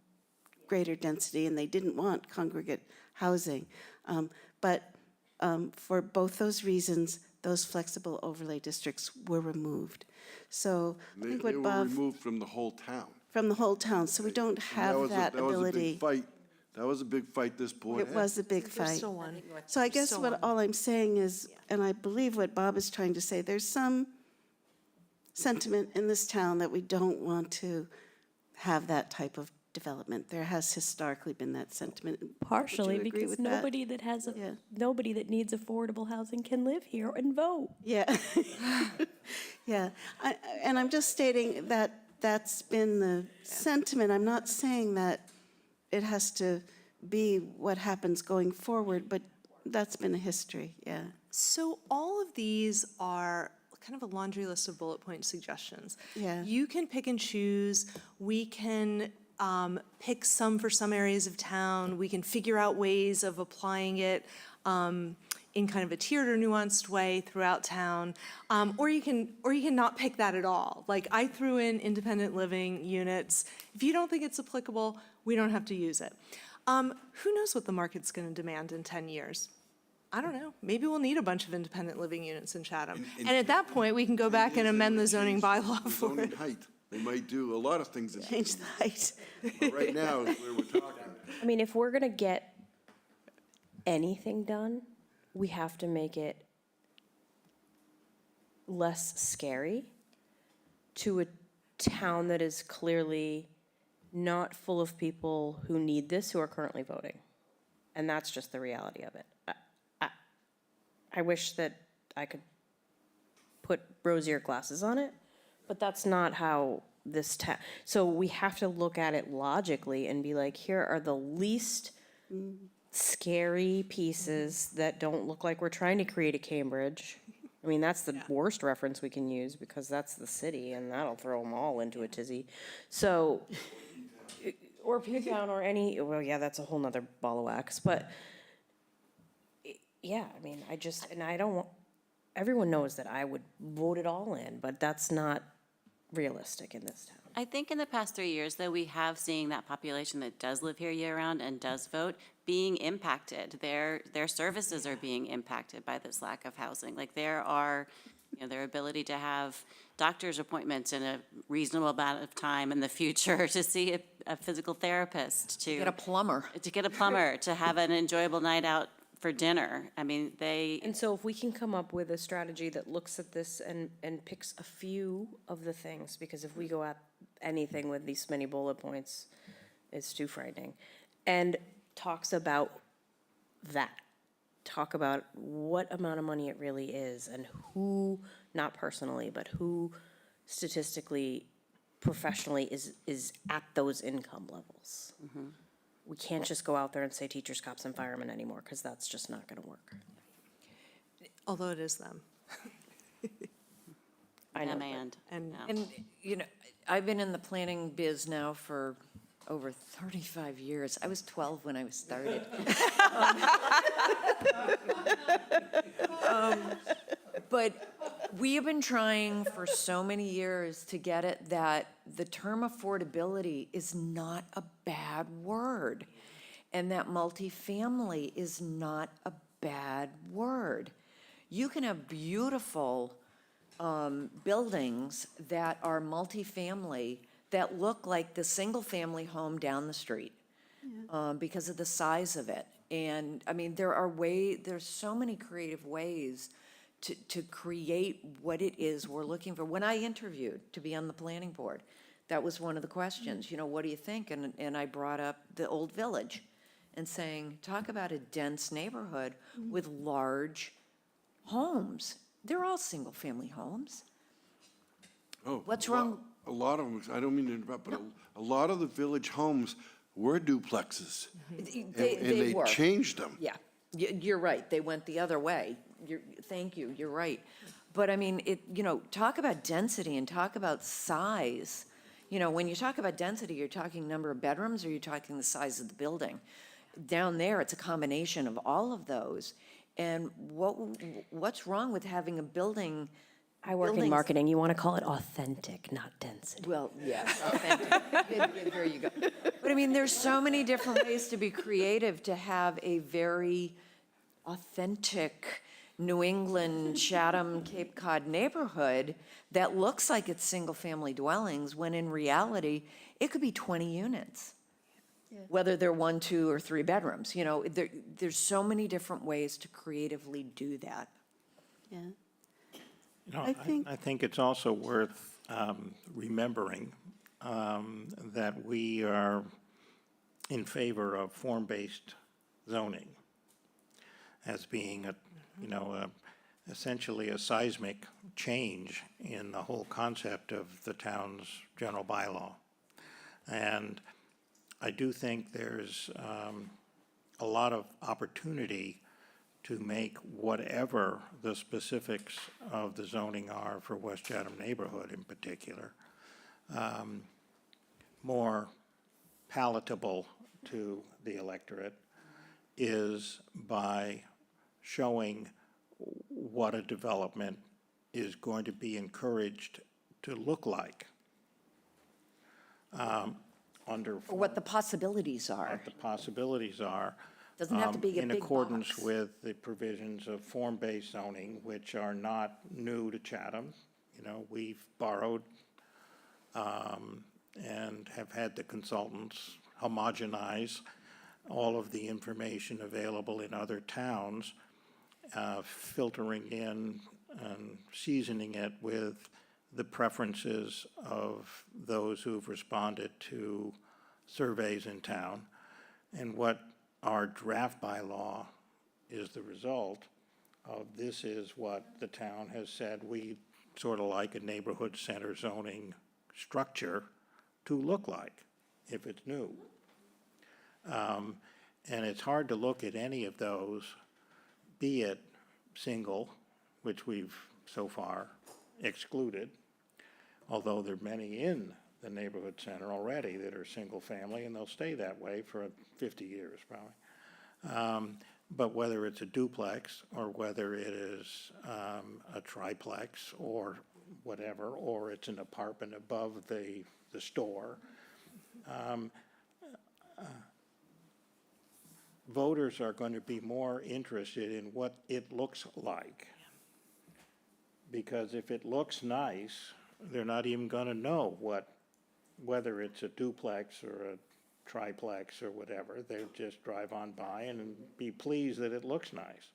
greater density and they didn't want congregate housing. But for both those reasons, those flexible overlay districts were removed. So I
They
think
were
what Bob,
removed from the whole town.
from the whole town, so we don't have that
That was a
ability.
big fight. That was a big fight this board
It
had.
was a big
There's
fight.
still one.
So I guess
Still
what
one.
all I'm saying is, and I believe what Bob is trying to say, there's some sentiment in this town that we don't want to have that type of development. There has historically been that sentiment.
Partially
Would you agree
because
with that?
nobody
Yeah.
nobody that needs affordable housing can live here and vote.
Yeah. Yeah. And I'm just stating that that's been the sentiment. I'm not saying that it has to be what happens going forward, but that's been a history, yeah.
So all of these are kind of a laundry list of bullet point suggestions.
Yeah.
You can pick and choose. We can pick some for some areas of town. We can figure out ways of applying it. in kind of a tiered or nuanced way throughout town, or you can not pick that at all. Like, I threw in independent living units. If you don't think it's applicable, we don't have to use it. Who knows what the market's going to demand in 10 years? I don't know. Maybe we'll need a bunch of independent living units in Chatham. And at that point, we can go back and amend the zoning bylaw for
Zoning
it.
height, they might do a lot of things.
Change the height.
But right now is where we're talking.
I mean, if we're gonna get anything done, we have to make it less scary to a town that is clearly not full of people who need this, who are currently voting. And that's just the reality of it. I wish that I could put rosier glasses on it, but that's not how this so we have to look at it logically and be like, here are the least scary pieces that don't look like we're trying to create a Cambridge. I mean, that's the worst reference we can use because that's the city and that'll throw them all into a tizzy. So, or P-Town or any, well, yeah, that's a whole nother ball of wax, but yeah, I mean, I don't want, everyone knows that I would vote it all in, but that's not realistic in this town.
I think in the past 3 years, though, we have seen that population that does live here year-round and does vote being impacted. Their services are being impacted by this lack of housing. Like, there are, their ability to have doctor's appointments in a reasonable amount of time in the future, to see a physical therapist, to
Get a plumber.
to have an enjoyable night out for dinner. I mean,
And so if we can come up with a strategy that looks at this and picks a few of the things, because if we go at anything with these many bullet points, it's too frightening, and talks about that, talk about what amount of money it really is and who, not personally, but who statistically, professionally is at those income levels. We can't just go out there and say teachers, cops, and firemen anymore, because that's just not gonna work.
Although it is them.
I know, but-
And
And, I've been in the planning biz now for over 35 years. I was 12 when I was started. But we have been trying for so many years to get it that the term affordability is not a bad word, and that multifamily is not a bad word. You can have beautiful buildings that are multifamily that look like the single-family home down the street because of the size of it. And, I mean, there's so many creative ways to create what it is we're looking for. When I interviewed to be on the planning board, that was one of the questions, what do you think? And I brought up the Old Village and saying, talk about a dense neighborhood with large homes. They're all single-family homes.
Oh,
What's
a lot-
wrong?
A lot of them, I don't mean to interrupt, but a lot of the village homes were duplexes. And they
were.
changed them.
Yeah, you're right, they went the other way. Thank you, you're right. But I mean, talk about density and talk about size. When you talk about density, you're talking number of bedrooms or you're talking the size of the building. Down there, it's a combination of all of those. And what's wrong with having a building?
I work in
buildings-
marketing, you wanna call it authentic, not density.
Well, yes, authentic. There you go. But I mean, there's so many different ways to be creative, to have a very authentic New England, Chatham, Cape Cod neighborhood that looks like it's single-family dwellings, when in reality, it could be 20 units. Whether they're 1, 2, or 3 bedrooms, there's so many different ways to creatively do that.
Yeah.
I think it's also worth remembering that we are in favor of form-based zoning as being essentially a seismic change in the whole concept of the town's general bylaw. And I do think there's a lot of opportunity to make whatever the specifics of the zoning are for West Chatham neighborhood in particular, more palatable to the electorate, is by showing what a development is going to be encouraged to look like. Under
Or what the possibilities are.
what the possibilities are.
Doesn't have to be a
In
big
accordance
box.
with the provisions of form-based zoning, which are not new to Chatham. You know, we've borrowed and have had the consultants homogenize all of the information available in other towns, filtering in and seasoning it with the preferences of those who've responded to surveys in town. And what our draft bylaw is the result of, this is what the town has said we sort of like a neighborhood center zoning structure to look like if it's new. And it's hard to look at any of those, be it single, which we've so far excluded, although there are many in the neighborhood center already that are single-family, and they'll stay that way for 50 years probably. But whether it's a duplex, or whether it is a triplex, or whatever, or it's an apartment above the store, voters are going to be more interested in what it looks like. Because if it looks nice, they're not even going to know whether it's a duplex or a triplex or whatever. They'll just drive on by and be pleased that it looks nice.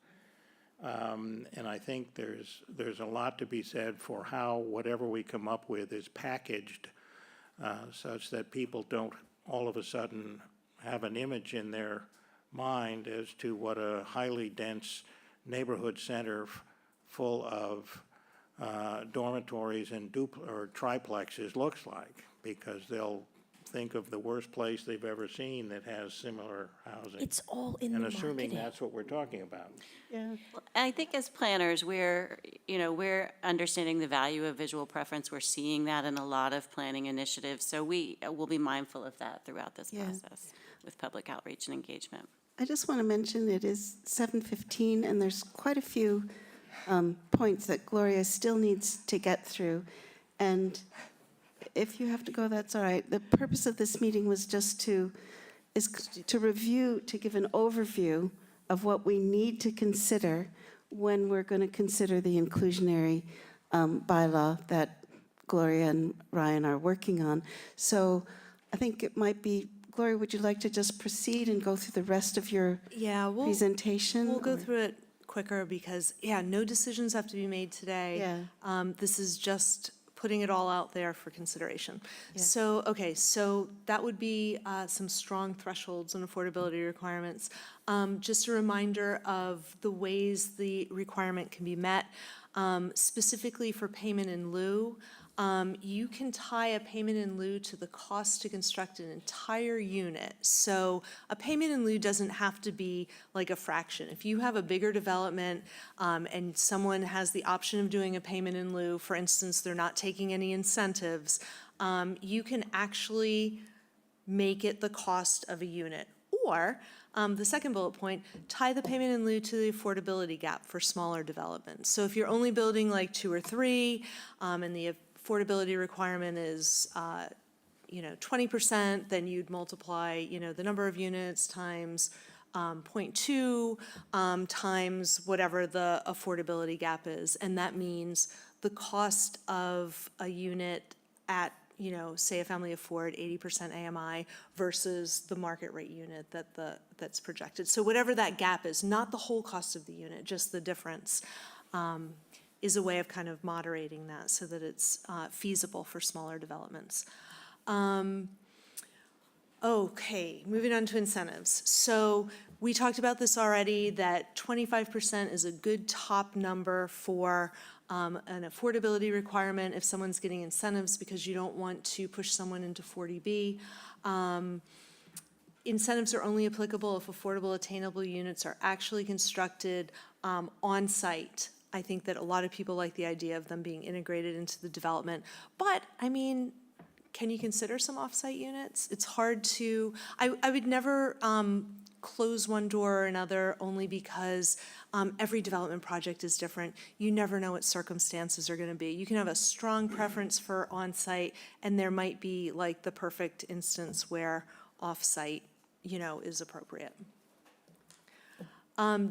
And I think there's a lot to be said for how whatever we come up with is packaged such that people don't all of a sudden have an image in their mind as to what a highly dense neighborhood center full of dormitories and or triplexes looks like, because they'll think of the worst place they've ever seen that has similar housing.
It's all in the
And assuming
marketing.
that's what we're talking about.
Yeah.
I think as planners, we're understanding the value of visual preference. We're seeing that in a lot of planning initiatives. So we will be mindful of that throughout this
Yeah.
process with public outreach and engagement.
I just want to mention it is 7:15, and there's quite a few points that Gloria still needs to get through. And if you have to go, that's all right. The purpose of this meeting was just to review, to give an overview of what we need to consider when we're going to consider the inclusionary bylaw that Gloria and Ryan are working on. So I think it might be, Gloria, would you like to just proceed and go through the rest of your
Yeah,
presentation?
we'll go
or-
through it quicker because, no decisions have to be made today.
Yeah.
This is just putting it all out there for consideration.
Yeah.
So, okay, so that would be some strong thresholds and affordability requirements. Just a reminder of the ways the requirement can be met, specifically for payment in lieu. You can tie a payment in lieu to the cost to construct an entire unit. So a payment in lieu doesn't have to be like a fraction. If you have a bigger development and someone has the option of doing a payment in lieu, for instance, they're not taking any incentives, you can actually make it the cost of a unit. Or, the second bullet point, tie the payment in lieu to the affordability gap for smaller developments. So if you're only building like 2 or 3, and the affordability requirement is, 20%, then you'd multiply, the number of units times 0.2 times whatever the affordability gap is. And that means the cost of a unit at, say a family of 4 at 80% AMI versus the market rate unit that's projected. So whatever that gap is, not the whole cost of the unit, just the difference, is a way of kind of moderating that so that it's feasible for smaller developments. Okay, moving on to incentives. So we talked about this already, that 25% is a good top number for an affordability requirement if someone's getting incentives because you don't want to push someone into 40B. Incentives are only applicable if affordable attainable units are actually constructed on-site. I think that a lot of people like the idea of them being integrated into the development. But, can you consider some off-site units? It's hard to, I would never close one door or another only because every development project is different. You never know what circumstances are going to be. You can have a strong preference for on-site, and there might be like the perfect instance where off-site, is appropriate.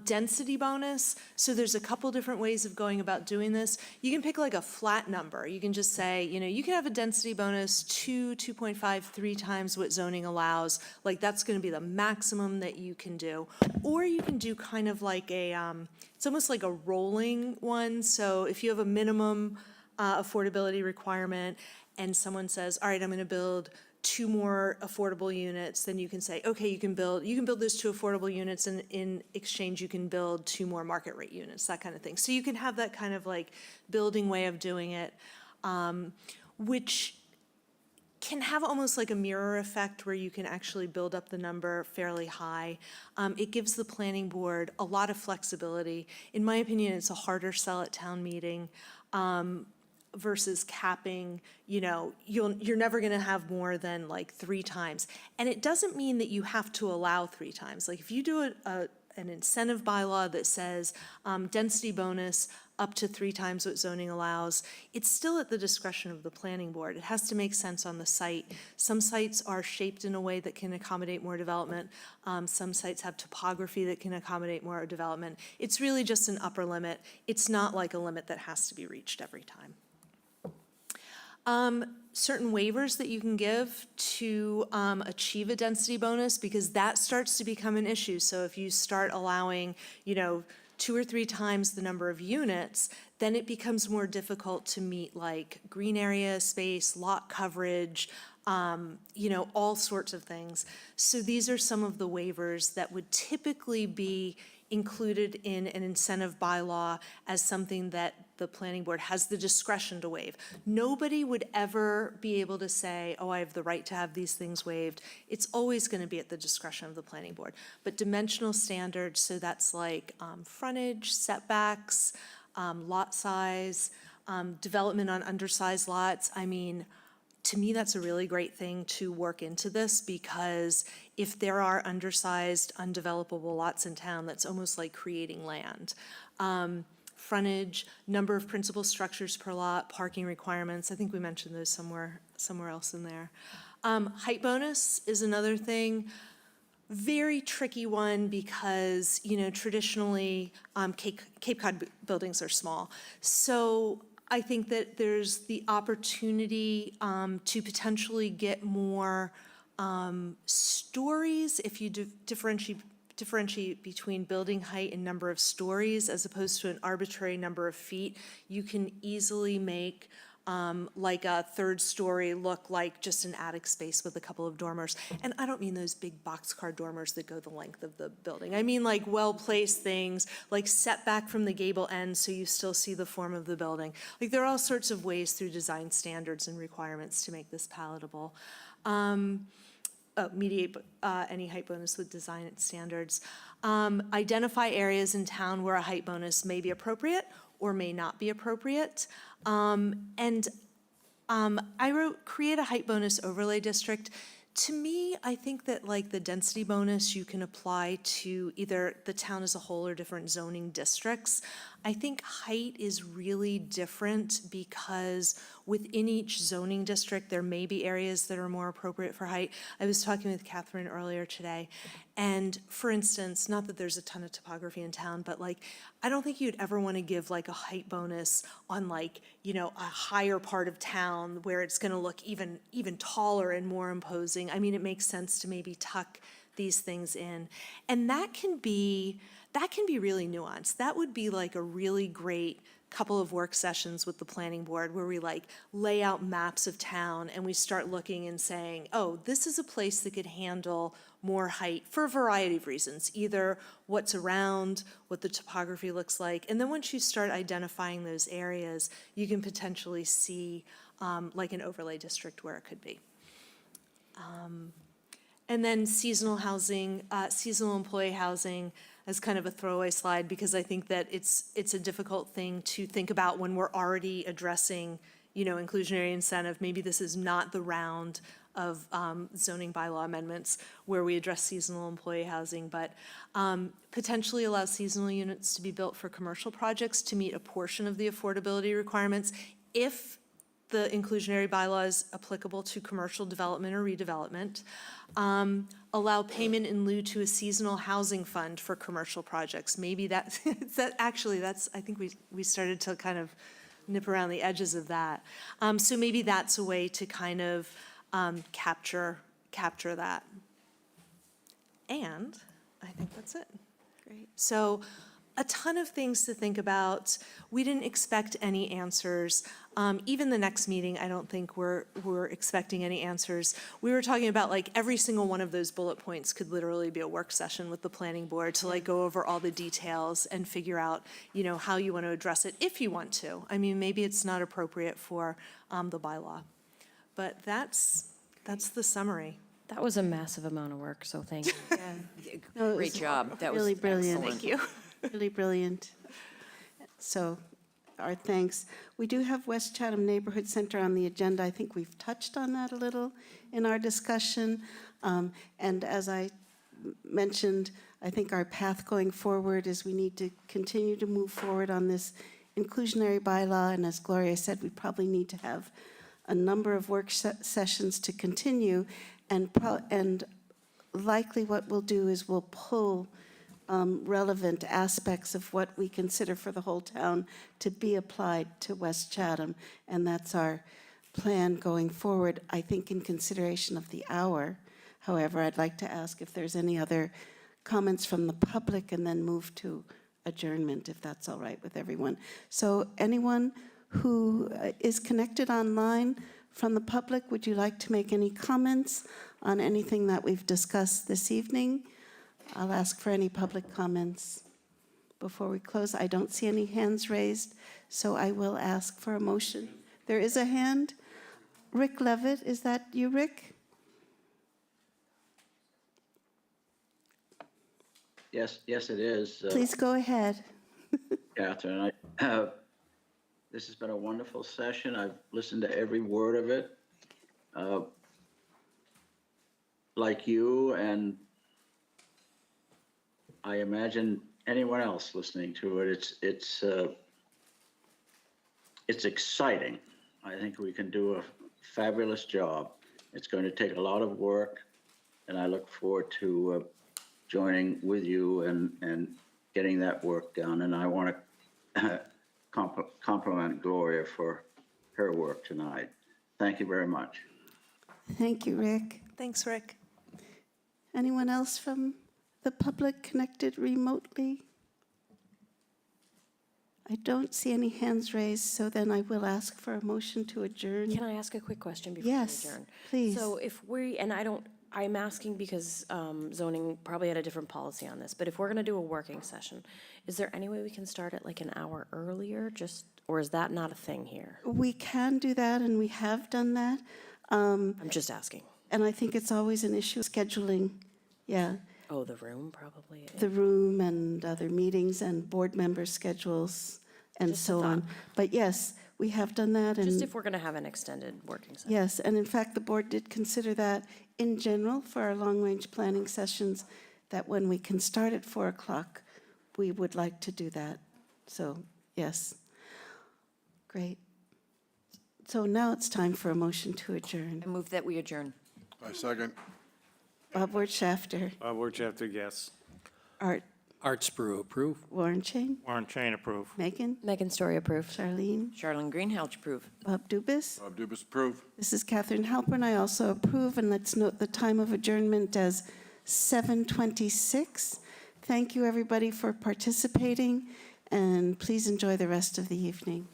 Density bonus, so there's a couple different ways of going about doing this. You can pick like a flat number. You can just say, you can have a density bonus 2.5, 3 times what zoning allows. Like that's gonna be the maximum that you can do. Or you can do kind of like it's almost like a rolling one. So if you have a minimum affordability requirement and someone says, all right, I'm gonna build 2 more affordable units, then you can say, okay, you can build those 2 affordable units, and in exchange, you can build 2 more market rate units, that kind of thing. So you can have that kind of like building way of doing it, which can have almost like a mirror effect where you can actually build up the number fairly high. It gives the planning board a lot of flexibility. In my opinion, it's a harder sell at town meeting. Versus capping, you're never gonna have more than like 3 times. And it doesn't mean that you have to allow 3 times. Like if you do an incentive bylaw that says density bonus up to 3 times what zoning allows, it's still at the discretion of the planning board. It has to make sense on the site. Some sites are shaped in a way that can accommodate more development. Some sites have topography that can accommodate more development. It's really just an upper limit. It's not like a limit that has to be reached every time. Certain waivers that you can give to achieve a density bonus, because that starts to become an issue. So if you start allowing, 2 or 3 times the number of units, then it becomes more difficult to meet like green area space, lot coverage, all sorts of things. So these are some of the waivers that would typically be included in an incentive bylaw as something that the planning board has the discretion to waive. Nobody would ever be able to say, oh, I have the right to have these things waived. It's always going to be at the discretion of the planning board. But dimensional standards, so that's like frontage, setbacks, lot size, development on undersized lots. I mean, to me, that's a really great thing to work into this, because if there are undersized, undevelopable lots in town, that's almost like creating land. Frontage, number of principal structures per lot, parking requirements, I think we mentioned those somewhere else in there. Height bonus is another thing. Very tricky one because, traditionally, Cape Cod buildings are small. So I think that there's the opportunity to potentially get more stories if you differentiate between building height and number of stories as opposed to an arbitrary number of feet. You can easily make like a 3rd story look like just an attic space with a couple of dormers. And I don't mean those big boxcar dormers that go the length of the building. I mean like well-placed things, like setback from the gable end so you still see the form of the building. Like there are all sorts of ways through design standards and requirements to make this palatable. Mediate any height bonus with design standards. Identify areas in town where a height bonus may be appropriate or may not be appropriate. I wrote create a height bonus overlay district. To me, I think that like the density bonus you can apply to either the town as a whole or different zoning districts. I think height is really different because within each zoning district, there may be areas that are more appropriate for height. I was talking with Catherine earlier today, and for instance, not that there's a ton of topography in town, but like, I don't think you'd ever want to give like a height bonus on like, a higher part of town where it's going to look even taller and more imposing. I mean, it makes sense to maybe tuck these things in. And that can be really nuanced. That would be like a really great couple of work sessions with the planning board where we like lay out maps of town and we start looking and saying, oh, this is a place that could handle more height for a variety of reasons, either what's around, what the topography looks like. And then once you start identifying those areas, you can potentially see like an overlay district where it could be. And then seasonal housing, seasonal employee housing as kind of a throwaway slide, because I think that it's a difficult thing to think about when we're already addressing, inclusionary incentive. Maybe this is not the round zoning bylaw amendments where we address seasonal employee housing, but potentially allow seasonal units to be built for commercial projects to meet a portion of the affordability requirements if the inclusionary bylaw is applicable to commercial development or redevelopment. Allow payment in lieu to a seasonal housing fund for commercial projects. Maybe that's, I think we started to kind of nip around the edges of that. So maybe that's a way to kind of capture that. And I think that's it.
Great.
So a ton of things to think about. We didn't expect any answers. Even the next meeting, I don't think we're expecting any answers. We were talking about like every single one of those bullet points could literally be a work session with the planning board to like go over all the details and figure out, how you want to address it if you want to. I mean, maybe it's not appropriate for the bylaw. But that's the summary.
That was a massive amount of work, so thank you.
No, it
Great
was
job. That was
really brilliant.
excellent.
Thank you.
Really brilliant. So our thanks. We do have West Chatham Neighborhood Center on the agenda. I think we've touched on that a little in our discussion. And as I mentioned, I think our path going forward is we need to continue to move forward on this inclusionary bylaw. And as Gloria said, we probably need to have a number of work sessions to continue. And likely what we'll do is we'll pull relevant aspects of what we consider for the whole town to be applied to West Chatham. And that's our plan going forward, I think in consideration of the hour. However, I'd like to ask if there's any other comments from the public and then move to adjournment, if that's all right with everyone. So anyone who is connected online from the public, would you like to make any comments on anything that we've discussed this evening? I'll ask for any public comments before we close. I don't see any hands raised, so I will ask for a motion. There is a hand. Rick Levitt, is that you, Rick?
Yes, it is.
Please go ahead.
Catherine, this has been a wonderful session. I've listened to every word of it. Like you, and I imagine anyone else listening to it, it's exciting. I think we can do a fabulous job. It's going to take a lot of work, and I look forward to joining with you and getting that work done. And I want to compliment Gloria for her work tonight. Thank you very much.
Thank you, Rick.
Thanks, Rick.
Anyone else from the public connected remotely? I don't see any hands raised, so then I will ask for a motion to adjourn.
Can I ask a quick question before we
Yes,
adjourn?
please.
So if I'm asking because zoning probably had a different policy on this, but if we're gonna do a working session, is there any way we can start it like an hour earlier, or is that not a thing here?
We can do that, and we have done that.
I'm just asking.
And I think it's always an issue of scheduling, yeah,
Oh, the room probably.
the room and other meetings and board member schedules and
Just a
so on.
thought.
But yes, we have done that.
Just
And
if we're gonna have an extended working session.
yes, and in fact, the board did consider that in general for our long-range planning sessions, that when we can start at 4 o'clock, we would like to do that. So, yes. Great. So now it's time for a motion to adjourn.
I move that we adjourn.
I second.
Bob Wertschafter,
We're chapter yes.
Art
Art Sprue, approve.
Warren Chain,
Warren Chain, approve.
Megan,
Megan Story approved.
Charlene,
Charlene Greenhalgh, approve.
Bob Dubus.
Bob Dubus, approve.
This is Catherine Halpern. I also approve, and let's note the time of adjournment as 7:26. Thank you, everybody, for participating, and please enjoy the rest of the evening.